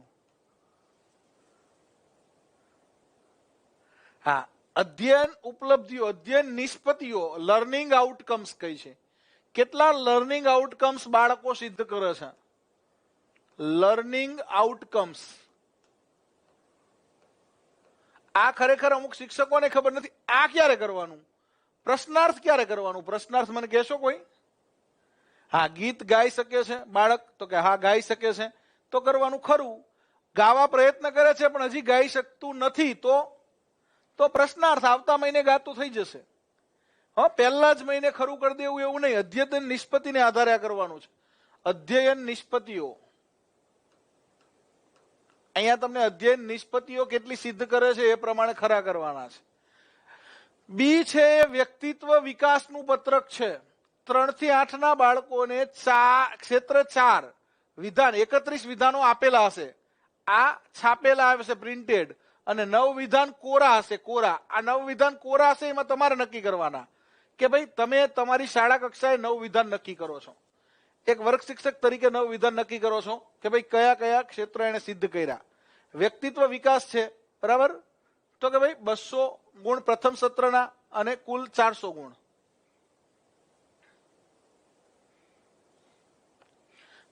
હા, અધ્યયન ઉપલબ્ધિઓ, અધ્યયન નિષ્પત્તિઓ, લર્નિંગ આઉટકમ્સ કઈ છે? કેટલા લર્નિંગ આઉટકમ્સ બાળકો સિદ્ધ કરે છે? Learning outcomes. આ ખરેખર અમુક શિક્ષકોને ખબર નથી. આ ક્યારે કરવાનું? પ્રશ્નાર્થ ક્યારે કરવાનું? પ્રશ્નાર્થ મને કહેશો કોઈ? હા, ગીત ગાઈ શકે છે બાળક? તો કે હા ગાઈ શકે છે. તો કરવાનું ખરું. ગાવા પ્રયત્ન કરે છે પણ હજી ગાઈ શકતું નથી, તો પ્રશ્નાર્થ આવતા મહિને ગાતું થઈ જશે. હા, પહેલા જ મહિને ખરું કરી દેવું એવું નહીં. અધ્યયન નિષ્પત્તિને આધારે કરવાનું છે. અધ્યયન નિષ્પત્તિઓ. અહીંયા તમને અધ્યયન નિષ્પત્તિઓ કેટલી સિદ્ધ કરે છે એ પ્રમાણે ખરા કરવાના છે. બી છે એ વ્યક્તિત્વ વિકાસનું પત્રક છે. 3 થી 8 ના બાળકોને ક્ષેત્ર 4 વિધાન, 31 વિધાનો આપેલા હશે. આ છાપેલા હશે પ્રિન્ટેડ, અને 9 વિધાન કોરા હશે. કોરા, આ 9 વિધાન કોરા હશે. એમાં તમારે નક્કી કરવાના કે ભાઈ તમે તમારી શાળા કક્ષાએ 9 વિધાન નક્કી કરો છો. એક વર્ગ શિક્ષક તરીકે 9 વિધાન નક્કી કરો છો કે ભાઈ કયા કયા ક્ષેત્ર એને સિદ્ધ કર્યા. વ્યક્તિત્વ વિકાસ છે, બરાબર, તો કે ભાઈ 200 ગુણ પ્રથમ સત્રના અને કુલ 400 ગુણ.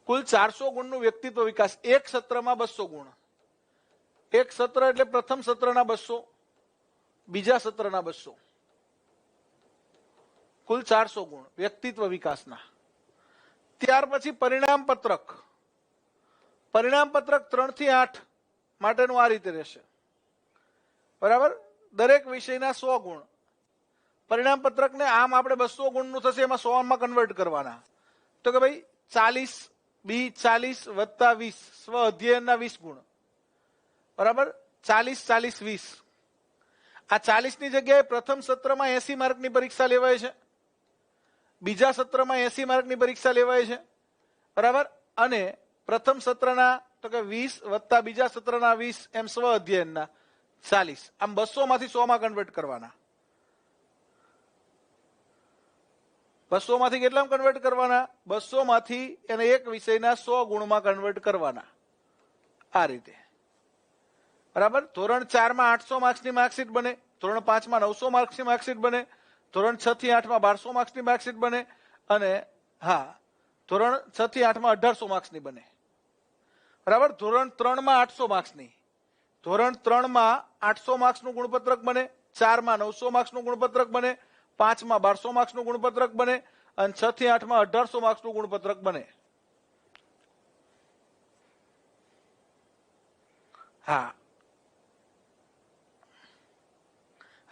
કુલ 400 ગુણનું વ્યક્તિત્વ વિકાસ. એક સત્રમાં 200 ગુણ. એક સત્ર એટલે પ્રથમ સત્રના 200, બીજા સત્રના 200, કુલ 400 ગુણ વ્યક્તિત્વ વિકાસના. ત્યાર પછી પરિણામ પત્રક. પરિણામ પત્રક 3 થી 8 માટેનું આ રીતે રહેશે, બરાબર. દરેક વિષયના 100 ગુણ. પરિણામ પત્રકને આમ આપણે 200 ગુણનું થશે, એમાં 100 માં કન્વર્ટ કરવાના. તો કે ભાઈ 40 બી 40 વત્તા 20 સ્વ અધ્યયનના 20 ગુણ, બરાબર. 40 40 20. આ 40 ની જગ્યાએ પ્રથમ સત્રમાં 80 માર્કની પરીક્ષા લેવાય છે, બીજા સત્રમાં 80 માર્કની પરીક્ષા લેવાય છે, બરાબર. અને પ્રથમ સત્રના તો કે 20 વત્તા બીજા સત્રના 20, એમ સ્વ અધ્યયનના 40. આમ 200 માંથી 100 માં કન્વર્ટ કરવાના. 200 માંથી કેટલામાં કન્વર્ટ કરવાના? 200 માંથી એને એક વિષયના 100 ગુણમાં કન્વર્ટ કરવાના. આ રીતે, બરાબર. ધોરણ 4 માં 800 માર્ક્સની માર્કશીટ બને, ધોરણ 5 માં 900 માર્ક્સની માર્કશીટ બને, ધોરણ 6 થી 8 માં 1200 માર્ક્સની માર્કશીટ બને, અને હા, ધોરણ 6 થી 8 માં 1800 માર્ક્સની બને, બરાબર. ધોરણ 3 માં 800 માર્ક્સની, ધોરણ 3 માં 800 માર્ક્સનું ગુણપત્રક બને, 4 માં 900 માર્ક્સનું ગુણપત્રક બને, 5 માં 1200 માર્ક્સનું ગુણપત્રક બને, અને 6 થી 8 માં 1800 માર્ક્સનું ગુણપત્રક બને. હા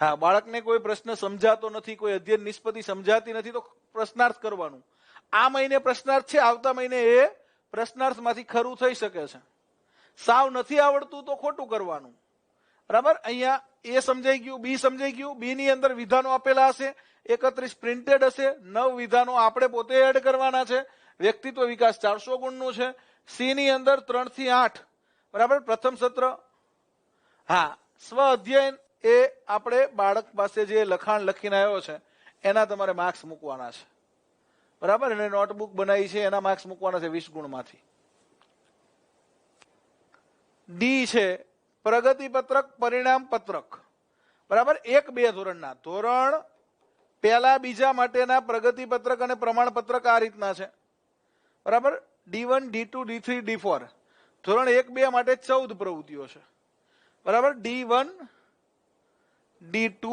હા, બાળકને કોઈ પ્રશ્ન સમજાતો નથી, કોઈ અધ્યયન નિષ્પત્તિ સમજાતી નથી, તો પ્રશ્નાર્થ કરવાનું. આ મહિને પ્રશ્નાર્થ છે, આવતા મહિને એ પ્રશ્નાર્થમાંથી ખરું થઈ શકે છે. સાવ નથી આવડતું તો ખોટું કરવાનું, બરાબર. અહીંયા એ સમજાઈ ગયું, બી સમજાઈ ગયું. બી ની અંદર વિધાનો આપેલા હશે, 31 પ્રિન્ટેડ હશે, 9 વિધાનો આપણે પોતે એડ કરવાના છે. વ્યક્તિત્વ વિકાસ 400 ગુણનું છે. સી ની અંદર 3 થી 8, બરાબર, પ્રથમ સત્ર. હા, સ્વ અધ્યયન એ આપણે બાળક પાસે જે લખાણ લખીને આવ્યો છે એના તમારે માર્ક્સ મૂકવાના છે, બરાબર. એને નોટબુક બનાવી છે, એના માર્ક્સ મૂકવાના છે 20 ગુણમાંથી. ડી છે પ્રગતિ પત્રક, પરિણામ પત્રક, બરાબર. 1-2 ધોરણના, ધોરણ પહેલા બીજા માટેના પ્રગતિ પત્રક અને પ્રમાણપત્રક આ રીતના છે, બરાબર. D1 D2 D3 D4. ધોરણ 1-2 માટે 14 પ્રવૃત્તિઓ છે, બરાબર. D1 D2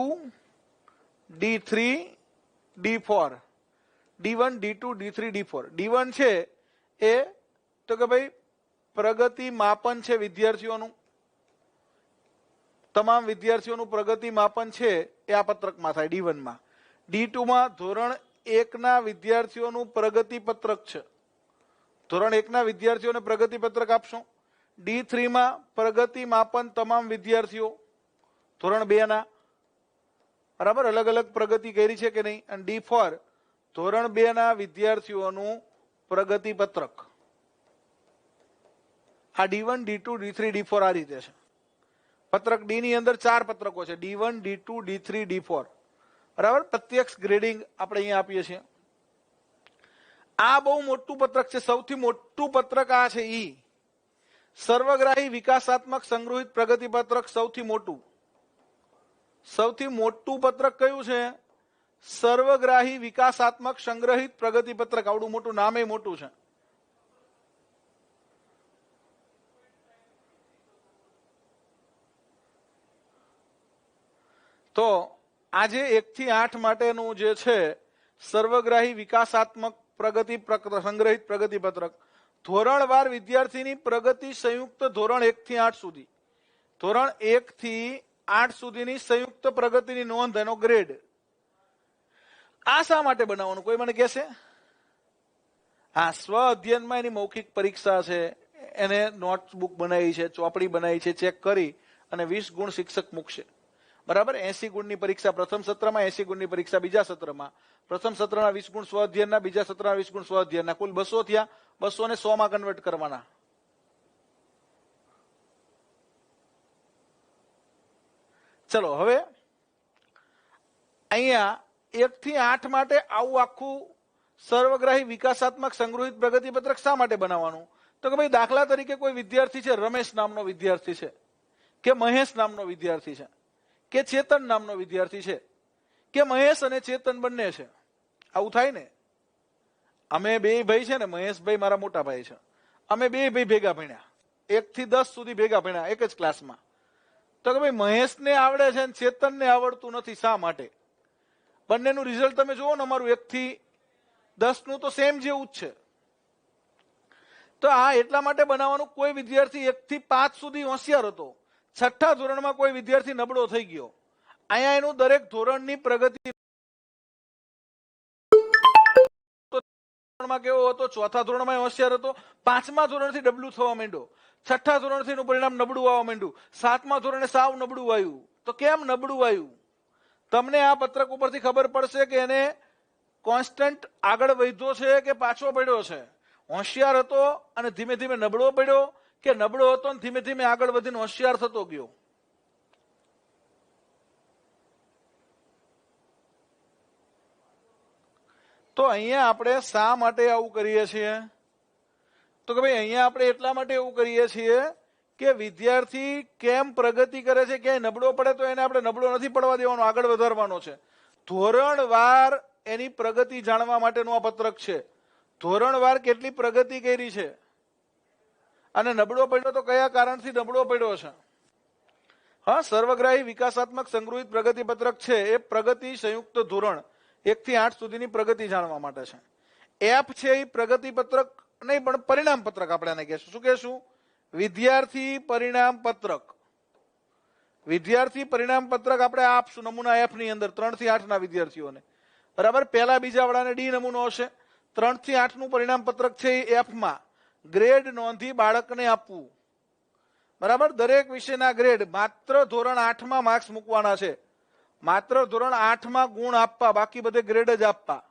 D3 D4. D1 D2 D3 D4 D1 છે એ તો કે ભાઈ પ્રગતિ માપન છે વિદ્યાર્થીઓનું, તમામ વિદ્યાર્થીઓનું પ્રગતિ માપન છે એ આ પત્રકમાં થાય D1 માં. D2 માં ધોરણ 1 ના વિદ્યાર્થીઓનું પ્રગતિ પત્રક છે, ધોરણ 1 ના વિદ્યાર્થીઓને પ્રગતિ પત્રક આપશું. D3 માં પ્રગતિ માપન તમામ વિદ્યાર્થીઓ ધોરણ 2 ના, બરાબર, અલગ અલગ પ્રગતિ કરી છે કે નહીં. અને D4 ધોરણ 2 ના વિદ્યાર્થીઓનું પ્રગતિ પત્રક. આ D1 D2 D3 D4 આ રીતે છે. પત્રક ડી ની અંદર 4 પત્રકો છે, D1 D2 D3 D4, બરાબર. પ્રત્યક્ષ ગ્રેડિંગ આપણે અહીંયા આપીએ છીએ. આ બહુ મોટું પત્રક છે, સૌથી મોટું પત્રક આ છે. સર્વગ્રાહી વિકાસાત્મક સંગ્રહિત પ્રગતિ પત્રક સૌથી મોટું પત્રક કયું છે? સર્વગ્રાહી વિકાસાત્મક સંગ્રહિત પ્રગતિ પત્રક. આવડું મોટું, નામે મોટું છે. તો આજે 1 થી 8 માટેનું જે છે સર્વગ્રાહી વિકાસાત્મક પ્રગતિ સંગ્રહિત પ્રગતિ પત્રક, ધોરણવાર વિદ્યાર્થીની પ્રગતિ સંયુક્ત ધોરણ 1 થી 8 સુધી, ધોરણ 1 થી 8 સુધીની સંયુક્ત પ્રગતિની નોંધ, એનો ગ્રેડ. આ શા માટે બનાવવાનું કોઈ મને કહેશે? હા, સ્વ અધ્યયનમાં એની મૌખિક પરીક્ષા છે, એને નોટબુક બનાવી છે, ચોપડી બનાવી છે, ચેક કરી અને 20 ગુણ શિક્ષક મૂકશે, બરાબર. 80 ગુણની પરીક્ષા પ્રથમ સત્રમાં, 80 ગુણની પરીક્ષા બીજા સત્રમાં. પ્રથમ સત્રના 20 ગુણ સ્વ અધ્યયનના, બીજા સત્રના 20 ગુણ સ્વ અધ્યયનના, કુલ 200 થયા. 200 ને 100 માં કન્વર્ટ કરવાના. ચલો હવે અહીંયા 1 થી 8 માટે આવું આખું સર્વગ્રાહી વિકાસાત્મક સંગ્રહિત પ્રગતિ પત્રક શા માટે બનાવવાનું? તો કે ભાઈ દાખલા તરીકે કોઈ વિદ્યાર્થી છે, રમેશ નામનો વિદ્યાર્થી છે, કે મહેશ નામનો વિદ્યાર્થી છે, કે ચેતન નામનો વિદ્યાર્થી છે, કે મહેશ અને ચેતન બંને છે. આવું થાય ને? અમે બે ભાઈ છે ને, મહેશભાઈ મારા મોટા ભાઈ છે, અમે બે ભાઈ ભેગા ભણ્યા, 1 થી 10 સુધી ભેગા ભણ્યા એક જ ક્લાસમાં. તો કે ભાઈ મહેશને આવડે છે ને ચેતનને આવડતું નથી, શા માટે? બંનેનું રિઝલ્ટ તમે જુઓ ને, અમારું 1 થી 10 નું તો સેમ જેવું જ છે. તો આ એટલા માટે બનાવવાનું, કોઈ વિદ્યાર્થી 1 થી 5 સુધી હોશિયાર હતો, 6ઠ્ઠા ધોરણમાં કોઈ વિદ્યાર્થી નબળો થઈ ગયો. અહીંયા એનું દરેક ધોરણની પ્રગતિ કેવો હતો, 4થા ધોરણમાં હોશિયાર હતો, 5મા ધોરણથી ડબલું થવા માંડ્યો, 6ઠ્ઠા ધોરણથી એનું પરિણામ નબળું આવવા માંડ્યું, 7મા ધોરણે સાવ નબળું આવ્યું. તો કેમ નબળું આવ્યું? તમને આ પત્રક ઉપરથી ખબર પડશે કે એને કોન્સ્ટન્ટ આગળ વધ્યો છે કે પાછો પડ્યો છે. હોશિયાર હતો અને ધીમે ધીમે નબળો પડ્યો, કે નબળો હતો અને ધીમે ધીમે આગળ વધીને હોશિયાર થતો ગયો. તો અહીંયા આપણે શા માટે આવું કરીએ છીએ? તો કે ભાઈ અહીંયા આપણે એટલા માટે એવું કરીએ છીએ કે વિદ્યાર્થી કેમ પ્રગતિ કરે છે, ક્યાંય નબળો પડે તો એને આપણે નબળો નથી પડવા દેવાનો, આગળ વધારવાનો છે. ધોરણવાર એની પ્રગતિ જાણવા માટેનું આ પત્રક છે. ધોરણવાર કેટલી પ્રગતિ કરી છે અને નબળો પડ્યો તો કયા કારણથી નબળો પડ્યો છે. હા, સર્વગ્રાહી વિકાસાત્મક સંગ્રહિત પ્રગતિ પત્રક છે એ પ્રગતિ સંયુક્ત ધોરણ 1 થી 8 સુધીની પ્રગતિ જાણવા માટે છે. એફ છે એ પ્રગતિ પત્રક નહીં પણ પરિણામ પત્રક આપણે એને કહેશું. શું કહેશું? વિદ્યાર્થી પરિણામ પત્રક. વિદ્યાર્થી પરિણામ પત્રક આપણે આપશું નમૂના એફ ની અંદર 3 થી 8 ના વિદ્યાર્થીઓને, બરાબર. પહેલા બીજા વાળાને ડી નમૂનો હશે. 3 થી 8 નું પરિણામ પત્રક છે એ એફ માં ગ્રેડ નોંધી બાળકને આપવું, બરાબર. દરેક વિષયના ગ્રેડ, માત્ર ધોરણ 8 માં માર્ક્સ મૂકવાના છે, માત્ર ધોરણ 8 માં ગુણ આપવા, બાકી બધે ગ્રેડ જ આપવા.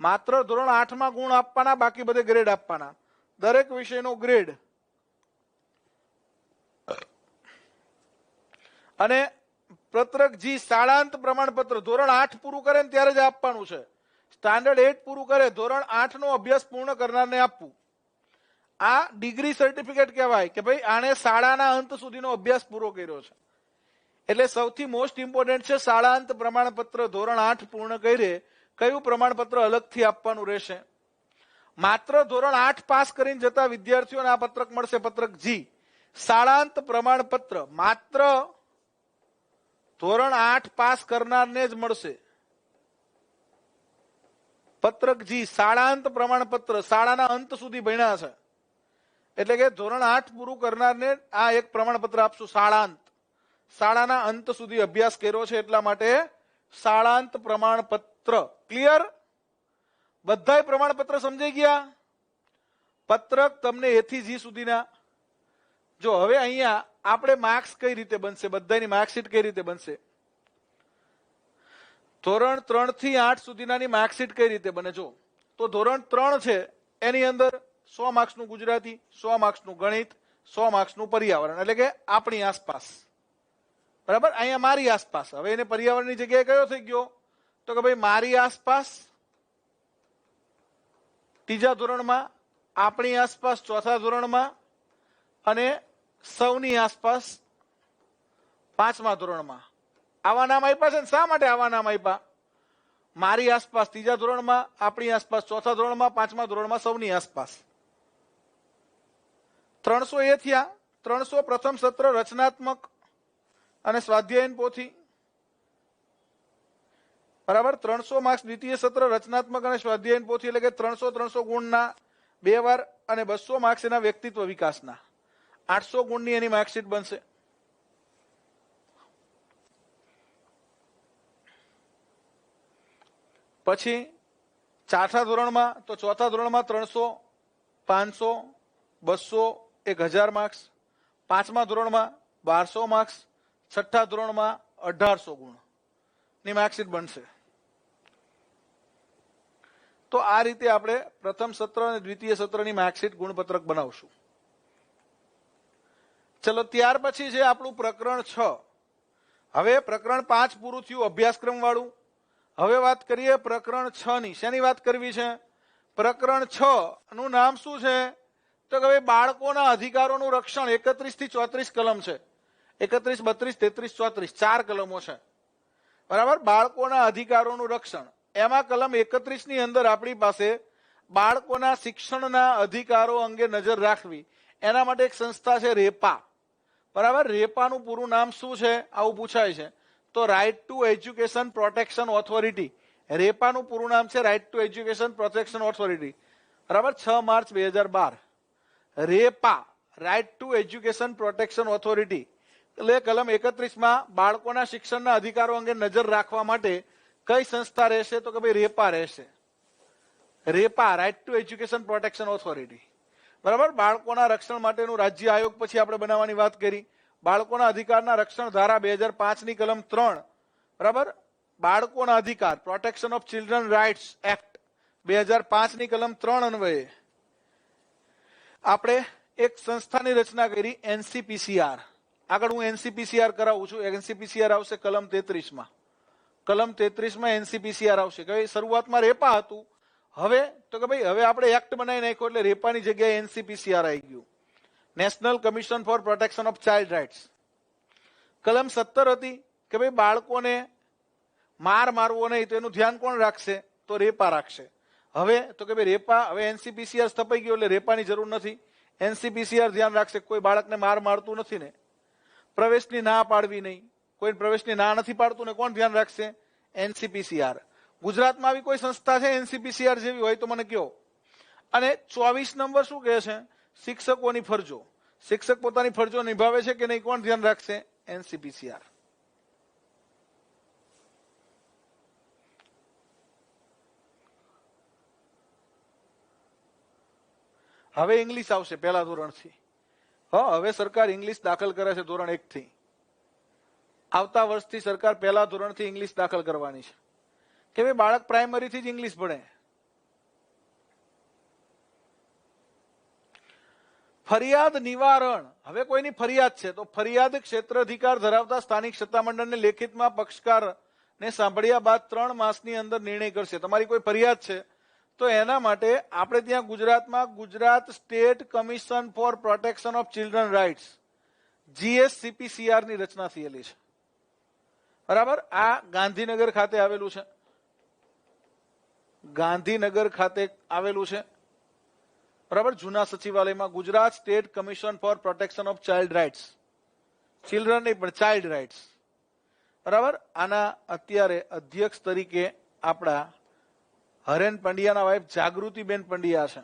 માત્ર ધોરણ 8 માં ગુણ આપવાના, બાકી બધે ગ્રેડ આપવાના. દરેક વિષયનો ગ્રેડ. અને પત્રક જી શાળાંત પ્રમાણપત્ર ધોરણ 8 પૂરું કરે ને ત્યારે જ આપવાનું છે. સ્ટાન્ડર્ડ 8 પૂરું કરે, ધોરણ 8 નો અભ્યાસ પૂર્ણ કરનારને આપવું. આ ડિગ્રી સર્ટિફિકેટ કહેવાય કે ભાઈ આણે શાળાના અંત સુધીનો અભ્યાસ પૂરો કર્યો છે. એટલે સૌથી મોસ્ટ ઇમ્પોર્ટન્ટ છે શાળાંત પ્રમાણપત્ર. ધોરણ 8 પૂર્ણ કરે કયું પ્રમાણપત્ર અલગથી આપવાનું રહેશે. માત્ર ધોરણ 8 પાસ કરીને જતા વિદ્યાર્થીઓને આ પત્રક મળશે, પત્રક જી શાળાંત પ્રમાણપત્ર. માત્ર ધોરણ 8 પાસ કરનારને જ મળશે. પત્રકજી શાળાંત પ્રમાણપત્ર, શાળાના અંત સુધી ભણ્યા છે એટલે કે ધોરણ 8 પૂરું કરનારને આ એક પ્રમાણપત્ર આપશું. શાળાંત, શાળાના અંત સુધી અભ્યાસ કર્યો છે એટલા માટે શાળાંત પ્રમાણપત્ર. ક્લિયર? બધાય પ્રમાણપત્ર સમજાઈ ગયા? પત્રક તમને A થી G સુધીના. જો હવે અહીંયા આપણે માર્ક્સ કઈ રીતે બનશે, બધાની માર્કશીટ કઈ રીતે બનશે? ધોરણ 3 થી 8 સુધીનાની માર્કશીટ કઈ રીતે બને? જો તો ધોરણ 3 છે એની અંદર 100 માર્ક્સનું ગુજરાતી, 100 માર્ક્સનું ગણિત, 100 માર્ક્સનું પર્યાવરણ, એટલે કે આપણી આસપાસ. બરાબર? અહીંયા મારી આસપાસ. હવે એને પર્યાવરણની જગ્યાએ કયો થઈ ગયો? તો કે ભાઈ મારી આસપાસ ત્રીજા ધોરણમાં, આપણી આસપાસ ચોથા ધોરણમાં અને સૌની આસપાસ પાંચમા ધોરણમાં. આવા નામ આપ્યા છે ને શા માટે આવા નામ આપ્યા? મારી આસપાસ ત્રીજા ધોરણમાં, આપણી આસપાસ ચોથા ધોરણમાં, પાંચમા ધોરણમાં, સૌની આસપાસ. 300 એ થયા. 300 પ્રથમ સત્ર રચનાત્મક અને સ્વાધ્યાયન પોથી. બરાબર? 300 માર્ક્સ દ્વિતીય સત્ર રચનાત્મક અને સ્વાધ્યાયન પોથી, એટલે કે 300 ગુણના 2 વાર અને 200 માર્ક્સ એના વ્યક્તિત્વ વિકાસના. 800 ગુણની એની માર્કશીટ બનશે. પછી ચોથા ધોરણમાં, તો ચોથા ધોરણમાં 300, 500, 200, 1000 માર્ક્સ. પાંચમા ધોરણમાં 1200 માર્ક્સ. છઠ્ઠા ધોરણમાં 1800 ગુણ ની માર્કશીટ બનશે. તો આ રીતે આપણે પ્રથમ સત્ર અને દ્વિતીય સત્રની માર્કશીટ ગુણપત્રક બનાવશું. ચલો ત્યાર પછી છે આપણું પ્રકરણ 6. હવે પ્રકરણ 5 પૂરું થયું અભ્યાસક્રમ વાળું. હવે વાત કરીએ પ્રકરણ 6 ની. શેની વાત કરવી છે? પ્રકરણ 6 નું નામ શું છે? તો કે ભાઈ બાળકોના અધિકારોનું રક્ષણ. 31 થી 34 કલમ છે. 31, 32, 33, 34 4 કલમો છે. બરાબર? બાળકોના અધિકારોનું રક્ષણ. એમાં કલમ 31 ની અંદર આપણી પાસે બાળકોના શિક્ષણના અધિકારો અંગે નજર રાખવી એના માટે એક સંસ્થા છે રેપા. બરાબર? રેપાનું પૂરું નામ શું છે આવું પૂછાય છે. તો right to education protection authority. રેપાનું પૂરું નામ છે right to education protection authority. બરાબર? 6 March 2012. REPA, right to education protection authority. એટલે કલમ 31 માં બાળકોના શિક્ષણના અધિકારો અંગે નજર રાખવા માટે કઈ સંસ્થા રહેશે? તો કે ભાઈ રેપા રહેશે. REPA, right to education protection authority. બરાબર? બાળકોના રક્ષણ માટેનું રાજ્ય આયોગ પછી આપણે બનાવવાની વાત કરી. બાળકોના અધિકારના રક્ષણ ધારા 2005 ની કલમ 3. બરાબર? બાળકોના અધિકાર, protection of children rights act 2005 ની કલમ 3 અન્વયે આપણે એક સંસ્થાની રચના કરી, NCPCR. આગળ હું NCPCR કરાવું છું. NCPCR આવશે કલમ 33 માં. કલમ 33 માં NCPCR આવશે. કે શરૂઆતમાં રેપા હતું, હવે તો કે ભાઈ હવે આપણે એક્ટ બનાવી નાખ્યો એટલે રેપાની જગ્યાએ NCPCR આવી ગયું, national commission for protection of child rights. કલમ 17 હતી કે ભાઈ બાળકોને મારવો નહીં તો એનું ધ્યાન કોણ રાખશે? તો રેપા રાખશે. હવે તો કે ભાઈ રેપા, હવે NCPCR સ્થપાઈ ગયો એટલે રેપાની જરૂર નથી. NCPCR ધ્યાન રાખશે કોઈ બાળકને મારતું નથી ને. પ્રવેશની ના પાડવી નહીં, કોઈ પ્રવેશની ના નથી પાડતું ને કોણ ધ્યાન રાખશે? NCPCR. ગુજરાતમાં આવી કોઈ સંસ્થા છે NCPCR જેવી હોય તો મને કહો. અને 24 નંબર શું કહે છે? શિક્ષકોની ફરજો. શિક્ષક પોતાની ફરજો નિભાવે છે કે નહીં, કોણ ધ્યાન રાખશે? NCPCR. હવે ઇંગ્લિશ આવશે પહેલા ધોરણથી. હવે સરકાર ઇંગ્લિશ દાખલ કરે છે ધોરણ 1 થી. આવતા વર્ષથી સરકાર પહેલા ધોરણથી ઇંગ્લિશ દાખલ કરવાની છે કે ભાઈ બાળક પ્રાઇમરીથી જ ઇંગ્લિશ ભણે. ફરિયાદ નિવારણ. હવે કોઈની ફરિયાદ છે તો ફરિયાદ ક્ષેત્ર અધિકાર ધરાવતા સ્થાનિક સત્તામંડળને લેખિતમાં પક્ષકારને સાંભળ્યા બાદ 3 માસની અંદર નિર્ણય કરશે. તમારી કોઈ ફરિયાદ છે તો એના માટે આપણે ત્યાં ગુજરાતમાં Gujarat state commission for protection of children rights GSCPCR ની રચના થયેલી છે. બરાબર? આ ગાંધીનગર ખાતે આવેલું છે. ગાંધીનગર ખાતે આવેલું છે. બરાબર? જૂના સચિવાલયમાં Gujarat state commission for protection of child rights. Children નહીં પણ ચાઇલ્ડ રાઇટ્સ. બરાબર? આના અત્યારે અધ્યક્ષ તરીકે આપણા હરેન પંડ્યાના વાઇફ જાગૃતિબેન પંડ્યા છે.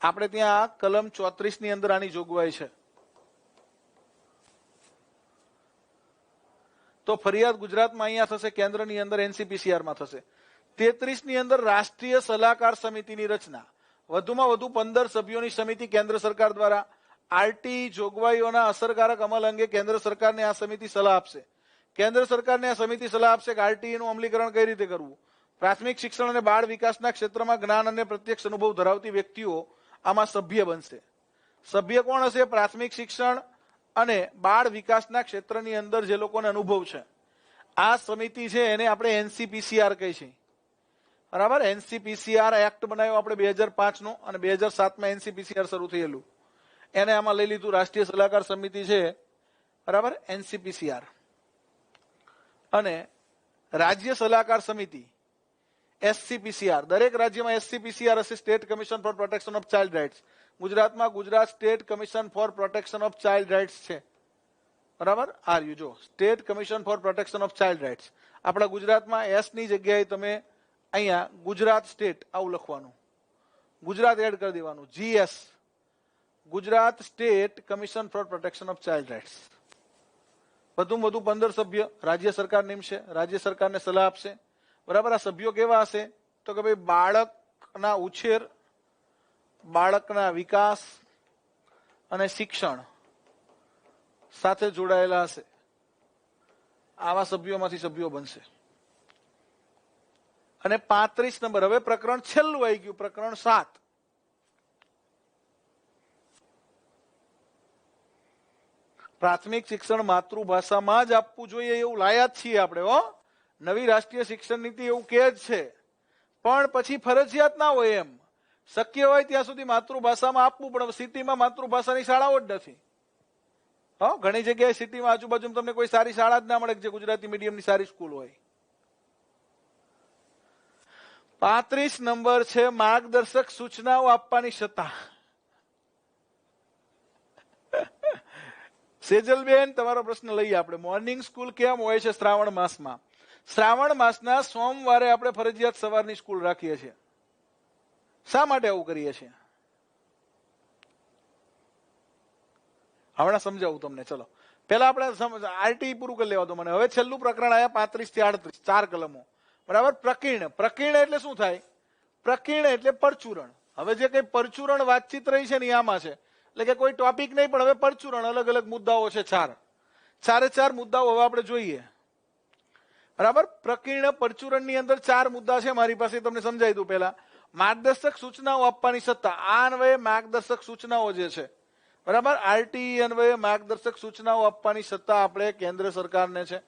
આપણે ત્યાં કલમ 34 ની અંદર આની જોગવાઈ છે. તો ફરિયાદ ગુજરાતમાં અહીંયા થશે, કેન્દ્રની અંદર એનસીપીસીઆરમાં થશે. 33 ની અંદર રાષ્ટ્રીય સલાહકાર સમિતિની રચના, વધુમાં વધુ 15 સભ્યોની સમિતિ કેન્દ્ર સરકાર દ્વારા આરટી જોગવાઈઓના અસરકારક અમલ અંગે કેન્દ્ર સરકારને આ સમિતિ સલાહ આપશે. કેન્દ્ર સરકારને આ સમિતિ સલાહ આપશે કે આરટી નું અમલીકરણ કઈ રીતે કરવું. પ્રાથમિક શિક્ષણ અને બાળ વિકાસના ક્ષેત્રમાં જ્ઞાન અને પ્રત્યક્ષ અનુભવ ધરાવતી વ્યક્તિઓ આમાં સભ્ય બનશે. સભ્ય કોણ હશે? પ્રાથમિક શિક્ષણ અને બાળ વિકાસના ક્ષેત્રની અંદર જે લોકોને અનુભવ છે. આ સમિતિ છે એને આપણે એનસીપીસીઆર કહી છે. બરાબર, એનસીપીસીઆર એક્ટ બનાવ્યો આપણે 2005 નો, અને 2007 એનસીપીસીઆર શરૂ થયેલું. એને આમાં લઈ લીધું. રાષ્ટ્રીય સલાહકાર સમિતિ છે, બરાબર, એનસીપીસીઆર. અને રાજ્ય સલાહકાર સમિતિ એસસીપીસીઆર. દરેક રાજ્યમાં એસસીપીસીઆર હશે, state commission for protection of child rights. ગુજરાતમાં Gujarat state commission for protection of child rights છે. બરાબર, આર્યુ જો state commission for protection of child rights. આપણા ગુજરાતમાં એસ ની જગ્યાએ તમે અહીંયા ગુજરાત સ્ટેટ આવું લખવાનું, ગુજરાત એડ કરી દેવાનું, GS, Gujarat state commission for protection of child rights. વધુમાં વધુ 15 સભ્ય રાજ્ય સરકાર નિમશે, રાજ્ય સરકારને સલાહ આપશે. બરાબર, આ સભ્યો કેવા હશે? તો કે ભાઈ બાળકના ઉછેર, બાળકના વિકાસ અને શિક્ષણ સાથે જોડાયેલા હશે. આવા સભ્યોમાંથી સભ્યો બનશે. અને 35 નંબર, હવે પ્રકરણ છેલ્લું આવી ગયું, પ્રકરણ 7. પ્રાથમિક શિક્ષણ માતૃભાષામાં જ આપવું જોઈએ એવું લાયા જ છીએ આપણે. નવી રાષ્ટ્રીય શિક્ષણ નીતિ એવું કે જ છે, પણ પછી ફરજિયાત ના હોય એમ. શક્ય હોય ત્યાં સુધી માતૃભાષામાં આપવું, પણ સિટીમાં માતૃભાષાની શાળાઓ જ નથી. ઘણી જગ્યાએ સિટીમાં આજુબાજુ તમને કોઈ સારી શાળા જ ના મળે જે ગુજરાતી મીડિયમની સારી સ્કૂલ હોય. 35 નંબર છે માર્ગદર્શક સૂચનાઓ આપવાની સત્તા. સેજલબેન, તમારો પ્રશ્ન લઈએ આપણે. મોર્નિંગ સ્કૂલ કેમ હોય છે શ્રાવણ માસમાં? શ્રાવણ માસના સોમવારે આપણે ફરજિયાત સવારની સ્કૂલ રાખીએ છીએ. શા માટે આવું કરીએ છીએ? હમણાં સમજાવું તમને. ચલો, પેલા આપણે આરટી પૂરું કરી લેવા દો મને. હવે છેલ્લું પ્રકરણ આવ્યા 35 થી 38, 4 કલમો. બરાબર. પ્રકીર્ણ. પ્રકીર્ણ એટલે શું થાય? પ્રકીર્ણ એટલે પરચુરણ. હવે જે કઈ પરચુરણ વાતચીત રહી છે ને આમાં છે, એટલે કે કોઈ ટોપિક નહીં, પણ હવે પરચુરણ અલગ અલગ મુદ્દાઓ છે. 4 મુદ્દાઓ હવે આપણે જોઈએ. બરાબર. પ્રકીર્ણ પરચુરણ ની અંદર 4 મુદ્દા છે મારી પાસે, તમને સમજાવી દઉં. પહેલા માર્ગદર્શક સૂચનાઓ આપવાની સત્તા. આ અન્વયે માર્ગદર્શક સૂચનાઓ જે છે, બરાબર, આરટી અન્વયે માર્ગદર્શક સૂચનાઓ આપવાની સત્તા આપણે કેન્દ્ર સરકારને છે.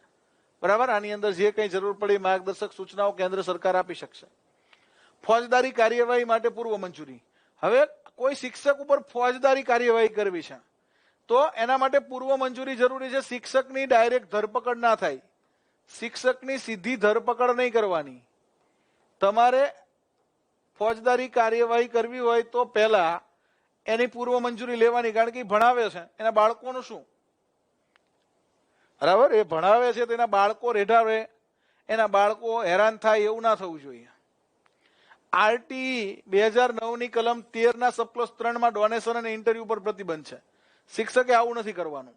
બરાબર. આની અંદર જે કઈ જરૂર પડી માર્ગદર્શક સૂચનાઓ કેન્દ્ર સરકાર આપી શકશે. ફોજદારી કાર્યવાહી માટે પૂર્વ મંજૂરી. હવે કોઈ શિક્ષક ઉપર ફોજદારી કાર્યવાહી કરવી છે તો એના માટે પૂર્વ મંજૂરી જરૂરી છે. શિક્ષકની ડાયરેક્ટ ધરપકડ ના થાય, શિક્ષકની સીધી ધરપકડ નહીં કરવાની. તમારે ફોજદારી કાર્યવાહી કરવી હોય તો પહેલા એની પૂર્વ મંજૂરી લેવાની, કારણ કે એ ભણાવે છે. એના બાળકોનું શું? બરાબર, એ ભણાવે છે તો એના બાળકો રેઢાવે, એના બાળકો હેરાન થાય એવું ના થવું જોઈએ. આરટી 2009 ની કલમ 13 ના સબક્લોઝ 3 માં ડોનેશન અને ઇન્ટરવ્યુ પર પ્રતિબંધ છે. શિક્ષકે આવું નથી કરવાનું.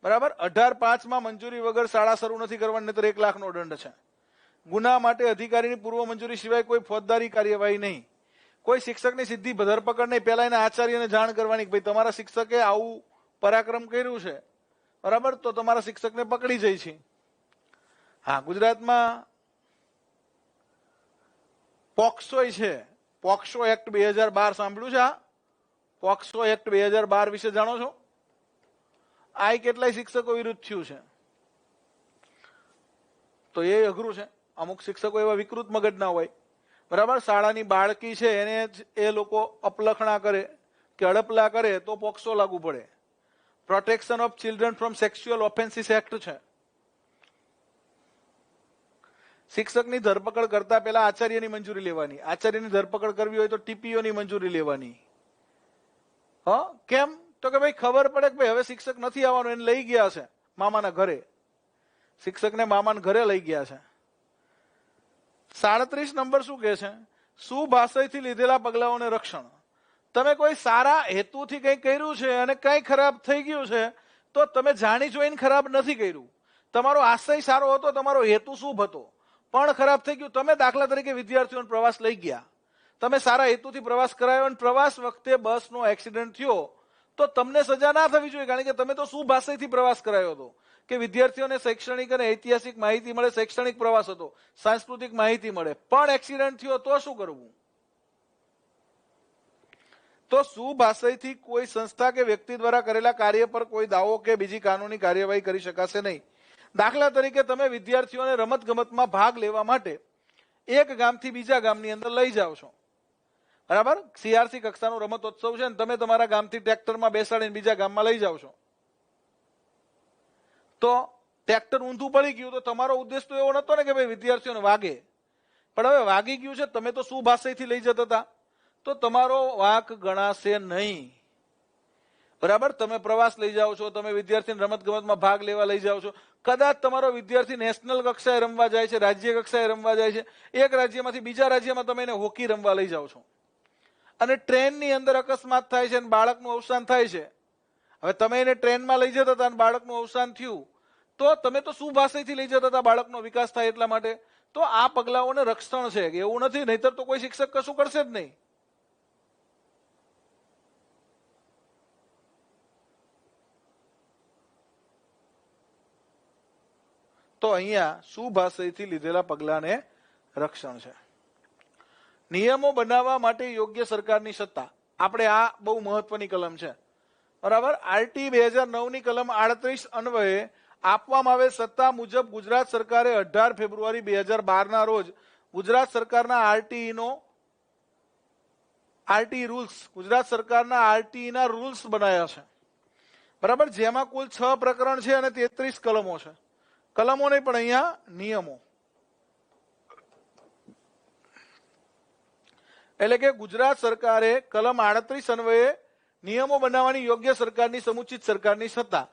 બરાબર. 18(5) માં મંજૂરી વગર શાળા શરૂ નથી કરવાની, નહીતર 1 લાખનો દંડ છે. ગુના માટે અધિકારીની પૂર્વ મંજૂરી સિવાય કોઈ ફોજદારી કાર્યવાહી નહીં. કોઈ શિક્ષકની સીધી ધરપકડ નહીં. પહેલા એના આચાર્યને જાણ કરવાની કે ભાઈ તમારા શિક્ષકે આવું પરાક્રમ કર્યું છે, બરાબર, તો તમારા શિક્ષકને પકડી જાય છે. હા, ગુજરાતમાં પોક્સો છે. પોક્સો એક્ટ 2012 સાંભળ્યું છે? આ પોક્સો એક્ટ 2012 વિશે જાણો છો? આ કેટલાય શિક્ષકો વિરુદ્ધ થયું છે, તો એ અઘરું છે. અમુક શિક્ષકો એવા વિકૃત મગજના હોય, બરાબર. શાળાની બાળકી છે એને જ એ લોકો અપલખણા કરે કે અડપલા કરે તો પોક્સો લાગુ પડે. Protection of children from sexual offences act છે. શિક્ષકની ધરપકડ કરતા પહેલા આચાર્યની મંજૂરી લેવાની. આચાર્યની ધરપકડ કરવી હોય તો ટીપીઓની મંજૂરી લેવાની. કેમ? તો કે ભાઈ ખબર પડે કે ભાઈ હવે શિક્ષક નથી આવવાનું, એને લઈ ગયા છે મામાના ઘરે. શિક્ષકને મામાના ઘરે લઈ ગયા છે, 37 નંબર શું કહે છે? શુભ આશયથી લીધેલા પગલાઓને રક્ષણ. તમે કોઈ સારા હેતુથી કંઈ કર્યું છે અને કંઈ ખરાબ થઈ ગયું છે તો તમે જાણી જોઈને ખરાબ નથી કર્યું. તમારો આશય સારો હતો, તમારો હેતુ શુભ હતો, પણ ખરાબ થઈ ગયું. તમે દાખલા તરીકે વિદ્યાર્થીઓને પ્રવાસ લઈ ગયા, તમે સારા હેતુથી પ્રવાસ કરાયો અને પ્રવાસ વખતે બસનો એક્સિડન્ટ થયો તો તમને સજા ના થવી જોઈએ, કારણ કે તમે તો શુભ આશયથી પ્રવાસ કરાયો હતો કે વિદ્યાર્થીઓને શૈક્ષણિક અને ઐતિહાસિક માહિતી મળે. શૈક્ષણિક પ્રવાસ હતો, સાંસ્કૃતિક માહિતી મળે, પણ એક્સિડન્ટ થયો તો શું કરવું? તો શુભ આશયથી કોઈ સંસ્થા કે વ્યક્તિ દ્વારા કરેલા કાર્ય પર કોઈ દાવો કે બીજી કાનૂની કાર્યવાહી કરી શકાશે નહીં. દાખલા તરીકે તમે વિદ્યાર્થીઓને રમત ગમતમાં ભાગ લેવા માટે એક ગામથી બીજા ગામની અંદર લઈ જાઓ છો, બરાબર? CRC કક્ષાનો રમતોત્સવ છે ને તમે તમારા ગામથી ટ્રેક્ટરમાં બેસાડીને બીજા ગામમાં લઈ જાઓ છો, તો ટ્રેક્ટર ઊંધું પડી ગયું તો તમારો ઉદ્દેશ તો એવો નતો ને કે ભાઈ વિદ્યાર્થીઓને વાગે, પણ હવે વાગી ગયું છે, તમે તો શુભ આશયથી લઈ જતા હતા, તો તમારો વાંક ગણાશે નહીં, બરાબર? તમે પ્રવાસ લઈ જાઓ છો, તમે વિદ્યાર્થીને રમત ગમતમાં ભાગ લેવા લઈ જાઓ છો, કદાચ તમારો વિદ્યાર્થી નેશનલ કક્ષાએ રમવા જાય છે, રાજ્ય કક્ષાએ રમવા જાય છે, એક રાજ્યમાંથી બીજા રાજ્યમાં તમે એને હોકી રમવા લઈ જાઓ છો અને ટ્રેનની અંદર અકસ્માત થાય છે અને બાળકનું અવસાન થાય છે. હવે તમે એને ટ્રેનમાં લઈ જતા હતા અને બાળકનું અવસાન થયું તો તમે તો શુભ આશયથી લઈ જતા હતા બાળકનો વિકાસ થાય એટલા માટે. તો આ પગલાઓને રક્ષણ છે કે એવું નથી, નહીતર તો કોઈ શિક્ષક કશું કરશે જ નહીં. તો અહીંયા શુભ આશયથી લીધેલા પગલાને રક્ષણ છે. નિયમો બનાવવા માટે યોગ્ય સરકારની સત્તા. આપણે આ બહુ મહત્વની કલમ છે, બરાબર? RT 2009 ની કલમ 38 અન્વયે આપવામાં આવેલ સત્તા મુજબ ગુજરાત સરકારે 18 ફેબ્રુઆરી 2012 ના રોજ ગુજરાત સરકારના RTE રૂલ્સ, ગુજરાત સરકારના RTE ના રૂલ્સ બનાવ્યા છે, બરાબર? જેમાં કુલ 6 પ્રકરણ છે અને 33 કલમો છે. કલમો નહીં પણ અહીંયા નિયમો. એટલે કે ગુજરાત સરકારે કલમ 38 અન્વયે નિયમો બનાવવાની યોગ્ય સરકારની સમુચિત સરકારની સત્તા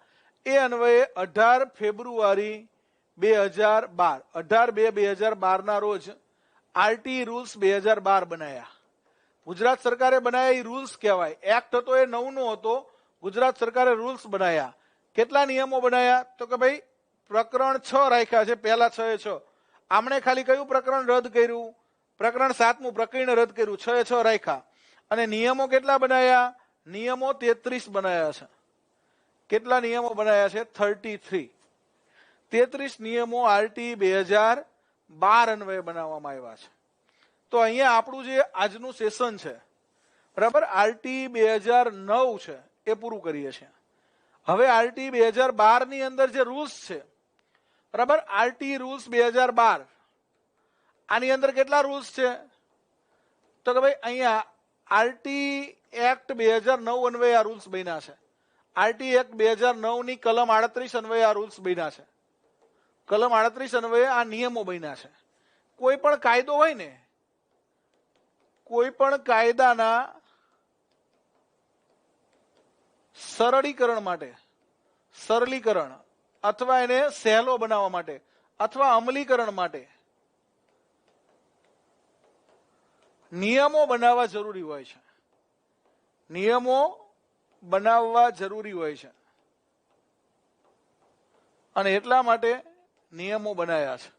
એ અન્વયે 18 ફેબ્રુઆરી 2012 18/2/2012 ના રોજ RTE રૂલ્સ 2012 બનાયા. ગુજરાત સરકારે બનાવ્યા એ રૂલ્સ કહેવાય. એક્ટ હતો એ 9 નો હતો, ગુજરાત સરકારે રૂલ્સ બનાવ્યા. કેટલા નિયમો બનાવ્યા? તો કે ભાઈ પ્રકરણ 6 રાખ્યા છે, પહેલા 6 એ 6. આમણે ખાલી કયું પ્રકરણ રદ કર્યું? પ્રકરણ 7મું પ્રકરણ રદ કર્યું. 6 એ 6 રાખ્યા. અને નિયમો કેટલા બનાવ્યા? નિયમો 33 બનાવ્યા છે. કેટલા નિયમો બનાવ્યા છે? 33. 33 નિયમો RTE 2012 અન્વયે બનાવવામાં આવ્યા છે. તો અહીંયા આપણું જે આજનું સેશન છે, બરાબર, RTE 2009 છે એ પૂરું કરીએ છીએ. હવે RTE 2012 ની અંદર જે રૂલ્સ છે, બરાબર, RTE રૂલ્સ 2012, આની અંદર કેટલા રૂલ્સ છે? તો કે ભાઈ અહીંયા RTE એક્ટ 2009 અન્વયે આ રૂલ્સ બન્યા છે. RTE એક્ટ 2009 ની કલમ 38 અન્વયે આ રૂલ્સ બન્યા છે. કલમ 38 અન્વયે આ નિયમો બન્યા છે. કોઈ પણ કાયદો હોય ને, કોઈ પણ કાયદાના સરળીકરણ માટે, સરલીકરણ અથવા એને સહેલો બનાવવા માટે અથવા અમલીકરણ માટે નિયમો બનાવવા જરૂરી હોય છે. નિયમો બનાવવા જરૂરી હોય છે અને એટલા માટે નિયમો બનાવ્યા છે,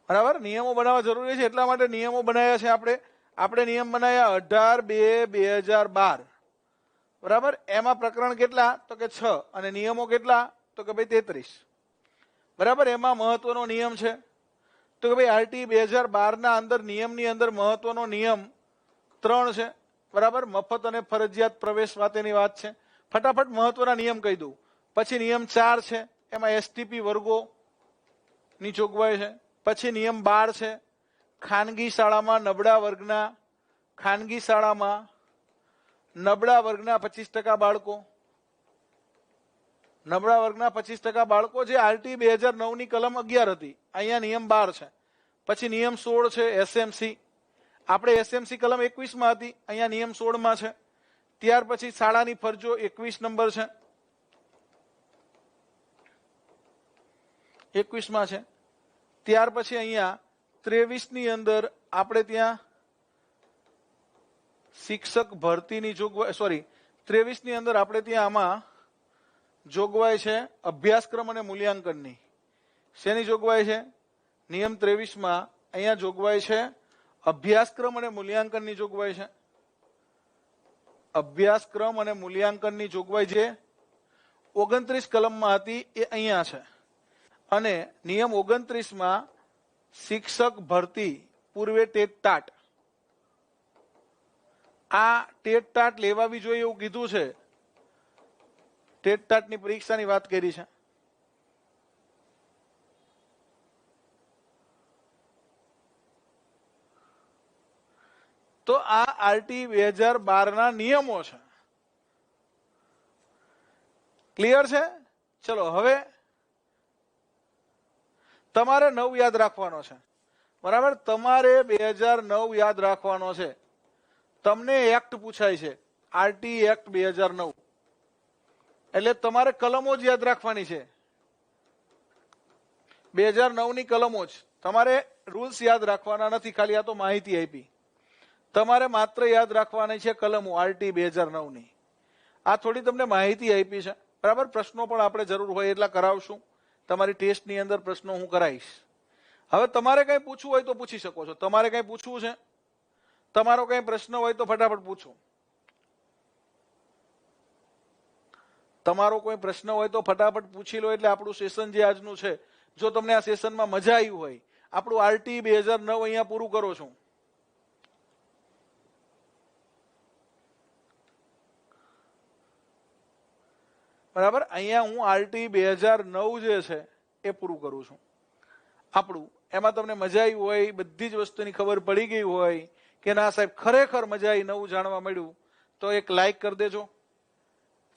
બરાબર? નિયમો બનાવવા જરૂરી છે એટલા માટે નિયમો બનાવ્યા છે. આપણે નિયમ બનાવ્યા 18/2/2012, બરાબર? એમાં પ્રકરણ કેટલા? તો કે 6 અને નિયમો કેટલા? તો કે ભાઈ 33, બરાબર? એમાં મહત્વનો નિયમ છે તો કે ભાઈ RTE 2012 ના અંદર નિયમની અંદર મહત્વનો નિયમ 3 છે, બરાબર? મફત અને ફરજિયાત પ્રવેશ માટેની વાત છે. ફટાફટ મહત્વના નિયમ કહી દઉં. પછી નિયમ 4 છે, એમાં STP વર્ગો ની જોગવાઈ છે. પછી નિયમ 12 છે, ખાનગી શાળામાં નબળા વર્ગના 25% બાળકો, નબળા વર્ગના 25% બાળકો, જે RTE 2009 ની કલમ 11 હતી, અહીંયા નિયમ 12 છે. પછી નિયમ 16 છે SMC, આપણે SMC કલમ 21 માં હતી, અહીંયા નિયમ 16 માં છે. ત્યાર પછી શાળાની ફરજો 21 નંબર છે, 21 માં છે. ત્યાર પછી અહીંયા 23 ની અંદર આપણે ત્યાં શિક્ષક ભરતીની જોગવાઈ, સોરી 23 ની અંદર આપણે ત્યાં આમાં જોગવાઈ છે અભ્યાસક્રમ અને મૂલ્યાંકનની. શેની જોગવાઈ છે? નિયમ 23 માં અહીંયા જોગવાઈ છે અભ્યાસક્રમ અને મૂલ્યાંકનની જોગવાઈ છે. અભ્યાસક્રમ અને મૂલ્યાંકનની જોગવાઈ જે 29 કલમમાં હતી એ અહીંયા છે. અને નિયમ 29 માં શિક્ષક ભરતી પૂર્વે ટેટ ટાટ, આ ટેટ ટાટ લેવાવી જોઈએ એવું કીધું છે. ટેટ ટાટની પરીક્ષાની વાત કરી છે. તો આ આરટી 2012 ના નિયમો છે. ક્લિયર છે? ચલો હવે તમારે 9 યાદ રાખવાનો છે. બરાબર, તમારે 2009 યાદ રાખવાનો છે. તમને એક્ટ પૂછાય છે, આરટી એક્ટ 2009, એટલે તમારે કલમો જ યાદ રાખવાની છે. 2009 ની કલમો જ, તમારે રૂલ્સ યાદ રાખવાના નથી. ખાલી આ તો માહિતી આપી. તમારે માત્ર યાદ રાખવાની છે કલમો આરટી 2009 ની. આ થોડી તમને માહિતી આપી છે. બરાબર, પ્રશ્નો પણ આપણે જરૂર હોય એટલા કરાવશું. તમારી ટેસ્ટની અંદર પ્રશ્નો હું કરાવીશ. હવે તમારે કઈ પૂછવું હોય તો પૂછી શકો છો. તમારે કઈ પૂછવું છે? તમારો કઈ પ્રશ્ન હોય તો ફટાફટ પૂછો. તમારો કોઈ પ્રશ્ન હોય તો ફટાફટ પૂછી લો. એટલે આપણું સેશન જે આજનું છે, જો તમને આ સેશનમાં મજા આવી હોય, આપણું આરટી 2009 અહીંયા પૂરું કરો છું. બરાબર, અહીંયા હું આરટી 2009 જે છે એ પૂરું કરું છું આપણું. એમાં તમને મજા આવી હોય, બધી જ વસ્તુની ખબર પડી ગઈ હોય કે ના સાહેબ ખરેખર મજા આવી, નવું જાણવા મળ્યું, તો એક લાઈક કરી દેજો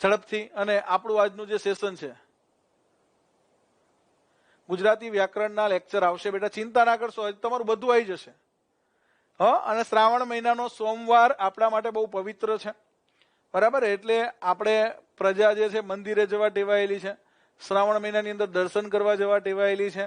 ઝડપથી. અને આપણું આજનું જે સેશન છે, ગુજરાતી વ્યાકરણના લેક્ચર આવશે. બેટા ચિંતા ના કરશો, તમારું બધું આવી જશે. અને શ્રાવણ મહિનાનો સોમવાર આપણા માટે બહુ પવિત્ર છે. બરાબર, એટલે આપણે પ્રજા જે છે મંદિરે જવા ટેવાયેલી છે, શ્રાવણ મહિનાની અંદર દર્શન કરવા જવા ટેવાયેલી છે.